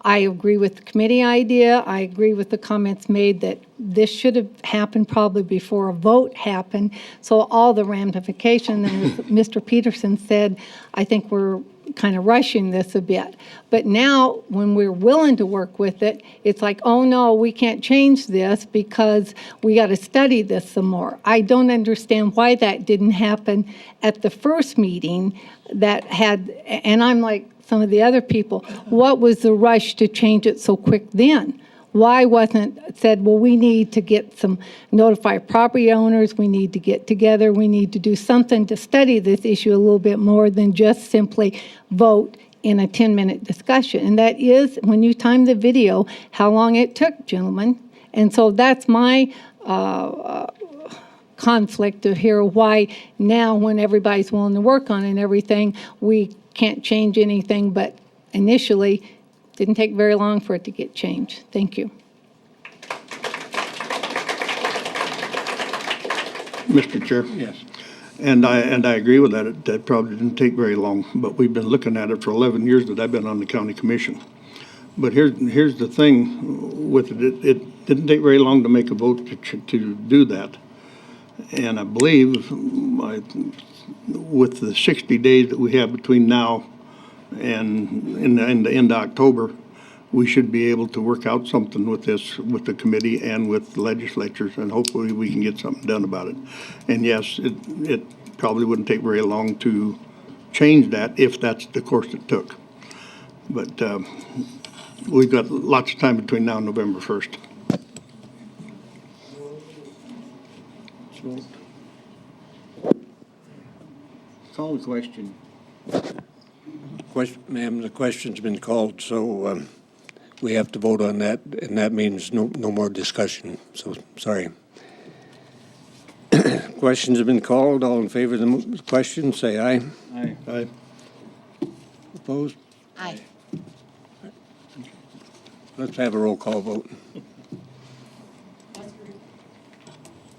I agree with the committee idea. I agree with the comments made that this should have happened probably before a vote happened. So all the ramifications, and as Mr. Peterson said, I think we're kind of rushing this a bit. But now, when we're willing to work with it, it's like, oh no, we can't change this because we got to study this some more. I don't understand why that didn't happen at the first meeting that had, and I'm like some of the other people, what was the rush to change it so quick then? Why wasn't said, well, we need to get some, notify property owners, we need to get together, we need to do something to study this issue a little bit more than just simply vote in a 10-minute discussion. And that is, when you time the video, how long it took, gentlemen. And so that's my conflict to hear why now, when everybody's willing to work on it and everything, we can't change anything, but initially, didn't take very long for it to get changed. Thank you. Mr. Chair? Yes. And I agree with that. That probably didn't take very long, but we've been looking at it for 11 years that I've been on the county commission. But here's the thing with it. It didn't take very long to make a vote to do that. And I believe with the 60 days that we have between now and in the end of October, we should be able to work out something with this, with the committee and with the legislatures, and hopefully we can get something done about it. And yes, it probably wouldn't take very long to change that if that's the course it took. But we've got lots of time between now and November 1st. Call the question. Ma'am, the question's been called, so we have to vote on that, and that means no more discussion, so sorry. Questions have been called. All in favor of the question, say aye. Aye. Aye. Opposed? Aye. Let's have a roll call vote.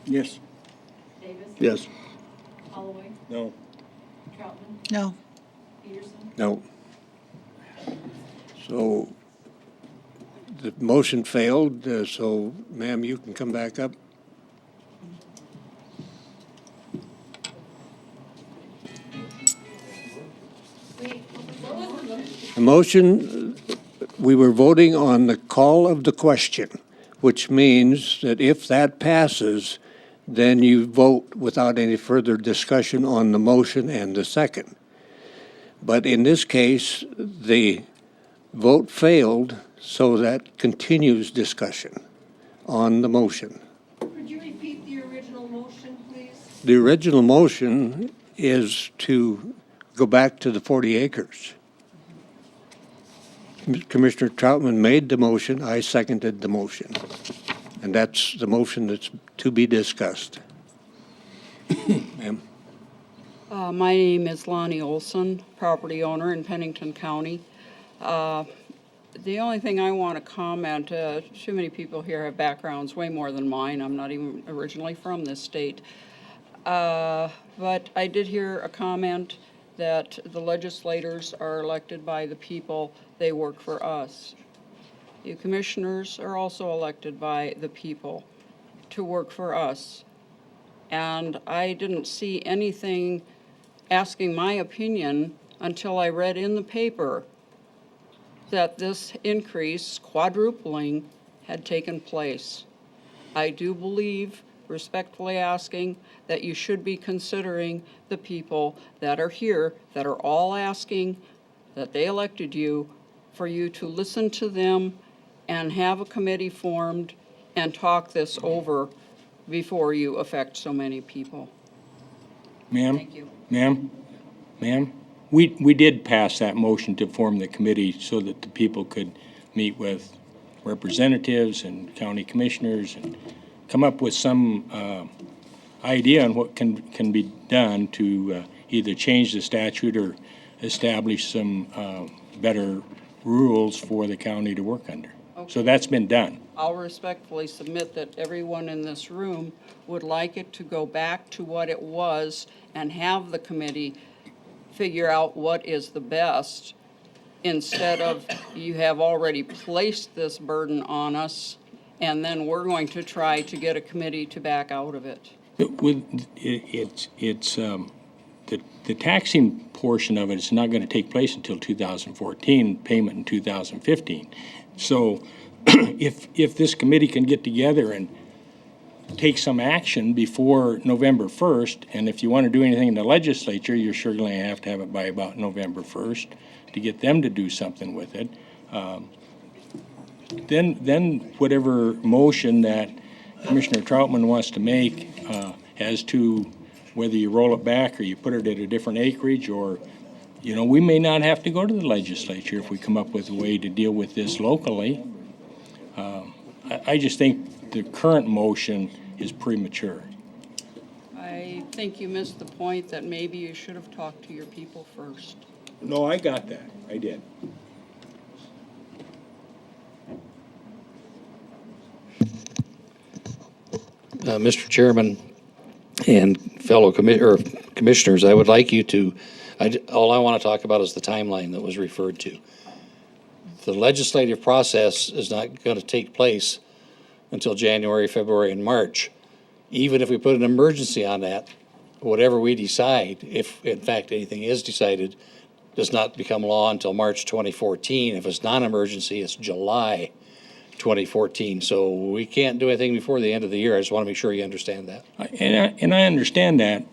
Yes. Davis? Yes. Holloway? No. Troutman? No. Peterson? No. So the motion failed, so ma'am, you can come back up. The motion, we were voting on the call of the question, which means that if that passes, then you vote without any further discussion on the motion and the second. But in this case, the vote failed, so that continues discussion on the motion. Could you repeat the original motion, please? The original motion is to go back to the 40 acres. Commissioner Troutman made the motion, I seconded the motion. And that's the motion that's to be discussed. Ma'am? My name is Lonnie Olson, property owner in Pennington County. The only thing I want to comment, too many people here have backgrounds way more than mine. I'm not even originally from this state. But I did hear a comment that the legislators are elected by the people. They work for us. You commissioners are also elected by the people to work for us. And I didn't see anything asking my opinion until I read in the paper that this increase, quadrupling, had taken place. I do believe, respectfully asking, that you should be considering the people that are here, that are all asking, that they elected you, for you to listen to them and have a committee formed and talk this over before you affect so many people. Ma'am? Thank you. Ma'am, we did pass that motion to form the committee so that the people could meet with representatives and county commissioners and come up with some idea on what can be done to either change the statute or establish some better rules for the county to work under. Okay. So that's been done. I'll respectfully submit that everyone in this room would like it to go back to what it was and have the committee figure out what is the best, instead of you have already placed this burden on us and then we're going to try to get a committee to back out of it. The taxing portion of it is not going to take place until 2014, payment in 2015. So if this committee can get together and take some action before November 1st, and if you want to do anything in the legislature, you're sure going to have it by about November 1st to get them to do something with it. Then whatever motion that Commissioner Troutman wants to make as to whether you roll it back or you put it at a different acreage, or, we may not have to go to the legislature if we come up with a way to deal with this locally. I just think the current motion is premature. I think you missed the point that maybe you should have talked to your people first. No, I got that. I did. Mr. Chairman and fellow commissioners, I would like you to, all I want to talk about is the timeline that was referred to. The legislative process is not going to take place until January, February, and March. Even if we put an emergency on that, whatever we decide, if in fact anything is decided, does not become law until March 2014. If it's non-emergency, it's July 2014. So we can't do anything before the end of the year. I just want to make sure you understand that. And I understand that,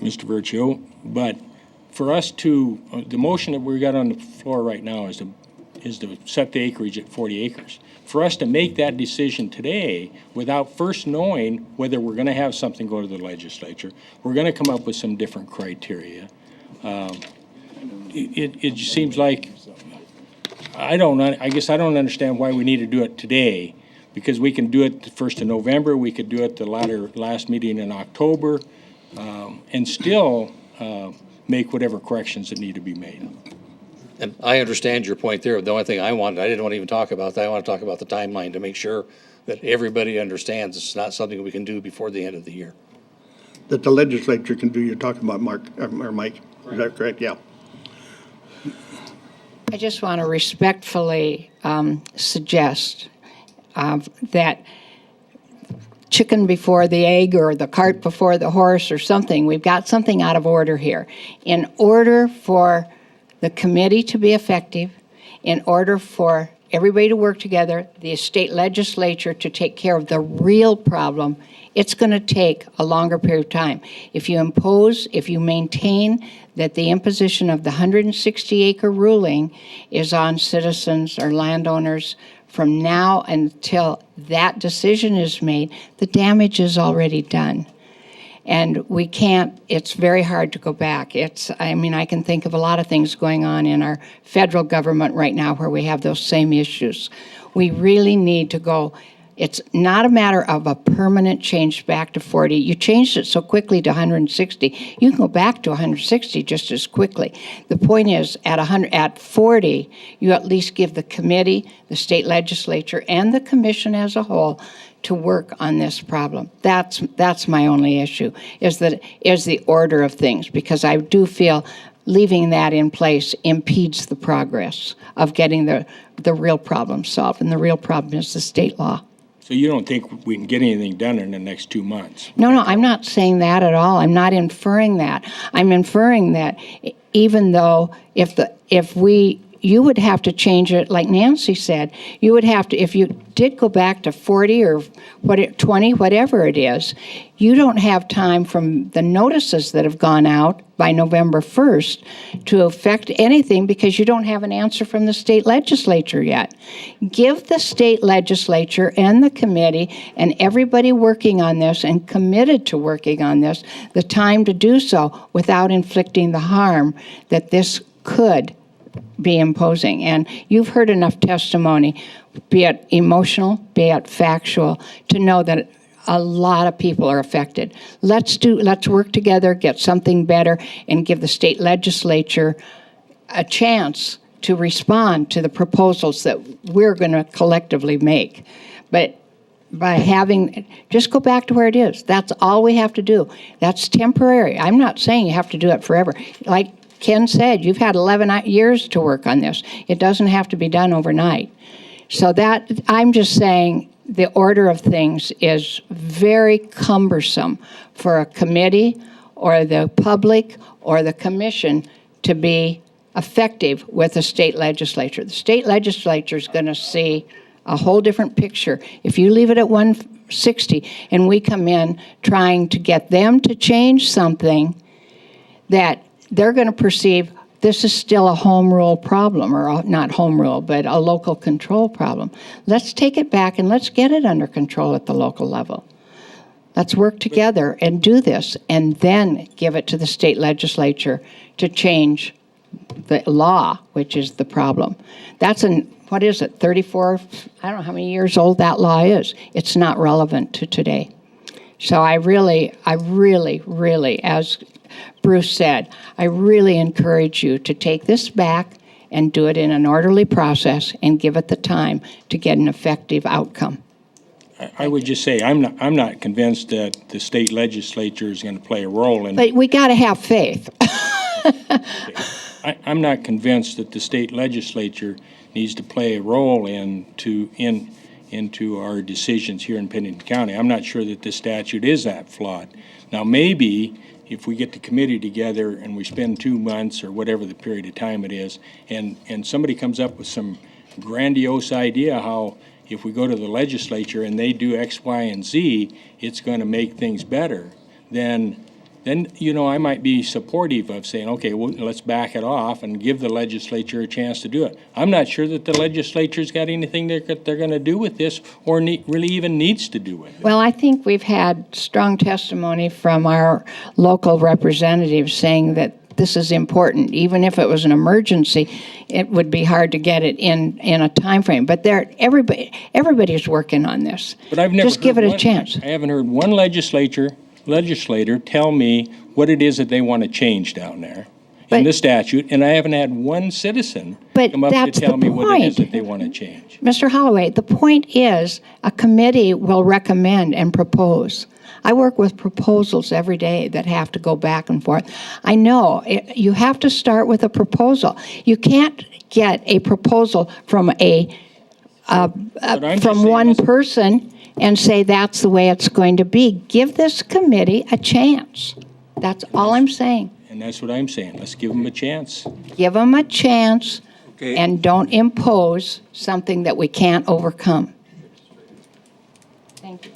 Mr. Virtue, but for us to, the motion that we got on the floor right now is to set the acreage at 40 acres. For us to make that decision today without first knowing whether we're going to have something go to the legislature, we're going to come up with some different criteria. It seems like, I guess I don't understand why we need to do it today, because we can do it the 1st of November, we could do it the last meeting in October, and still make whatever corrections that need to be made. And I understand your point there. The only thing I didn't want to even talk about that. I want to talk about the timeline to make sure that everybody understands it's not something we can do before the end of the year. That the legislature can do, you're talking about, Mark, or Mike, is that correct? Yeah. I just want to respectfully suggest that chicken before the egg or the cart before the horse or something. We've got something out of order here. In order for the committee to be effective, in order for everybody to work together, the state legislature to take care of the real problem, it's going to take a longer period of time. If you maintain that the imposition of the 160-acre ruling is on citizens or landowners from now until that decision is made, the damage is already done. And we can't, it's very hard to go back. I can think of a lot of things going on in our federal government right now where we have those same issues. We really need to go. It's not a matter of a permanent change back to 40. You changed it so quickly to 160. You can go back to 160 just as quickly. The point is, at 40, you at least give the committee, the state legislature, and the commission as a whole to work on this problem. That's my only issue, is the order of things, because I do feel leaving that in place impedes the progress of getting the real problem solved, and the real problem is the state law. So you don't think we can get anything done in the next 2 months? No, I'm not saying that at all. I'm not inferring that. I'm inferring that even though you would have to change it, like Nancy said, you would have to, if you did go back to 40 or 20, whatever it is, you don't have time from the notices that have gone out by November 1st to affect anything because you don't have an answer from the state legislature yet. Give the state legislature and the committee and everybody working on this and committed to working on this the time to do so without inflicting the harm that this could be imposing. And you've heard enough testimony, be it emotional, be it factual, to know that a lot of people are affected. Let's work together, get something better, and give the state legislature a chance to respond to the proposals that we're going to collectively make. But just go back to where it is. That's all we have to do. That's temporary. I'm not saying you have to do it forever. Like Ken said, you've had 11 years to work on this. It doesn't have to be done overnight. So I'm just saying the order of things is very cumbersome for a committee or the public or the commission to be effective with the state legislature. The state legislature is going to see a whole different picture. If you leave it at 160 and we come in trying to get them to change something that they're going to perceive this is still a home rule problem, or not home rule, but a local control problem. Let's take it back and let's get it under control at the local level. Let's work together and do this, and then give it to the state legislature to change the law, which is the problem. That's what is it, 34? I don't know how many years old that law is. It's not relevant to today. So I really, as Bruce said, I really encourage you to take this back and do it in an orderly process and give it the time to get an effective outcome. I would just say, I'm not convinced that the state legislature is going to play a role in. But we got to have faith. I'm not convinced that the state legislature needs to play a role into our decisions here in Pennington County. I'm not sure that the statute is that flawed. Now, maybe if we get the committee together and we spend 2 months or whatever the period of time it is, and somebody comes up with some grandiose idea how if we go to the legislature and they do X, Y, and Z, it's going to make things better, then I might be supportive of saying, okay, well, let's back it off and give the legislature a chance to do it. I'm not sure that the legislature's got anything they're going to do with this or really even needs to do with it. Well, I think we've had strong testimony from our local representatives saying that this is important. Even if it was an emergency, it would be hard to get it in a time frame. But everybody's working on this. But I've never just give it a chance. I haven't heard one legislator tell me what it is that they want to change down there in the statute, and I haven't had one citizen come up to tell me what it is that they want to change. Mr. Holloway, the point is a committee will recommend and propose. I work with proposals every day that have to go back and forth. I know you have to start with a proposal. You can't get a proposal from one person and say that's the way it's going to be. Give this committee a chance. That's all I'm saying. And that's what I'm saying. Let's give them a chance. Give them a chance, Okay. and don't impose something that we can't overcome. Thank you.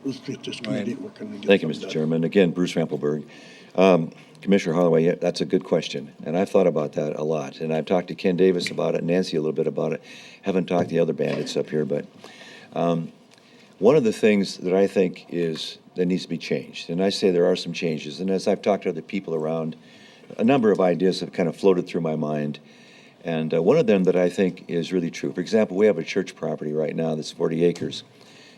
Let's get this committee working. Thank you, Mr. Chairman. Again, Bruce Rampelberg. Commissioner Holloway, yeah, that's a good question, and I've thought about that a lot. And I've talked to Ken Davis about it, Nancy a little bit about it. Haven't talked to the other bandits up here, but one of the things that I think that needs to be changed, and I say there are some changes, and as I've talked to other people around, a number of ideas have kind of floated through my mind, and one of them that I think is really true. For example, we have a church property right now that's 40 acres.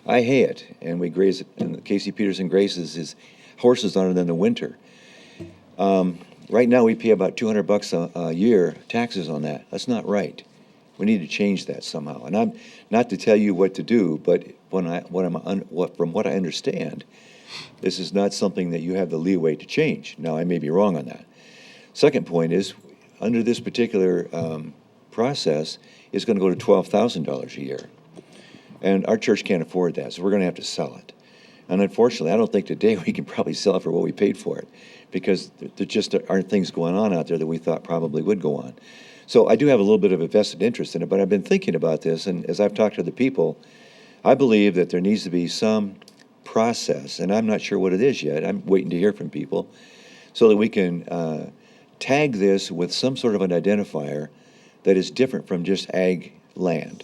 I hay it, and we graze it, and Casey Peterson grazes his horses on it in the winter. Right now, we pay about $200 a year taxes on that. That's not right. We need to change that somehow. And I'm not to tell you what to do, but from what I understand, this is not something that you have the leeway to change. Now, I may be wrong on that. Second point is, under this particular process, is going to go to $12,000 a year. And our church can't afford that, so we're going to have to sell it. And unfortunately, I don't think today we can probably sell it for what we paid for it, because there just aren't things going on out there that we thought probably would go on. So I do have a little bit of a vested interest in it, but I've been thinking about this, and as I've talked to the people, I believe that there needs to be some process, and I'm not sure what it is yet. I'm waiting to hear from people, so that we can tag this with some sort of an identifier that is different from just ag land.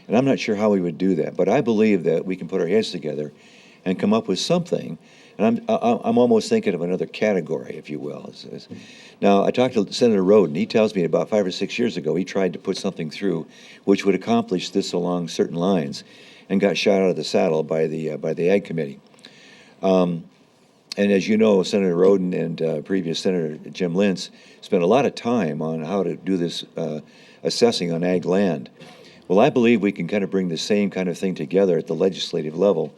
And I'm not sure how we would do that, but I believe that we can put our heads together and come up with something. And I'm almost thinking of another category, if you will. Now, I talked to Senator Roden. He tells me about 5 or 6 years ago, he tried to put something through which would accomplish this along certain lines, and got shot out of the saddle by the Ag Committee. And as you know, Senator Roden and previous Senator Jim Lentz spent a lot of time on how to do this assessing on ag land. Well, I believe we can kind of bring the same kind of thing together at the legislative level.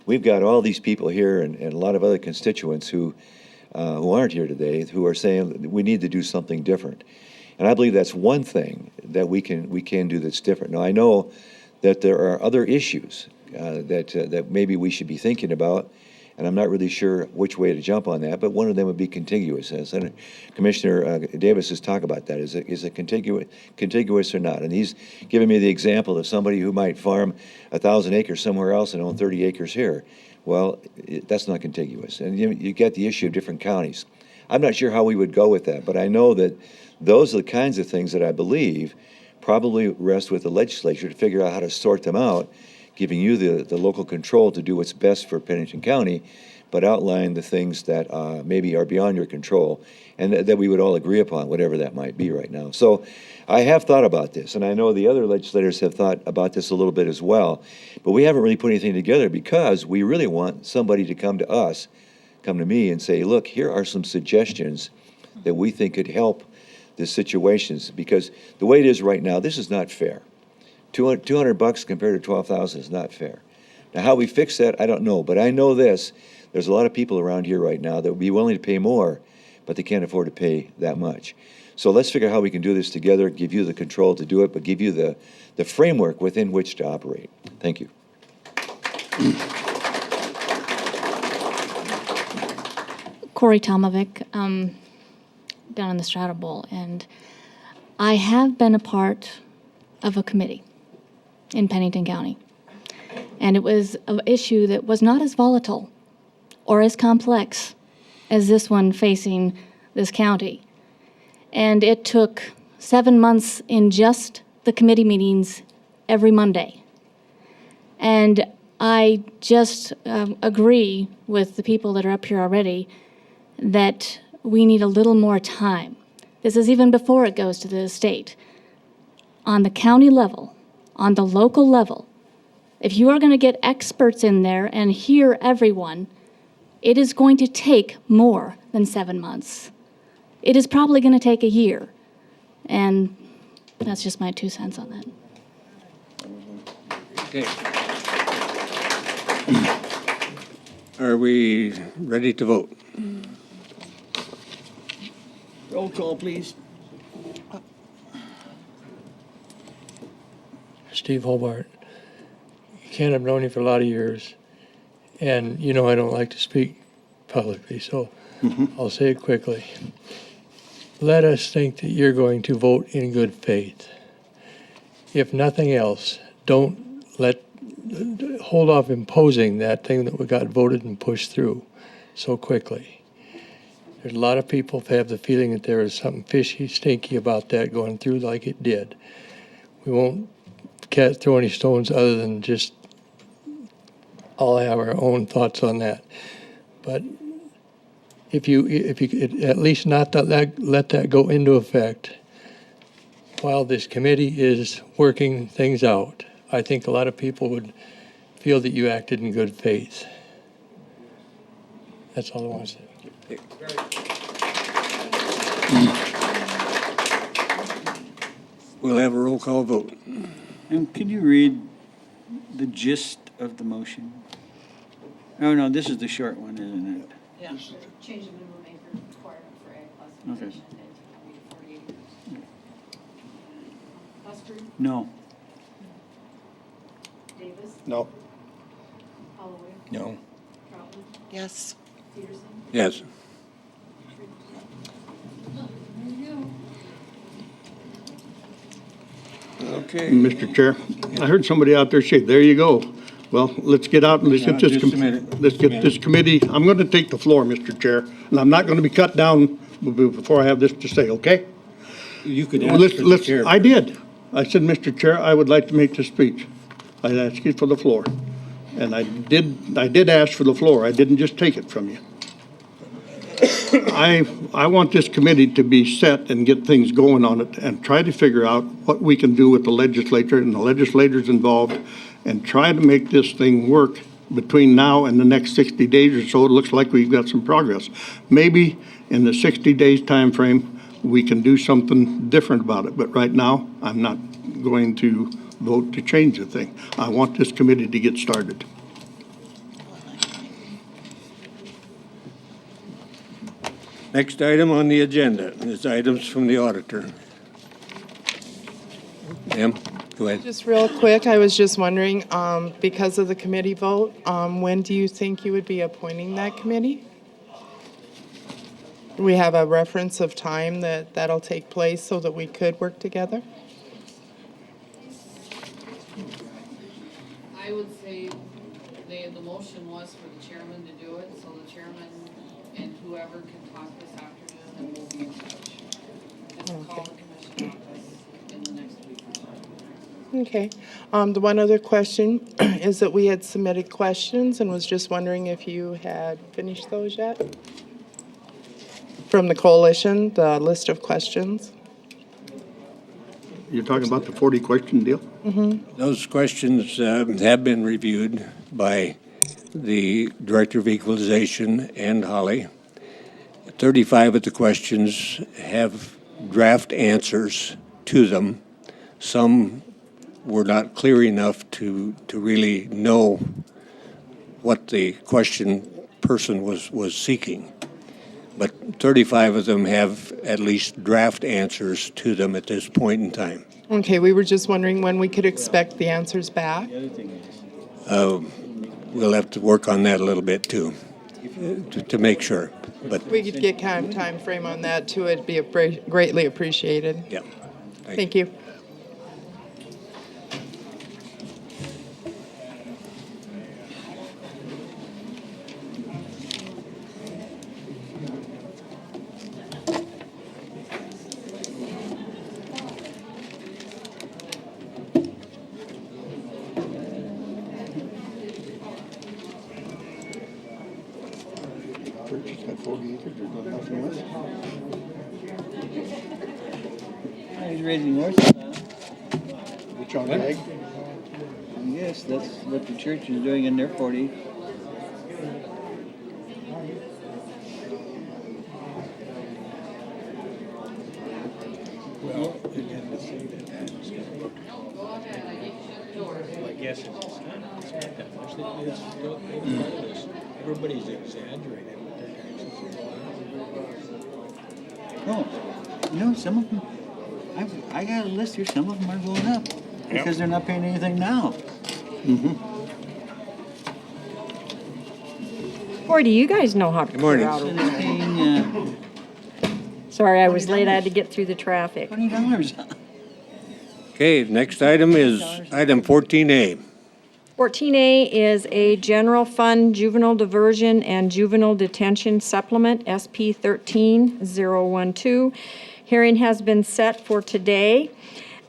We've got all these people here and a lot of other constituents who aren't here today, who are saying we need to do something different. And I believe that's one thing that we can do that's different. Now, I know that there are other issues that maybe we should be thinking about, and I'm not really sure which way to jump on that, but one of them would be contiguous. And Senator Commissioner Davis has talked about that. Is it contiguous or not? And he's given me the example of somebody who might farm 1,000 acres somewhere else and own 30 acres here. Well, that's not contiguous. And you get the issue of different counties. I'm not sure how we would go with that, but I know that those are the kinds of things that I believe probably rest with the legislature to figure out how to sort them out, giving you the local control to do what's best for Pennington County, but outline the things that maybe are beyond your control, and that we would all agree upon, whatever that might be right now. So I have thought about this, and I know the other legislators have thought about this a little bit as well, but we haven't really put anything together because we really want somebody to come to us, come to me and say, look, here are some suggestions that we think could help the situations, because the way it is right now, this is not fair. $200 compared to $12,000 is not fair. Now, how we fix that, I don't know, but I know this: there's a lot of people around here right now that would be willing to pay more, but they can't afford to pay that much. So let's figure out how we can do this together, give you the control to do it, but give you the framework within which to operate. Thank you. Corey Tomovic, down in the Strata Bowl, and I have been a part of a committee in Pennington County, and it was an issue that was not as volatile or as complex as this one facing this county. And it took 7 months in just the committee meetings every Monday. And I just agree with the people that are up here already that we need a little more time. This is even before it goes to the state. On the county level, on the local level, if you are going to get experts in there and hear everyone, it is going to take more than 7 months. It is probably going to take a year. And that's just my 2 cents on that. Okay. Are we ready to vote? Roll call, please. Steve Hobart. Ken, I've known you for a lot of years, and you know I don't like to speak publicly, so I'll say it quickly. Let us think that you're going to vote in good faith. If nothing else, don't hold off imposing that thing that we got voted and pushed through so quickly. There's a lot of people that have the feeling that there is something fishy, stinky about that going through like it did. We won't throw any stones other than just all have our own thoughts on that. But if you at least not let that go into effect while this committee is working things out, I think a lot of people would feel that you acted in good faith. That's all I want to say. We'll have a roll call vote. And can you read the gist of the motion? Oh, no, this is the short one, isn't it? Yeah. Change the minimum acre requirement for ag classification to 40 acres. No. No. No. Yes. Yes. Okay. Mr. Chair, I heard somebody out there say, there you go. Well, let's get out and let's get this, Just a minute. let's get this committee, I'm going to take the floor, Mr. Chair, and I'm not going to be cut down before I have this to say, okay? You could ask for the chair. I did. I said, Mr. Chair, I would like to make this speech. I asked you for the floor. And I did ask for the floor. I didn't just take it from you. I want this committee to be set and get things going on it and try to figure out what we can do with the legislature and the legislators involved and try to make this thing work between now and the next 60 days or so. It looks like we've got some progress. Maybe in the 60 days time frame, we can do something different about it. But right now, I'm not going to vote to change the thing. I want this committee to get started. Next item on the agenda is items from the auditor. Ma'am, go ahead. Just real quick, I was just wondering, because of the committee vote, when do you think you would be appointing that committee? Do we have a reference of time that'll take place so that we could work together? I would say the motion was for the chairman to do it, so the chairman and whoever can talk this afternoon, and we'll be in touch. Just call the commission office in the next week or so. Okay. The one other question is that we had submitted questions and was just wondering if you had finished those yet? From the coalition, the list of questions. You're talking about the 40-question deal? Mm-hmm. Those questions have been reviewed by the Director of Equalization and Holly. 35 of the questions have draft answers to them. Some were not clear enough to really know what the question person was seeking. But 35 of them have at least draft answers to them at this point in time. Okay, we were just wondering when we could expect the answers back. We'll have to work on that a little bit too, to make sure. But We could get kind of time frame on that too. It'd be greatly appreciated. yeah, Thank you. Church has got 40 acres, there's nothing less. He's raising horses on it. Which on ag? Yes, that's what the church is doing in their 40. Well, again, to say that was going to look. My guess is it's not that much. Everybody's exaggerating with their taxes. Oh, you know, some of them, I got a list here, some of them are going up because they're not paying anything now. Boy, do you guys know how to morning. clear out So over they're there. paying Sorry, I was late. I had to get through the traffic. $20. okay, next item is item 14A. 14A is a general fund juvenile diversion and juvenile detention supplement, SP 13012. Hearing has been set for today.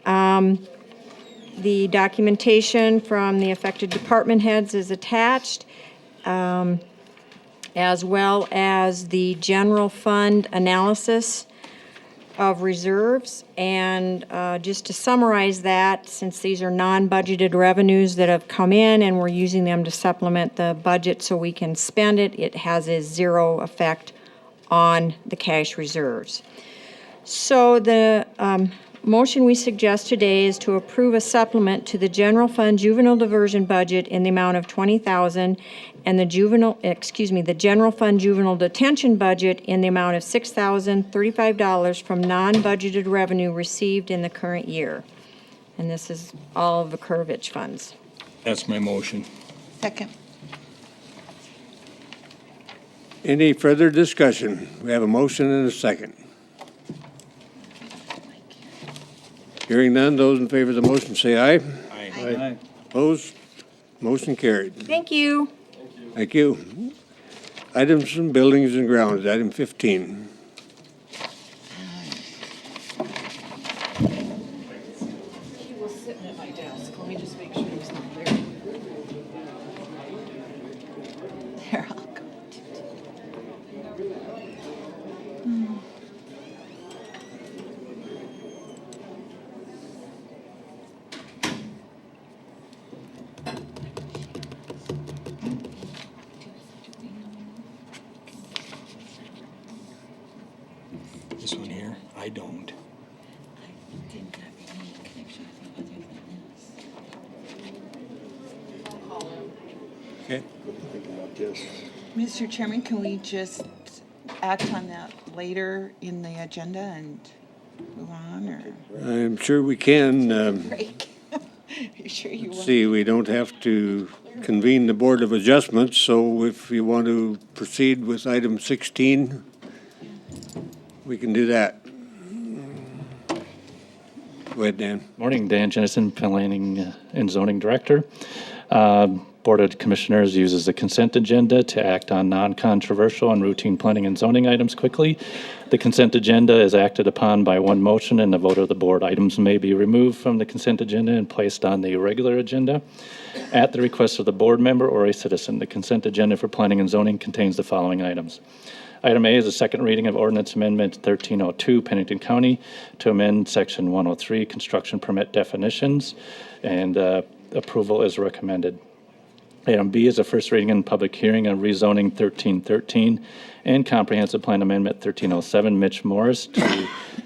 The documentation from the affected department heads is attached, as well as the general fund analysis of reserves. And just to summarize that, since these are non-budgeted revenues that have come in and we're using them to supplement the budget so we can spend it, it has a zero effect on the cash reserves. So the motion we suggest today is to approve a supplement to the general fund juvenile diversion budget in the amount of $20,000 and the general fund juvenile detention budget in the amount of $6,035 from non-budgeted revenue received in the current year. And this is all of the Kurvich funds. That's my motion. Second. Any further discussion? We have a motion and a second. Hearing none, those in favor of the motion say aye. Aye. Opposed? Motion carried. Thank you. Thank you. Items from buildings and grounds, item 15. He was sitting at my desk. Let me just make sure he's not there. There, I'll go. This one here, I don't. Okay. Mr. Chairman, can we just act on that later in the agenda and move on, or? I'm sure we can. Break. You sure you want? See, we don't have to convene the Board of Adjustments, so if you want to proceed with item 16, we can do that. Go ahead, Dan. Morning, Dan Jennison, Planning and Zoning Director. Board of Commissioners uses the consent agenda to act on non-controversial and routine planning and zoning items quickly. The consent agenda is acted upon by one motion, and the vote of the board. Items may be removed from the consent agenda and placed on the regular agenda at the request of the board member or a citizen. The consent agenda for planning and zoning contains the following items. Item A is a second reading of Ordinance Amendment 1302, Pennington County, to amend Section 103, construction permit definitions, and approval is recommended. Item B is a first reading and public hearing on rezoning 1313 and comprehensive plan amendment 1307, Mitch Morris,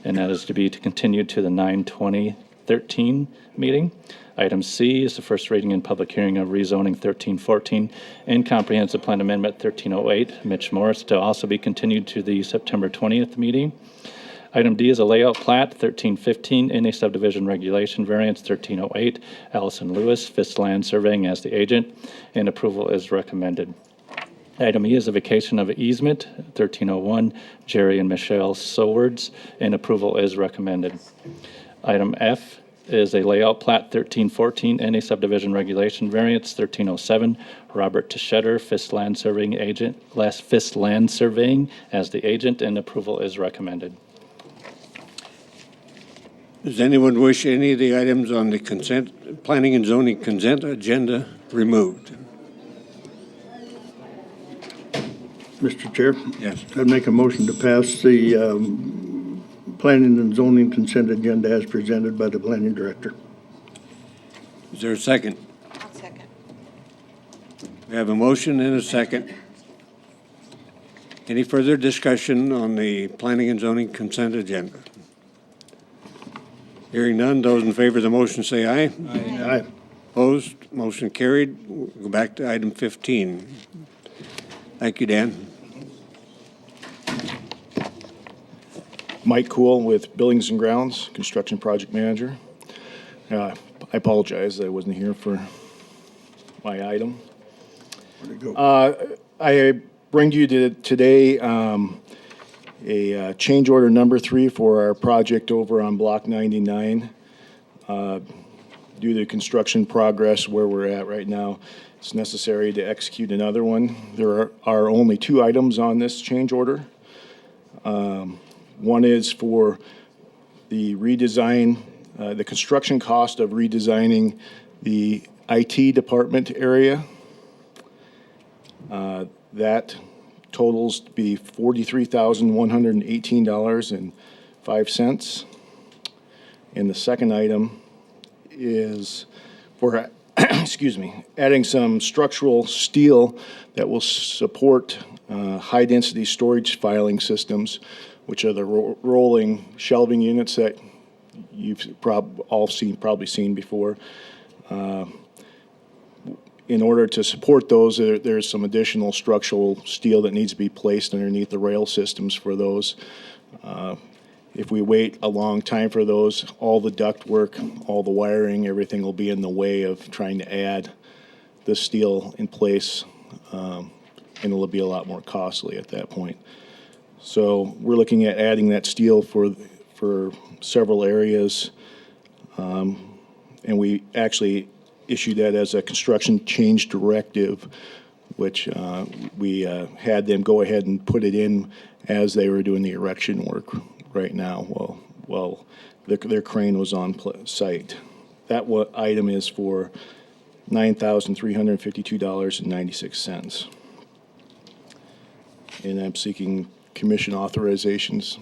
and that is to be to continue to the 9/20/13 meeting. Item C is the first reading and public hearing of rezoning 1314 and comprehensive plan amendment 1308, Mitch Morris, to also be continued to the September 20th meeting. Item D is a layout plat, 1315, in a subdivision regulation variance, 1308, Allison Lewis, Fisk Land Surveying as the agent, and approval is recommended. Item E is a vacation of easement, 1301, Jerry and Michelle Sowards, and approval is recommended. Item F is a layout plat, 1314, and a subdivision regulation variance, 1307, Robert Teschetter, Fisk Land Surveying agent, Fisk Land Surveying as the agent, and approval is recommended. Does anyone wish any of the items on the consent, planning and zoning consent agenda removed? Mr. Chair? Yes. I'd make a motion to pass the planning and zoning consent agenda as presented by the planning director. Is there a second? I'll second. We have a motion and a second. Any further discussion on the planning and zoning consent agenda? Hearing none, those in favor of the motion say aye. Aye. Opposed, motion carried. We'll go back to item 15. Thank you, Dan. Mike Cool with Buildings and Grounds, Construction Project Manager. I apologize, I wasn't here for my item. Where'd it go? I bring you today a change order number 3 for our project over on Block 99. Due to construction progress where we're at right now, it's necessary to execute another one. There are only 2 items on this change order. One is for the redesign, the construction cost of redesigning the IT department area. That totals to be $43,118.05. And the second item is for, excuse me, adding some structural steel that will support high-density storage filing systems, which are the rolling shelving units that you've probably seen before. In order to support those, there's some additional structural steel that needs to be placed underneath the rail systems for those. If we wait a long time for those, all the duct work, all the wiring, everything will be in the way of trying to add the steel in place, and it'll be a lot more costly at that point. So we're looking at adding that steel for several areas, and we actually issued that as a construction change directive, which we had them go ahead and put it in as they were doing the erection work right now while their crane was on site. That item is for $9,352.96. And I'm seeking commission authorizations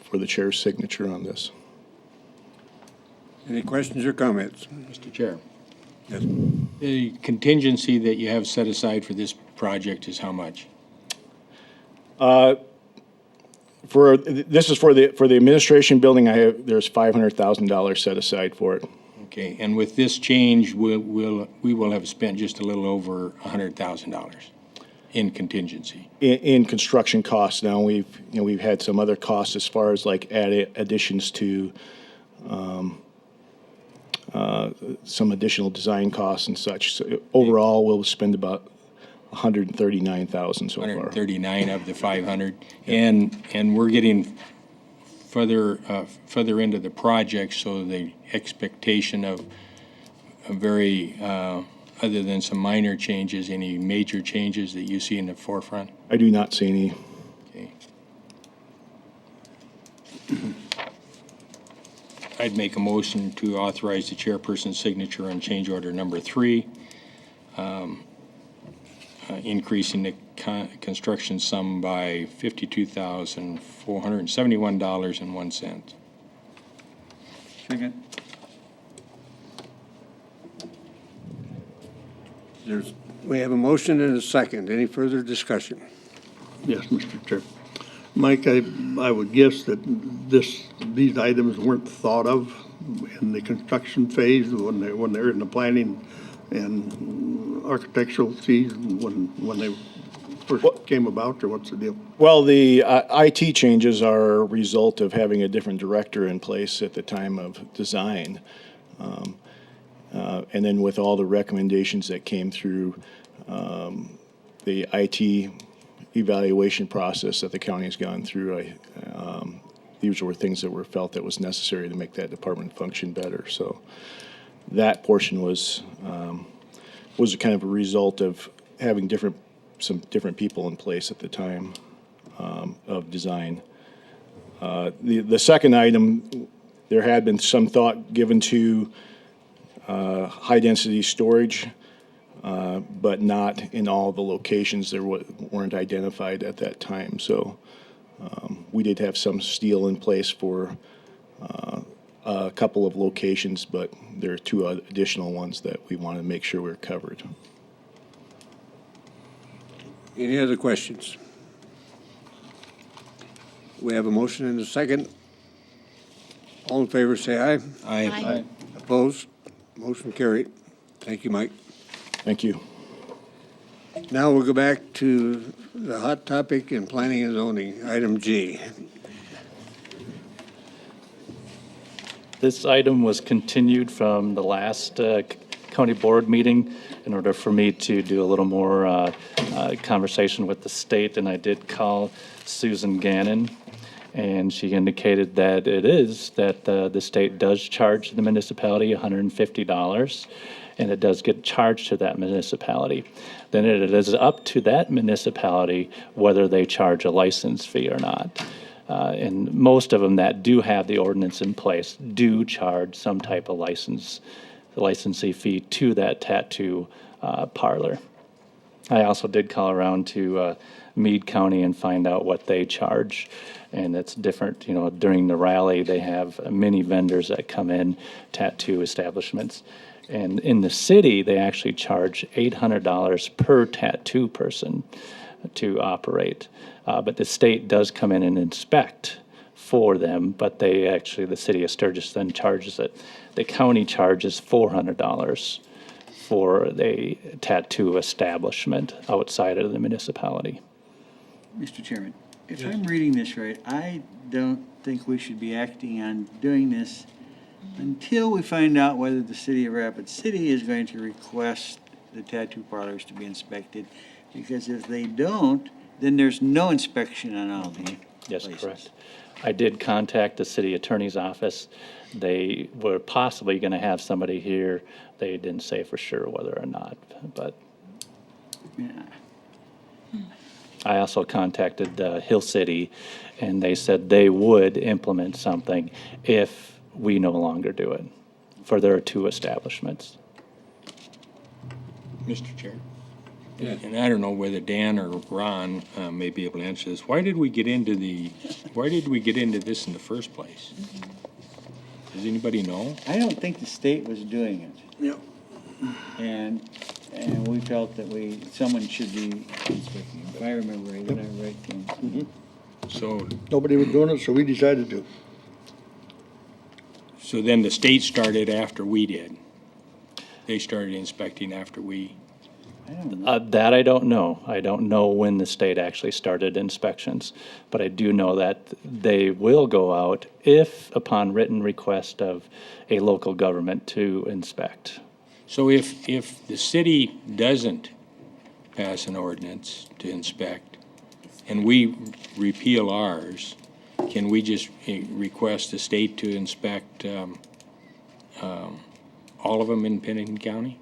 for the chair's signature on this. Any questions or comments? Mr. Chair, Yes. the contingency that you have set aside for this project is how much? This is for the administration building. There's $500,000 set aside for it. Okay, and with this change, we will have spent just a little over $100,000 in contingency. In construction costs. Now we've had some other costs as far as like additions to some additional design costs and such. So overall, we'll spend about $139,000 so far. 139 of the 500, and we're getting further into the project, so the expectation of a very other than some minor changes, any major changes that you see in the forefront? I do not see any. Okay. I'd make a motion to authorize the chairperson's signature on change order number 3, increasing the construction sum by $52,471.01. Second. We have a motion and a second. Any further discussion? Yes, Mr. Chair. Mike, I would guess that these items weren't thought of in the construction phase when they're in the planning and architectural phase when they first came about, or what's the deal? Well, the IT changes are a result of having a different director in place at the time of design. And then with all the recommendations that came through the IT evaluation process that the county has gone through, these were things that were felt that was necessary to make that department function better. So that portion was kind of a result of having some different people in place at the time of design. The second item, there had been some thought given to high-density storage, but not in all the locations. There weren't identified at that time. So we did have some steel in place for a couple of locations, but there are 2 additional ones that we want to make sure we're covered. Any other questions? We have a motion and a second. All in favor, say aye. Aye. Opposed? Motion carried. Thank you, Mike. Thank you. Now we'll go back to the hot topic in planning and zoning, item G. This item was continued from the last county board meeting in order for me to do a little more conversation with the state, and I did call Susan Gannon, and she indicated that the state does charge the municipality $150, and it does get charged to that municipality. Then it is up to that municipality whether they charge a license fee or not. And most of them that do have the ordinance in place do charge some type of licensee fee to that tattoo parlor. I also did call around to Meade County and find out what they charge. And it's different, during the rally, they have many vendors that come in, tattoo establishments. And in the city, they actually charge $800 per tattoo person to operate. But the state does come in and inspect for them, but the city of Sturgis then charges it. The county charges $400 for a tattoo establishment outside of the municipality. Mr. Chairman. If I'm reading this right, I don't think we should be acting on doing this until we find out whether the city of Rapid City is going to request the tattoo parlors to be inspected. Because if they don't, then there's no inspection on all the Yes, places. correct. I did contact the city attorney's office. They were possibly going to have somebody here. They didn't say for sure whether or not, but Yeah. I also contacted Hill City, and they said they would implement something if we no longer do it for their 2 establishments. Mr. Chair. And I don't know whether Dan or Ron may be able to answer this. Why did we get into this in the first place? Does anybody know? I don't think the state was doing it. Yep. And we felt that someone should be inspecting. If I remember right, did I write things? So, Nobody was doing it, so we decided to. so then the state started after we did. They started inspecting after we. That I don't know. I don't know when the state actually started inspections, but I do know that they will go out if upon written request of a local government to inspect. So if the city doesn't pass an ordinance to inspect and we repeal ours, can we just request the state to inspect all of them in Pennington County?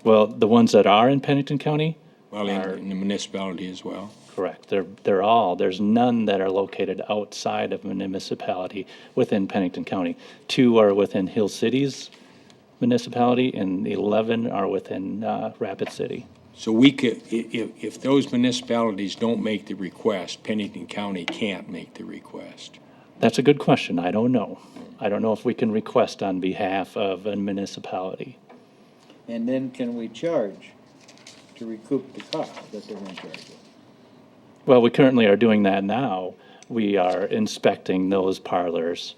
Well, the ones that are in Pennington County Well, are in the municipality as well. correct. They're all, there's none that are located outside of a municipality within Pennington County. 2 are within Hill City's municipality, and 11 are within Rapid City. So we could, if those municipalities don't make the request, Pennington County can't make the request. That's a good question. I don't know. I don't know if we can request on behalf of a municipality. And then can we charge to recoup the cost that they're going to charge us? Well, we currently are doing that now. We are inspecting those parlors.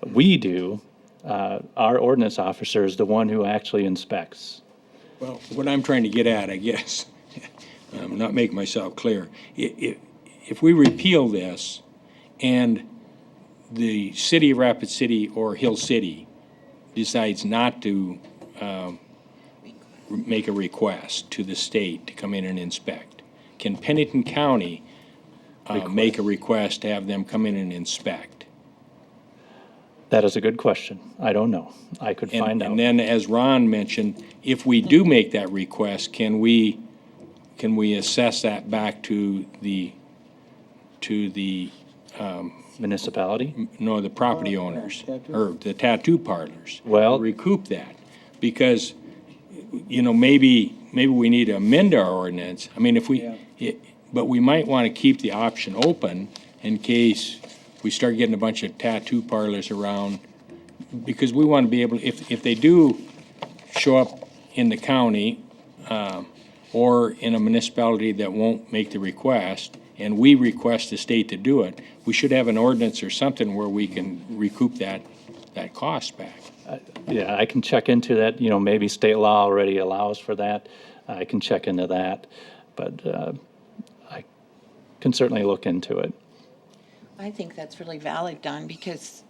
We do. Our ordinance officer is the one who actually inspects. Well, what I'm trying to get at, I guess, I'm not making myself clear. If we repeal this and the city of Rapid City or Hill City decides not to make a request to the state to come in and inspect, can Pennington County make a request to have them come in and inspect? That is a good question. I don't know. I could find out. And then, as Ron mentioned, if we do make that request, can we assess that back to the municipality? No, the property owners, or the tattoo parlors? Well, recoup that, because, maybe we need to amend our ordinance. I mean, but we might want to keep the option open in case we start getting a bunch of tattoo parlors around, because we want to be able, if they do show up in the county or in a municipality that won't make the request, and we request the state to do it, we should have an ordinance or something where we can recoup that cost back. Yeah, I can check into that. Maybe state law already allows for that. I can check into that, but I can certainly look into it. I think that's really valid, Don, because,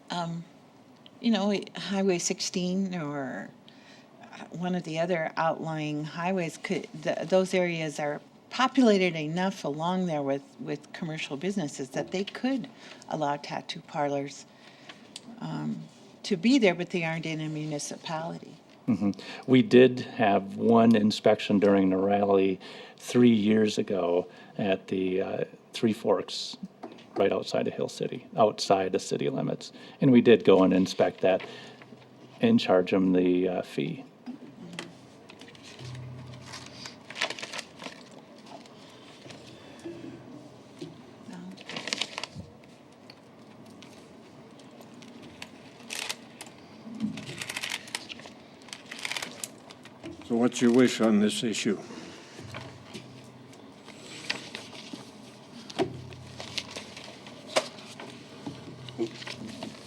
Highway 16 or one of the other outlying highways those areas are populated enough along there with commercial businesses that they could allow tattoo parlors to be there, but they aren't in a municipality. Mm-hmm. We did have one inspection during the rally 3 years ago at the Three Forks, right outside of Hill City, outside the city limits. And we did go and inspect that and charge them the fee. So what's your wish on this issue?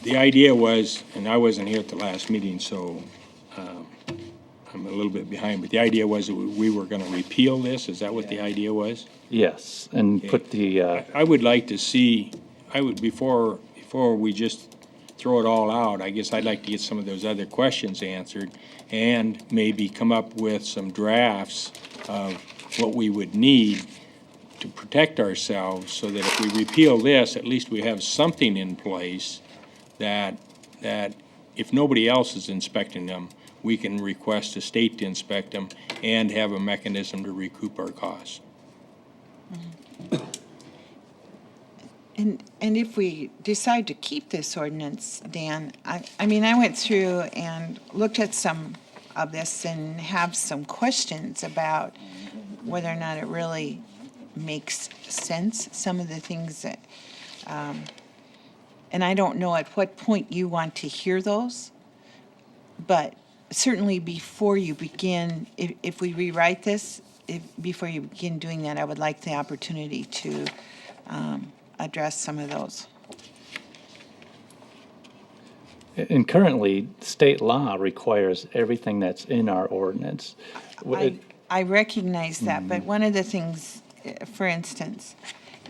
The idea was, and I wasn't here at the last meeting, so I'm a little little bit behind, but the idea was that we were gonna repeal this, is that what the idea was? Yes, and put the, I would like to see, before we just throw it all out, I guess I'd like to get some of those other questions answered and maybe come up with some drafts of what we would need to protect ourselves so that if we repeal this, at least we have something in place that if nobody else is inspecting them, we can request the state to inspect them and have a mechanism to recoup our costs. And if we decide to keep this ordinance, Dan, I mean, I went through and looked at some of this and have some questions about whether or not it really makes sense, some of the things that, and I don't know at what point you want to hear those, but certainly before you begin, if we rewrite this, before you begin doing that, I would like the opportunity to address some of those. and currently, state law requires everything that's in our ordinance. I recognize that, but one of the things, for instance,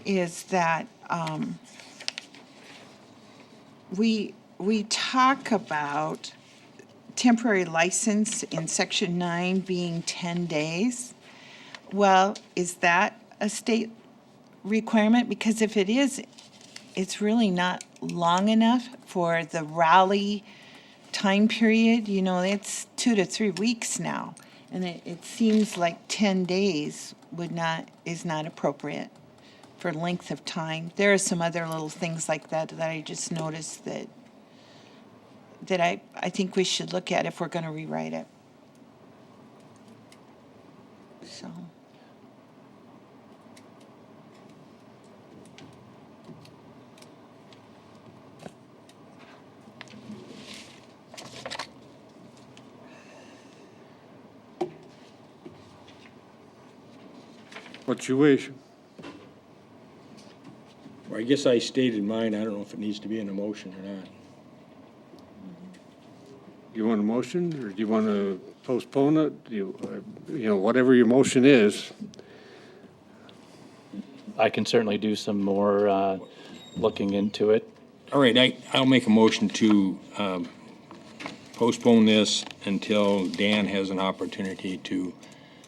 is that we talk about temporary license in section 9 being 10 days. Well, is that a state requirement? Because if it is, it's really not long enough for the rally time period. You know, it's 2 to 3 weeks now. And it seems like 10 days is not appropriate for length of time. There are some other little things like that I just noticed that I think we should look at if we're going to rewrite it. So. What you wish. Well, I guess I stated mine. I don't know if it needs to be in a motion or not. You want a motion, or do you want to postpone it? You know, whatever your motion is. I can certainly do some more looking into it. All right, I'll make a motion to postpone this until Dan has an opportunity to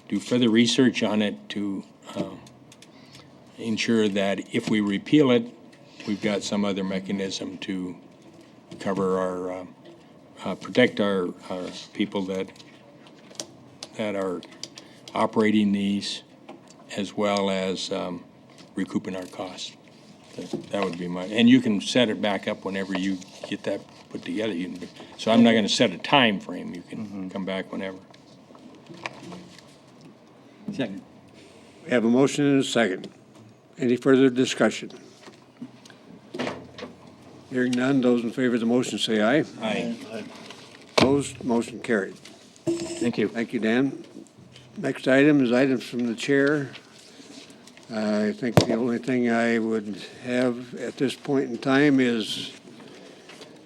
do further research on it to ensure that if we repeal it, we've got some other mechanism to cover our, protect our people that are operating these, as well as recouping our costs. That would be and you can set it back up whenever you get that put together. So I'm not going to set a time frame. You can come back whenever. Second. We have a motion and a second. Any further discussion? Hearing none, those in favor of the motion say aye. Aye. Opposed, motion carried. Thank you. Thank you, Dan. Next item is items from the chair. I think the only thing I would have at this point in time is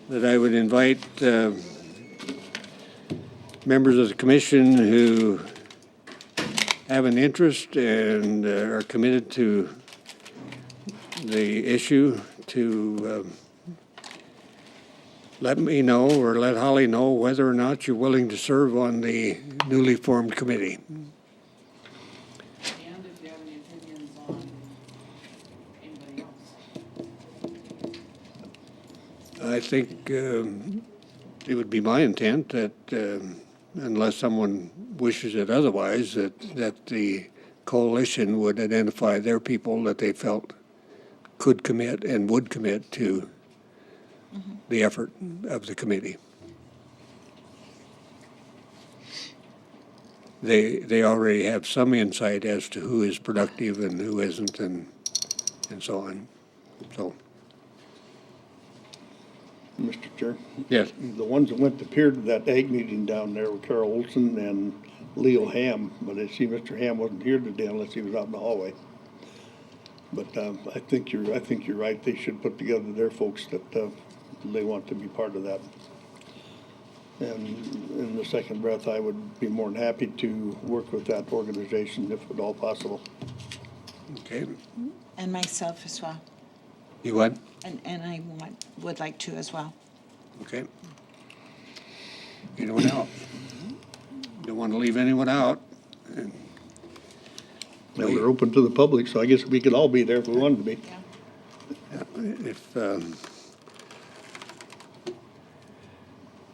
that I would invite members of the commission who have an interest and are committed to the issue to let me know or let Holly know whether or not you're willing to serve on the newly formed committee. And if you have any opinions on anybody else. I think it would be my intent that unless someone wishes it otherwise, that the coalition would identify their people that they felt could commit and would commit to the effort of the committee. They already have some insight as to who is productive and who isn't, and so on. So. Mr. Chair? Yes. The ones that went to that ag meeting down there were Carol Olson and Leo Ham, but I see Mr. Ham wasn't here today unless he was out in the hallway. But I think you're right. They should put together their folks that they want to be part of that. And in the second breath, I would be more than happy to work with that organization if at all possible. Okay. And myself as well. You what? And I would like to as well. Okay. Anyone else? Don't want to leave anyone out. Well, they're open to the public, so I guess we could all be there if we wanted to be. If,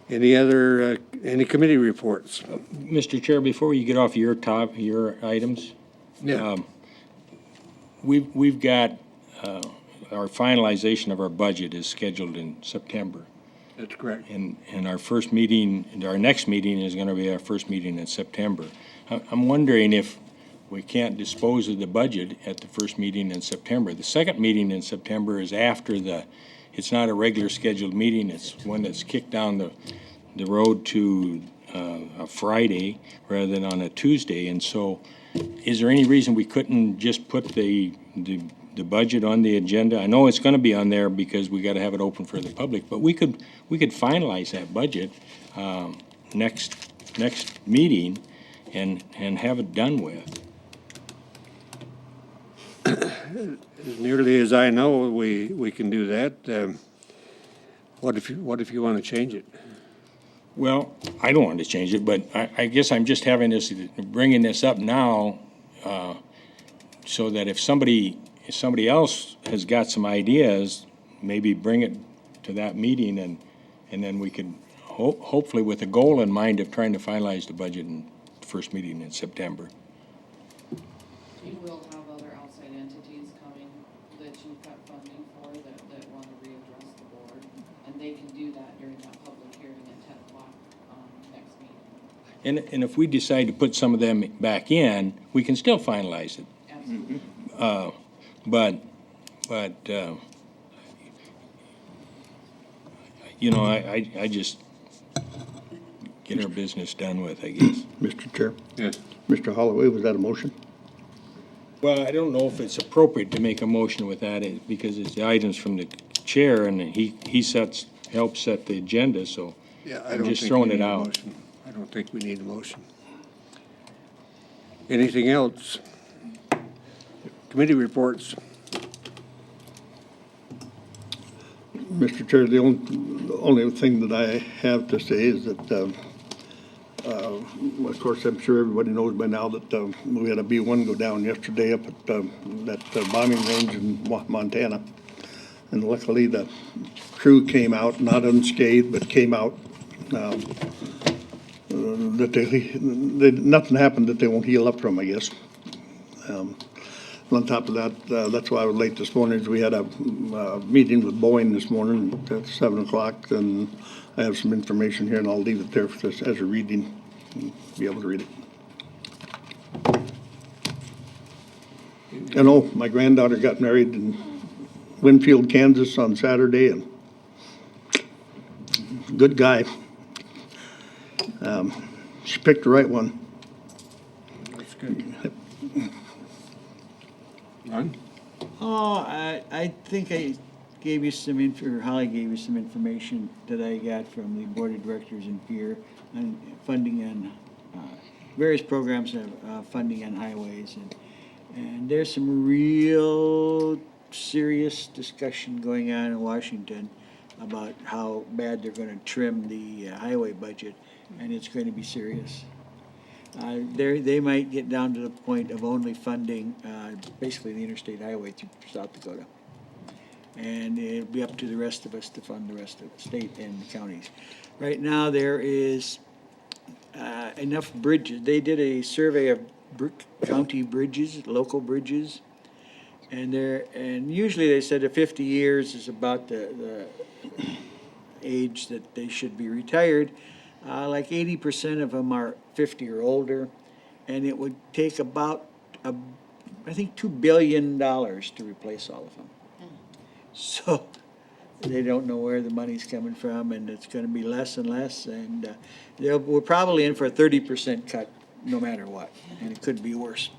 any committee reports? Mr. Chair, before you get off your items, Yeah. we've got, our finalization of our budget is scheduled in September. That's correct. And our first meeting, our next meeting is going to be our first meeting in September. I'm wondering if we can't dispose of the budget at the first meeting in September. The second meeting in September is after it's not a regular scheduled meeting, it's one that's kicked down the road to a Friday rather than on a Tuesday. And so is there any reason we couldn't just put the budget on the agenda? I know it's going to be on there because we got to have it open for the public, but we could finalize that budget next meeting and have it done with. As nearly as I know, we can do that. What if you want to change it? Well, I don't want to change it, but I guess I'm just bringing this up now, so that if somebody else has got some ideas, maybe bring it to that meeting, and then we could hopefully with a goal in mind of trying to finalize the budget in the first meeting in September. You will have other outside entities coming that you've got funding for that want to readdress the board, and they can do that during that public hearing at 10 o'clock next meeting. And if we decide to put some of them back in, we can still finalize it. Absolutely. But I just get our business done with, I guess. Mr. Chair? Yes. Mr. Holloway, was that a motion? Well, I don't know if it's appropriate to make a motion with that because it's the items from the chair and he helps set the agenda, so Yeah, I'm just throwing it out. I don't think we need a motion. Anything else? Committee reports. Mr. Chair, the only thing that I have to say is that, of course, I'm sure everybody knows by now that we had a B-1 go down yesterday up at that bombing range in Montana. And luckily, the crew came out, not unscathed, but came out. Nothing happened that they won't heal up from, I guess. On top of that, that's why I was late this morning, is we had a meeting with Boeing this morning at 7 o'clock, and I have some information here, and I'll leave it there for this, as a reading, be able to read it. And oh, my granddaughter got married in Winfield, Kansas on Saturday, and good guy. She picked the right one. That's good. Ron? Oh, I think I gave you some or Holly gave you some information that I got from the board of directors in here on funding on various programs of funding on highways, and there's some real serious discussion going on in Washington about how bad they're going to trim the highway budget, and it's going to be serious. They might get down to the point of only funding basically the interstate highway through South Dakota. And it'll be up to the rest of us to fund the rest of the state and the counties. Right now, there is enough bridges. They did a survey of county bridges, local bridges, and usually they said that 50 years is about the age that they should be retired. Like 80% of them are 50 or older, and it would take about, I think, $2 billion to replace all of them. So they don't know where the money's coming from, and it's going to be less and less, and we're probably in for a 30% cut no matter what, and it could be worse.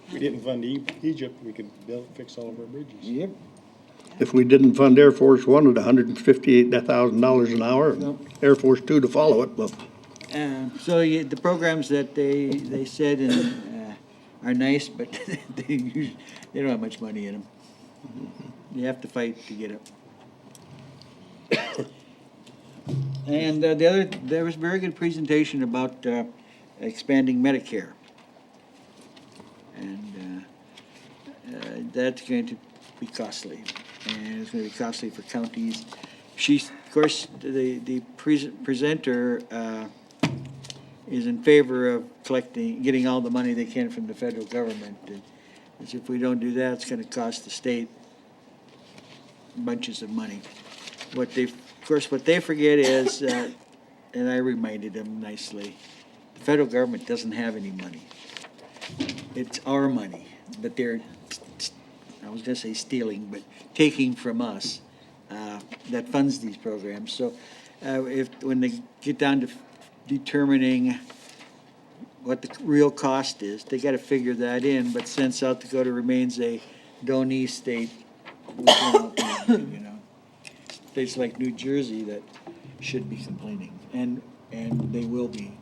If we didn't fund Egypt, we could fix all of our bridges. Yep. If we didn't fund Air Force One at $158,000 an hour, and Air Force Two to follow it, well, So the programs that they said are nice, but they don't have much money in them. You have to fight to get it. And there was a very good presentation about expanding Medicare. And that's going to be costly. And it's going to be costly for counties. She's, of course, the presenter is in favor of getting all the money they can from the federal government. As if we don't do that, it's going to cost the state bunches of money. What they forget is, and I reminded them nicely, the federal government doesn't have any money. It's our money, but they're, I was gonna say stealing, but taking from us, that funds these programs. So, when they get down to determining what the real cost is, they gotta figure that in, but since South Dakota remains a donee state, we cannot, states like New Jersey that should be complaining, and they will be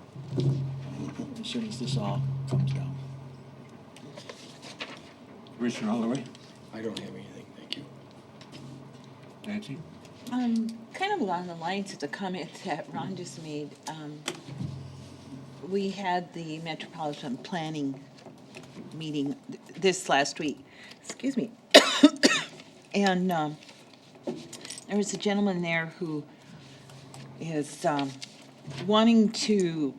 as soon as this all comes down. Commissioner Holloway? I don't have anything, thank you. Nancy? Kind of along the lines of the comment that Ron just made, we had the Metropolitan Planning meeting this last week, excuse me. And there was a gentleman there who is wanting to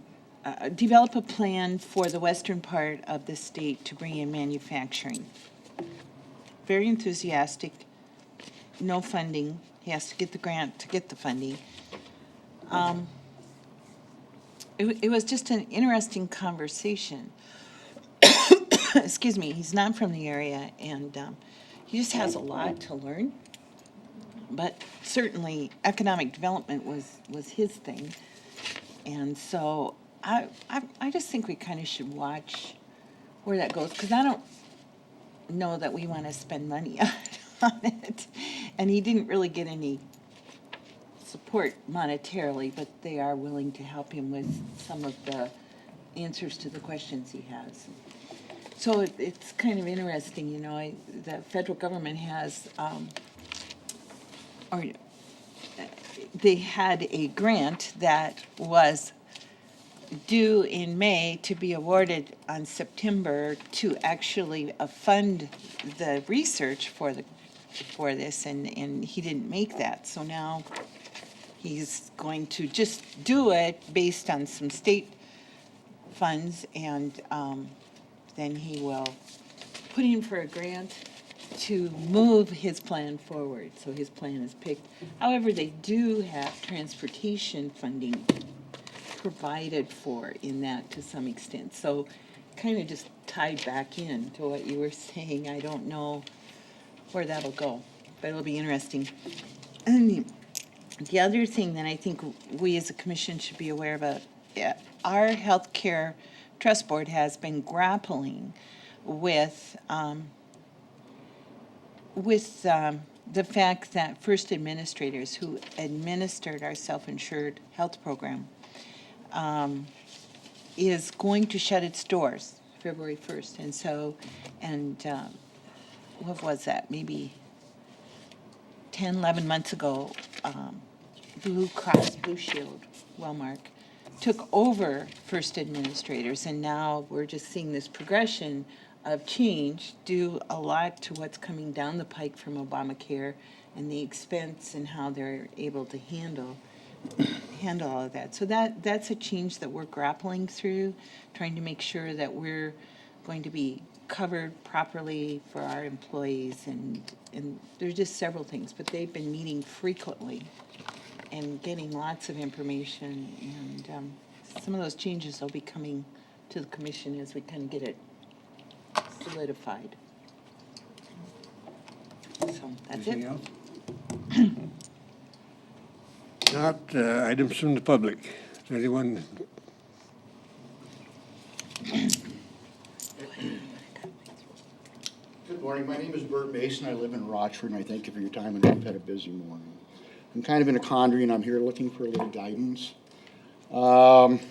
develop a plan for the western part of the state to bring in manufacturing. Very enthusiastic, no funding. He has to get the grant to get the funding. It was just an interesting conversation. Excuse me, he's not from the area, and he just has a lot to learn. But certainly, economic development was his thing. And so I just think we kind of should watch where that goes, because I don't know that we want to spend money on it. And he didn't really get any support monetarily, but they are willing to help him with some of the answers to the questions he has. So it's kind of interesting, the federal government has, they had a grant that was due in May to be awarded on September to actually fund the research for this, and he didn't make that. So now he's going to just do it based on some state funds, and then he will put in for a grant to move his plan forward. So his plan is picked. However, they do have transportation funding provided for in that to some extent. So kind of just tied back in to what you were saying. I don't know where that'll go, but it'll be interesting. And the other thing that I think we as a commission should be aware of, our healthcare trust board has been grappling with the fact that first administrators who administered our self-insured health program is going to shut its doors February 1st. And so, what was that? Maybe 10, 11 months ago, Blue Cross Blue Shield, Wellmark, took over first administrators, and now we're just seeing this progression of change due a lot to what's coming down the pike from Obamacare and the expense and how they're able to handle all of that. So that's a change that we're grappling through, trying to make sure that we're going to be covered properly for our employees, and there's just several things, but they've been meeting frequently and getting lots of information, and some of those changes will be coming to the commission as we kind of get it solidified. So that's Anything it. else? Not items from the public. Is there anyone? morning. My name is Bert Mason. I live in Rochford, and I thank you for your time, and I've had a busy morning. I'm kind of in a quandary, and I'm here looking for a little guidance. Property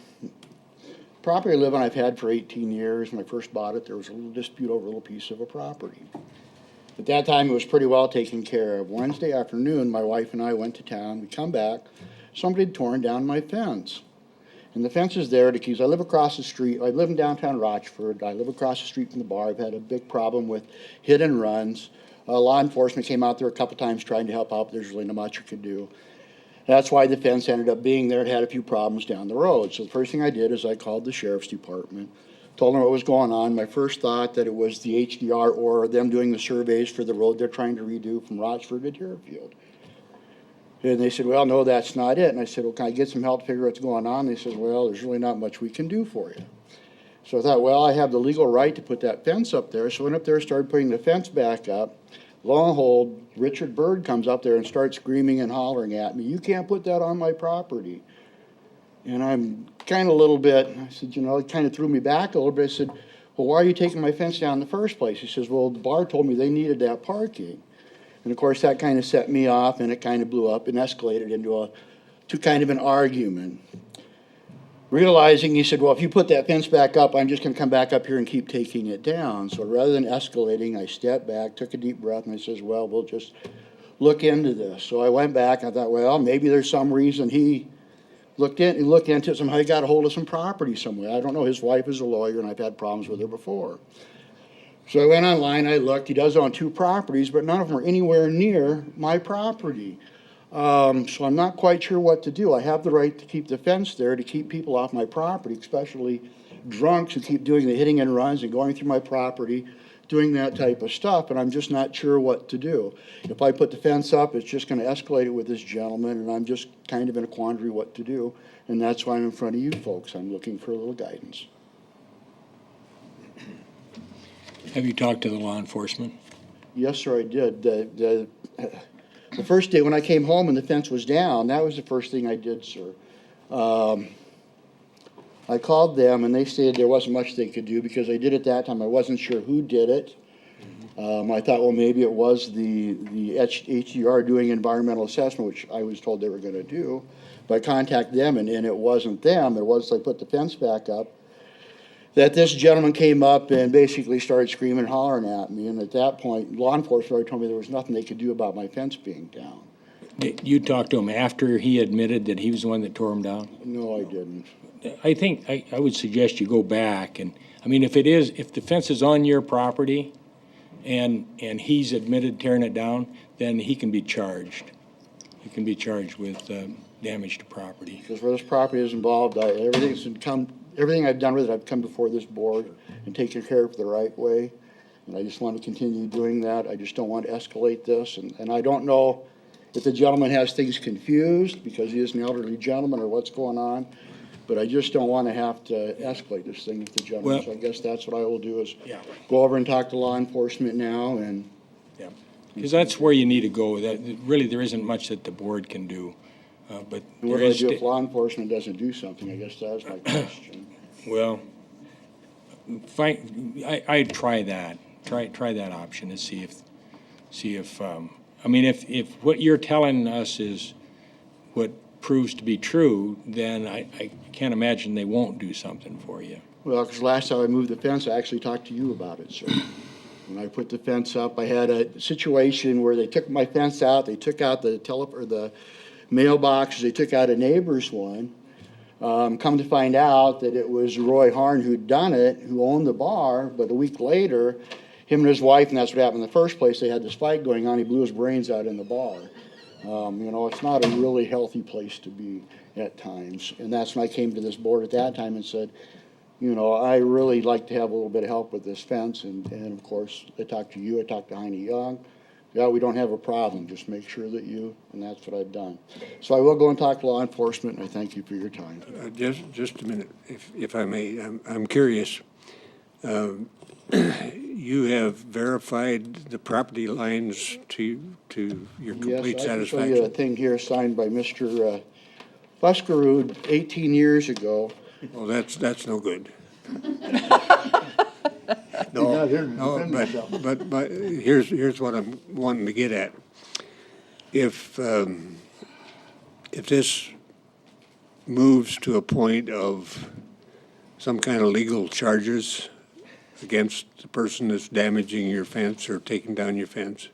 I live on, I've had for 18 years. When I first bought it, there was a little dispute over a little piece of a property. At that time, it was pretty well taken care of. Wednesday afternoon, my wife and I went to town. We come back, somebody had torn down my fence. And the fence is there because I live across the street. I live in downtown Rochford. I live across the street from the bar. I've had a big problem with hit and runs. Law enforcement came out there a couple times trying to help out, but there's really not much you could do. That's why the fence ended up being there. It had a few problems down the road. So the first thing I did is I called the sheriff's department, told them what was going on. My first thought that it was the HDR or them doing the surveys for the road they're trying to redo from Rochford to Deerfield. And they said, well, no, that's not it. And I said, well, can I get some help to figure out what's going on? They said, well, there's really not much we can do for you. So I thought, well, I have the legal right to put that fence up there. So I went up there, started putting the fence back up. Lo and behold, Richard Bird comes up there and starts screaming and hollering at me, you can't put that on my property. And I'm kind of a little bit, I said, it kind of threw me back a little bit. I said, well, why are you taking my fence down in the first place? He says, well, the bar told me they needed that parking. And of course, that kind of set me off, and it kind of blew up and escalated into kind of an argument. Realizing, he said, well, if you put that fence back up, I'm just going to come back up here and keep taking it down. So rather than escalating, I stepped back, took a deep breath, and I says, well, we'll just look into this. So I went back, and I thought, well, maybe there's some reason he looked into it. Somehow he got a hold of some property somewhere. I don't know. His wife is a lawyer, and I've had problems with her before. So I went online, I looked. He does own 2 properties, but none of them are anywhere near my property. So I'm not quite sure what to do. I have the right to keep the fence there to keep people off my property, especially drunks who keep doing the hitting and runs and going through my property, doing that type of stuff, and I'm just not sure what to do. If I put the fence up, it's just going to escalate it with this gentleman, and I'm just kind of in a quandary what to do, and that's why I'm in front of you folks. I'm looking for a little guidance. Have you talked to the law enforcement? Yes, sir, I did. The first day when I came home and the fence was down, that was the first thing I did, sir. I called them, and they stated there wasn't much they could do because I did at that time. I wasn't sure who did it. I thought, well, maybe it was the HDR doing environmental assessment, which I was told they were going to do. But I contacted them, and it wasn't them. It was, I put the fence back up, that this gentleman came up and basically started screaming and hollering at me. And at that point, law enforcement already told me there was nothing they could do about my fence being down. You talked to him after he admitted that he was the one that tore him down? No, I didn't. I think I would suggest you go back and, I mean, if the fence is on your property and he's admitted tearing it down, then he can be charged. He can be charged with damage to property. Because where this property is involved, everything I've done with it, I've come before this board and taken care of it the right way. And I just want to continue doing that. I just don't want to escalate this. And I don't know if the gentleman has things confused because he is an elderly gentleman or what's going on. But I just don't want to have to escalate this thing with the gentleman. Well, so I guess that's what I will do is go over and talk to law enforcement now. And because that's where you need to go. Really, there isn't much that the board can do. But what do I do if law enforcement doesn't do something? I guess that's my question. Well, I'd try that. Try that option and see if I mean, if what you're telling us is what proves to be true, then I can't imagine they won't do something for you. Well, because last time I moved the fence, I actually talked to you about it, sir. When I put the fence up, I had a situation where they took my fence out, they took out the mailboxes, they took out a neighbor's one. Come to find out that it was Roy Harn who'd done it, who owned the bar, but a week later, him and his wife, and that's what happened in the first place, they had this fight going on, he blew his brains out in the bar. It's not a really healthy place to be at times. And that's when I came to this board at that time and said, I really like to have a little bit of help with this fence. And of course, I talked to you, I talked to Heine Young. Yeah, we don't have a problem, just make sure that and that's what I've done. So I will go and talk to law enforcement, and I thank you for your time. Just a minute, if I may. I'm curious. You have verified the property lines to your complete satisfaction? Yes, I can show you a thing here signed by Mr. Buskerud 18 years ago. Well, that's no good. not here to No, defend himself. but here's what I'm wanting to get at. If this moves to a point of some kind of legal charges against the person that's damaging your fence or taking down your fence,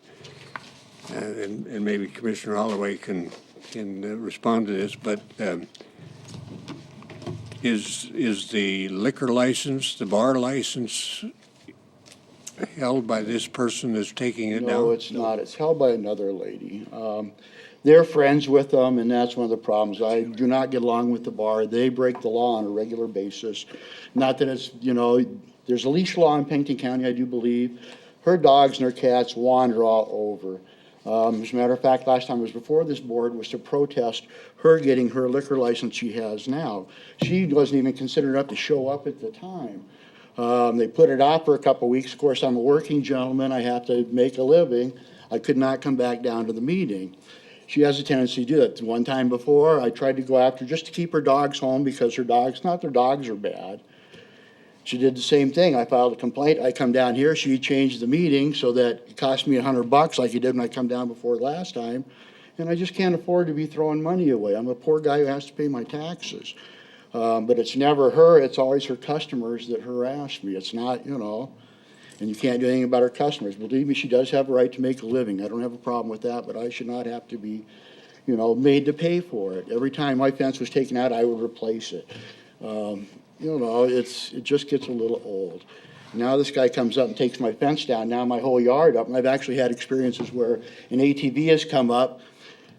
and maybe Commissioner Holloway can respond to this, but is the liquor license, the bar license, held by this person that's taking it down? No, it's not. It's held by another lady. They're friends with them, and that's one of the problems. I do not get along with the bar. They break the law on a regular basis. Not that it's, there's a leash law in Pennington County, I do believe. Her dogs and her cats wander all over. As a matter of fact, last time I was before this board was to protest her getting her liquor license she has now. She wasn't even considered up to show up at the time. They put it off for a couple of weeks. Of course, I'm a working gentleman. I have to make a living. I could not come back down to the meeting. She has a tendency to do that. One time before, I tried to go after her just to keep her dogs home because her dogs, not their dogs are bad. She did the same thing. I filed a complaint. I come down here. She changed the meeting so that it cost me $100 like it did when I come down before last time. And I just can't afford to be throwing money away. I'm a poor guy who has to pay my taxes. But it's never her. It's always her customers that harass me. It's not, and you can't do anything about her customers. Believe me, she does have a right to make a living. I don't have a problem with that, but I should not have to be, made to pay for it. Every time my fence was taken out, I would replace it. It just gets a little old. Now this guy comes up and takes my fence down, now my whole yard up, and I've actually had experiences where an ATV has come up,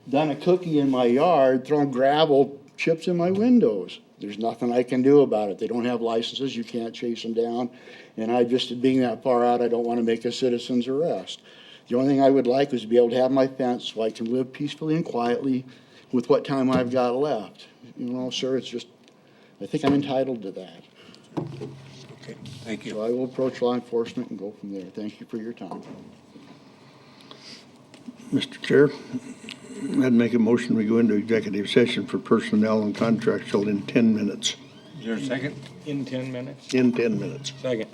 done a cookie in my yard, thrown gravel chips in my windows. There's nothing I can do about it. They don't have licenses, you can't chase them down, and being that far out, I don't want to make a citizen's arrest. The only thing I would like is to be able to have my fence so I can live peacefully and quietly with what time I've got left. Sir, it's just, I think I'm entitled to that. Okay, thank you. So I will approach law enforcement and go from there. Thank you for your time. Mr. Chair, I'd make a motion we go into executive session for personnel and contracts held in 10 minutes. Is there a second? In 10 minutes? In 10 minutes. Second.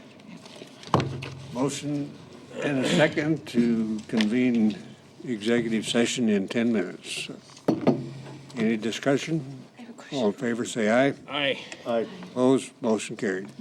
Motion and a second to convene executive session in 10 minutes. Any discussion? All in favor, say aye. Aye. Aye. Opposed? Motion carried.